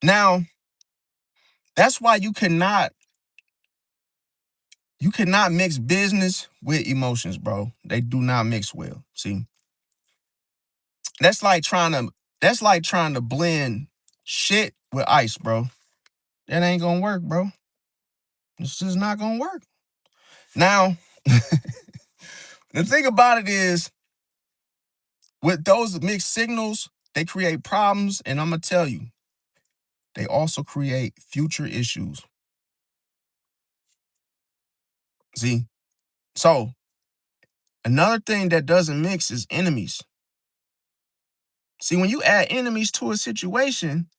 Now, that's why you cannot mix business with emotions, bro. They do not mix well. See? That's like trying to blend shit with ice, bro. That ain't gonna work, bro. It's just not gonna work. Now, The thing about it is, with those mixed signals, they create problems, and I'm gonna tell you, they also create future issues. See? So another thing that doesn't mix is enemies. See, when you add enemies to a situation,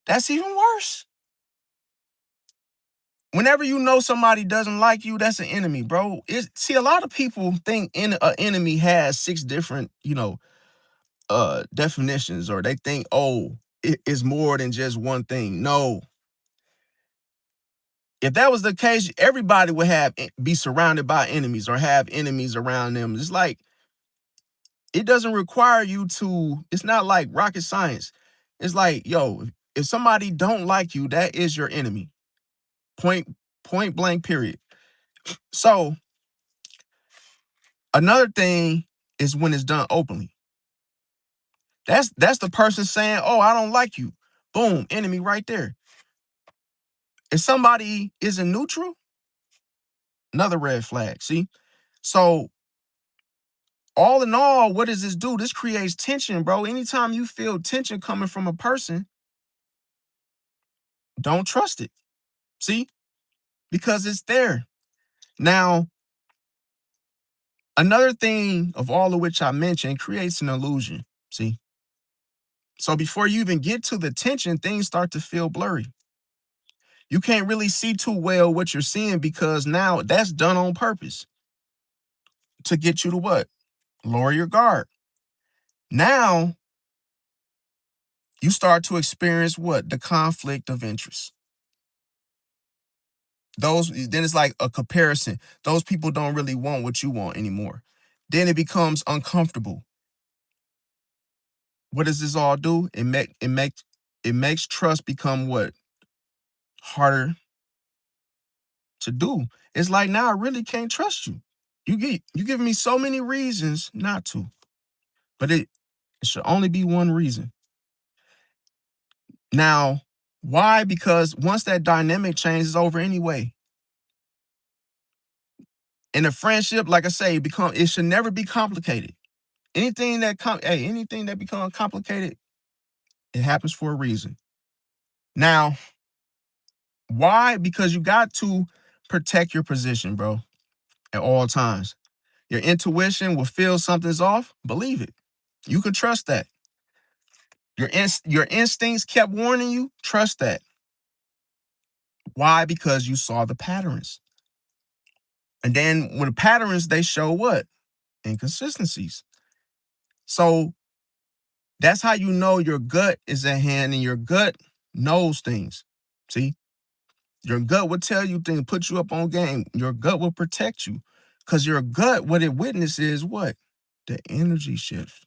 that's even worse. Whenever you know somebody doesn't like you, that's an enemy, bro. See, a lot of people think an enemy has 6 different, definitions, or they think, oh, it is more than just one thing. No. If that was the case, everybody would be surrounded by enemies or have enemies around them. It's like, it doesn't require you to, it's not like rocket science. It's like, yo, if somebody don't like you, that is your enemy. Point blank, period. So another thing is when it's done openly. That's the person saying, oh, I don't like you. Boom, enemy right there. If somebody isn't neutral, another red flag. See? So all in all, what does this do? This creates tension, bro. Anytime you feel tension coming from a person, don't trust it. See? Because it's there. Now, another thing of all of which I mentioned creates an illusion. See? So before you even get to the tension, things start to feel blurry. You can't really see too well what you're seeing because now that's done on purpose to get you to what? Lower your guard. Now you start to experience what? The conflict of interest. Then it's like a comparison. Those people don't really want what you want anymore. Then it becomes uncomfortable. What does this all do? It makes trust become what? Harder to do. It's like, now I really can't trust you. You give me so many reasons not to. But it should only be one reason. Now, why? Because once that dynamic changes over anyway. In a friendship, like I say, it should never be complicated. Anything that becomes complicated, it happens for a reason. Now, why? Because you got to protect your position, bro, at all times. Your intuition will feel something's off. Believe it. You can trust that. Your instincts kept warning you. Trust that. Why? Because you saw the patterns. And then with the patterns, they show what? Inconsistencies. So that's how you know your gut is at hand, and your gut knows things. See? Your gut will tell you things, put you up on game. Your gut will protect you. Because your gut, what it witnesses, what? The energy shift.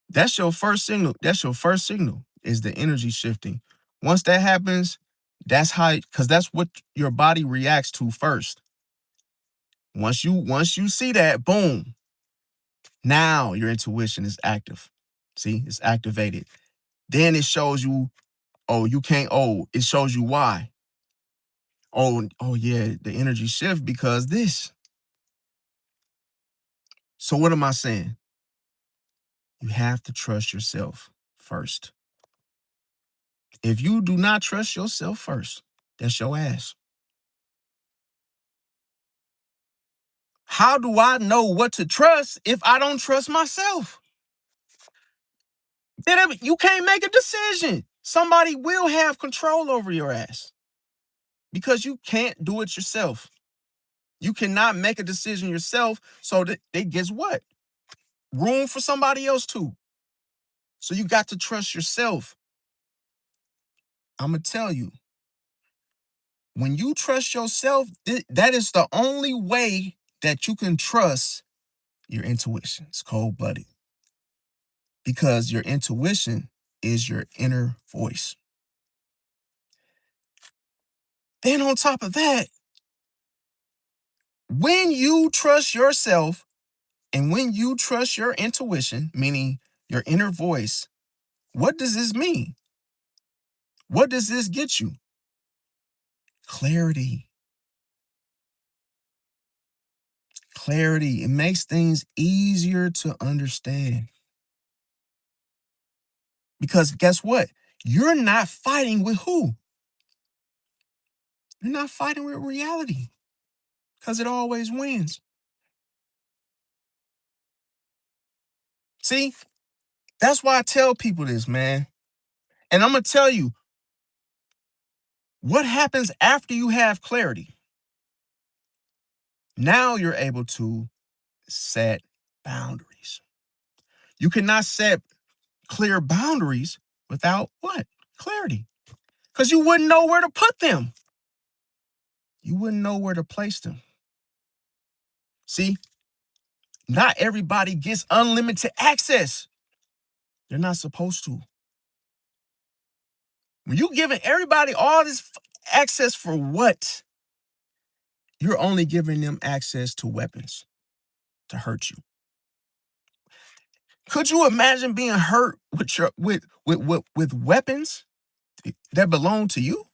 That's your first signal. That's your first signal, is the energy shifting. Once that happens, because that's what your body reacts to first. Once you see that, boom, now your intuition is active. See, it's activated. Then it shows you, oh, you can't, it shows you why. Oh yeah, the energy shift because this. So what am I saying? You have to trust yourself first. If you do not trust yourself first, that's your ass. How do I know what to trust if I don't trust myself? You can't make a decision. Somebody will have control over your ass because you can't do it yourself. You cannot make a decision yourself, so that it gets what? Room for somebody else too. So you got to trust yourself. I'm going to tell you, when you trust yourself, that is the only way that you can trust your intuition. It's cold-blooded. Because your intuition is your inner voice. Then on top of that, when you trust yourself and when you trust your intuition, meaning your inner voice, what does this mean? What does this get you? Clarity. clarity. It makes things easier to understand. Because guess what? You're not fighting with who? You're not fighting with reality. Because it always wins. See, that's why I tell people this, man. And I'm going to tell you what happens after you have clarity. Now you're able to set boundaries. You cannot set clear boundaries without what? Clarity. Because you wouldn't know where to put them. You wouldn't know where to place them. See, not everybody gets unlimited access. They're not supposed to. When you giving everybody all this access for what? You're only giving them access to weapons to hurt you. Could you imagine being hurt with weapons that belong to you?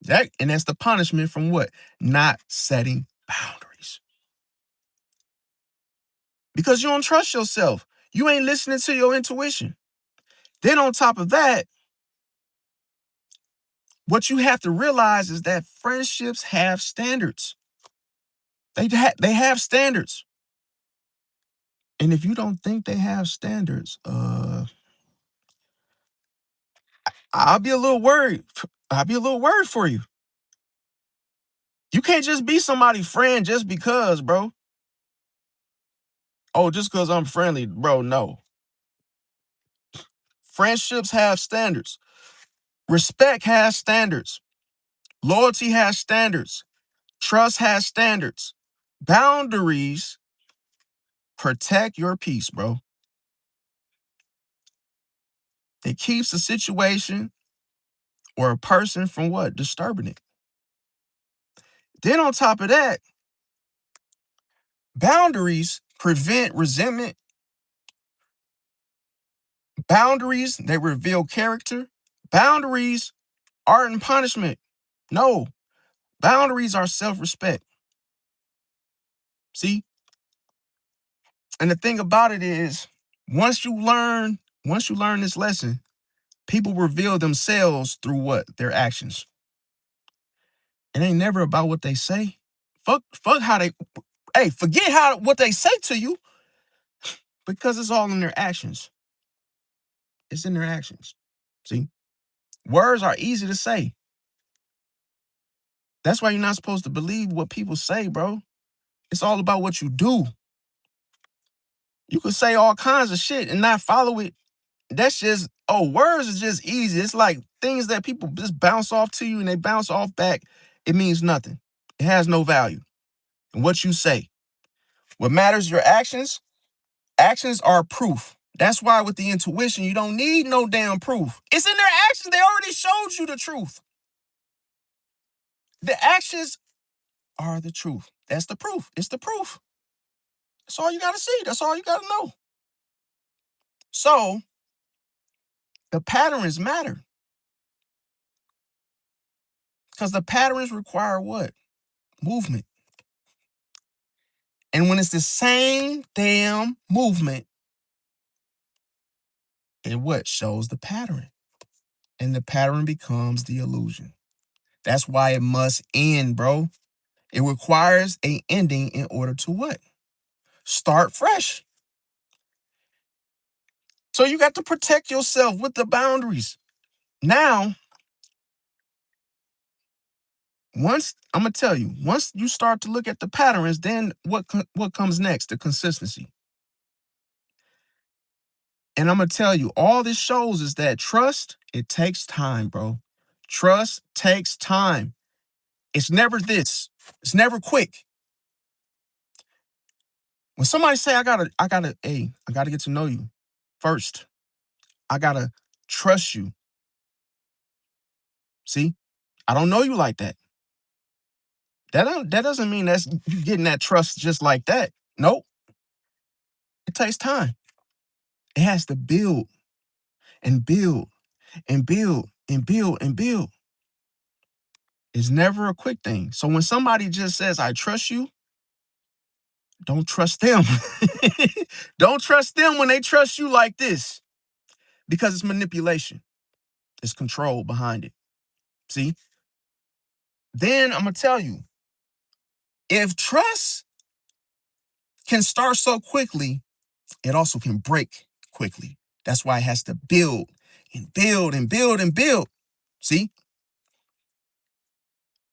That's the punishment from what? Not setting boundaries. Because you don't trust yourself. You ain't listening to your intuition. Then on top of that, what you have to realize is that friendships have standards. They have standards. And if you don't think they have standards, I'll be a little worried. I'll be a little worried for you. You can't just be somebody's friend just because, bro. Oh, just because I'm friendly, bro, no. Friendships have standards. Respect has standards. Loyalty has standards. Trust has standards. Boundaries protect your peace, bro. It keeps a situation or a person from what? Disturbing it. Then on top of that, boundaries prevent resentment. Boundaries, they reveal character. Boundaries aren't punishment. No, boundaries are self-respect. See? And the thing about it is, once you learn this lesson, people reveal themselves through what? Their actions. It ain't never about what they say. Fuck how they, hey, forget what they say to you because it's all in their actions. It's in their actions. See? Words are easy to say. That's why you're not supposed to believe what people say, bro. It's all about what you do. You could say all kinds of shit and not follow it. That's just, words is just easy. It's like things that people just bounce off to you and they bounce off back. It means nothing. It has no value. And what you say. What matters, your actions. Actions are proof. That's why with the intuition, you don't need no damn proof. It's in their actions. They already showed you the truth. The actions are the truth. That's the proof. It's the proof. That's all you got to see. That's all you got to know. So the patterns matter because the patterns require what? Movement. And when it's the same damn movement, it what? Shows the pattern. And the pattern becomes the illusion. That's why it must end, bro. It requires a ending in order to what? Start fresh. So you got to protect yourself with the boundaries. Now, I'm gonna tell you, once you start to look at the patterns, then what comes next? The consistency. And I'm gonna tell you, all this shows is that trust, it takes time, bro. Trust takes time. It's never this. It's never quick. When somebody say, I gotta get to know you first. I gotta trust you. See, I don't know you like that. That doesn't mean that's you getting that trust just like that. Nope. It takes time. It has to build and build and build and build and build. It's never a quick thing. So when somebody just says, I trust you, don't trust them. Don't trust them when they trust you like this, because it's manipulation. It's control behind it. See? Then I'm going to tell you, if trust can start so quickly, it also can break quickly. That's why it has to build and build and build and build. See?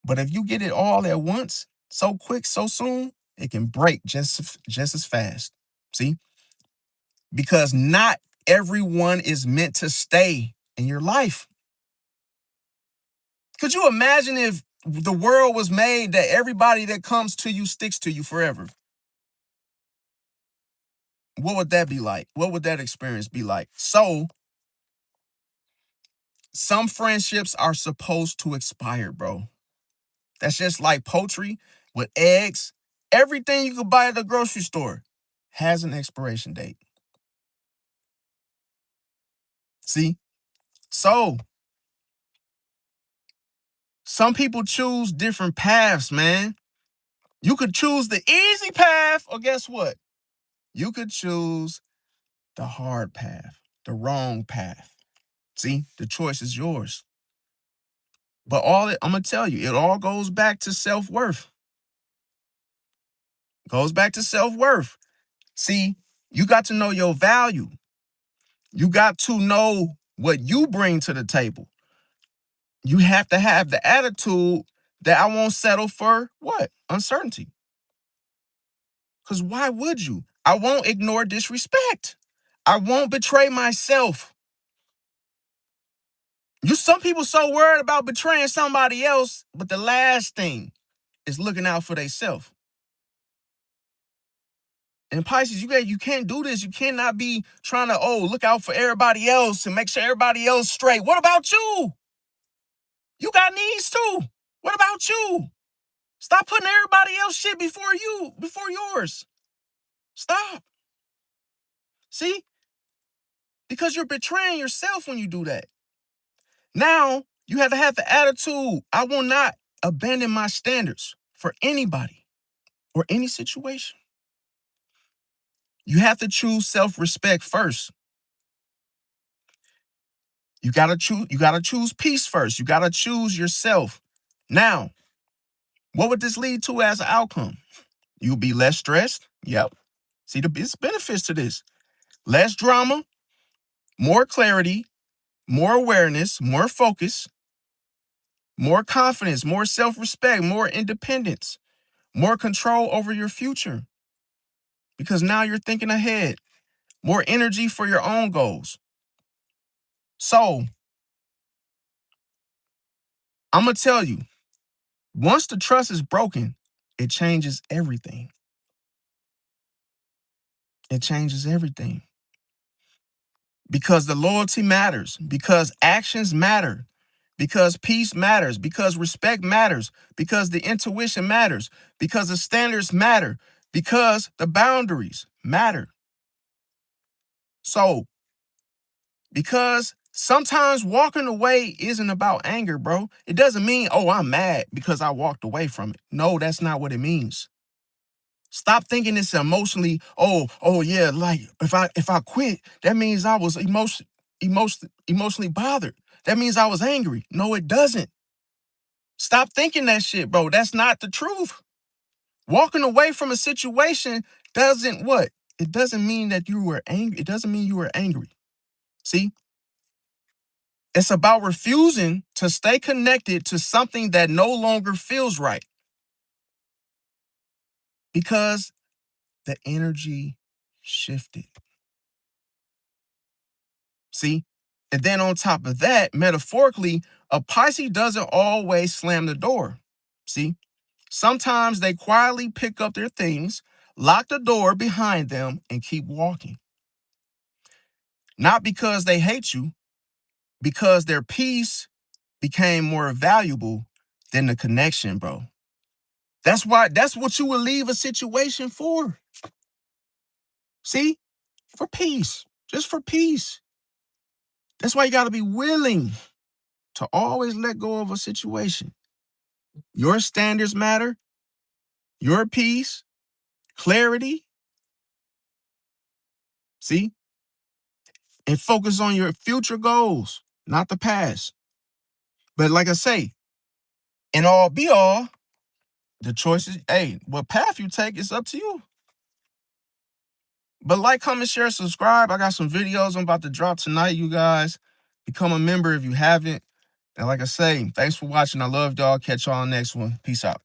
But if you get it all at once, so quick, so soon, it can break just as fast. See? Because not everyone is meant to stay in your life. Could you imagine if the world was made that everybody that comes to you sticks to you forever? What would that be like? What would that experience be like? So, some friendships are supposed to expire, bro. That's just like poultry with eggs. Everything you could buy at the grocery store has an expiration date. See? So, some people choose different paths, man. You could choose the easy path, or guess what? You could choose the hard path, the wrong path. See, the choice is yours. But I'm gonna tell you, it all goes back to self-worth. Goes back to self-worth. See, you got to know your value. You got to know what you bring to the table. You have to have the attitude that I won't settle for what? Uncertainty. Because why would you? I won't ignore disrespect. I won't betray myself. Some people so worried about betraying somebody else, but the last thing is looking out for themselves. And Pisces, you can't do this. You cannot be trying to, look out for everybody else and make sure everybody else straight. What about you? You got needs too. What about you? Stop putting everybody else shit before yours. Stop. See? Because you're betraying yourself when you do that. Now, you have to have the attitude, I will not abandon my standards for anybody or any situation. You have to choose self-respect first. You gotta choose peace first. You gotta choose yourself. Now, what would this lead to as an outcome? You'll be less stressed. Yep. See, it's benefits to this. Less drama, more clarity, more awareness, more focus, more confidence, more self-respect, more independence, more control over your future. Because now you're thinking ahead, more energy for your own goals. So, I'm going to tell you, once the trust is broken, it changes everything. It changes everything. Because the loyalty matters, because actions matter, because peace matters, because respect matters, because the intuition matters, because the standards matter, because the boundaries matter. So, because sometimes walking away isn't about anger, bro. It doesn't mean, I'm mad because I walked away from it. No, that's not what it means. Stop thinking it's emotionally, yeah, like if I quit, that means I was emotionally bothered. That means I was angry. No, it doesn't. Stop thinking that shit, bro. That's not the truth. Walking away from a situation doesn't what? It doesn't mean that you were angry. It doesn't mean you were angry. See? It's about refusing to stay connected to something that no longer feels right because the energy shifted. See? And then on top of that, metaphorically, a Pisces doesn't always slam the door. See? Sometimes they quietly pick up their things, lock the door behind them, and keep walking. Not because they hate you, because their peace became more valuable than the connection, bro. That's what you would leave a situation for. See? For peace. Just for peace. That's why you got to be willing to always let go of a situation. Your standards matter, your peace, clarity. See? And focus on your future goals, not the past. But like I say, in all be all, the choices, hey, what path you take is up to you. But like, comment, share, subscribe. I got some videos I'm about to drop tonight, you guys. Become a member if you haven't. And like I say, thanks for watching. I love y'all. Catch y'all on the next one. Peace out.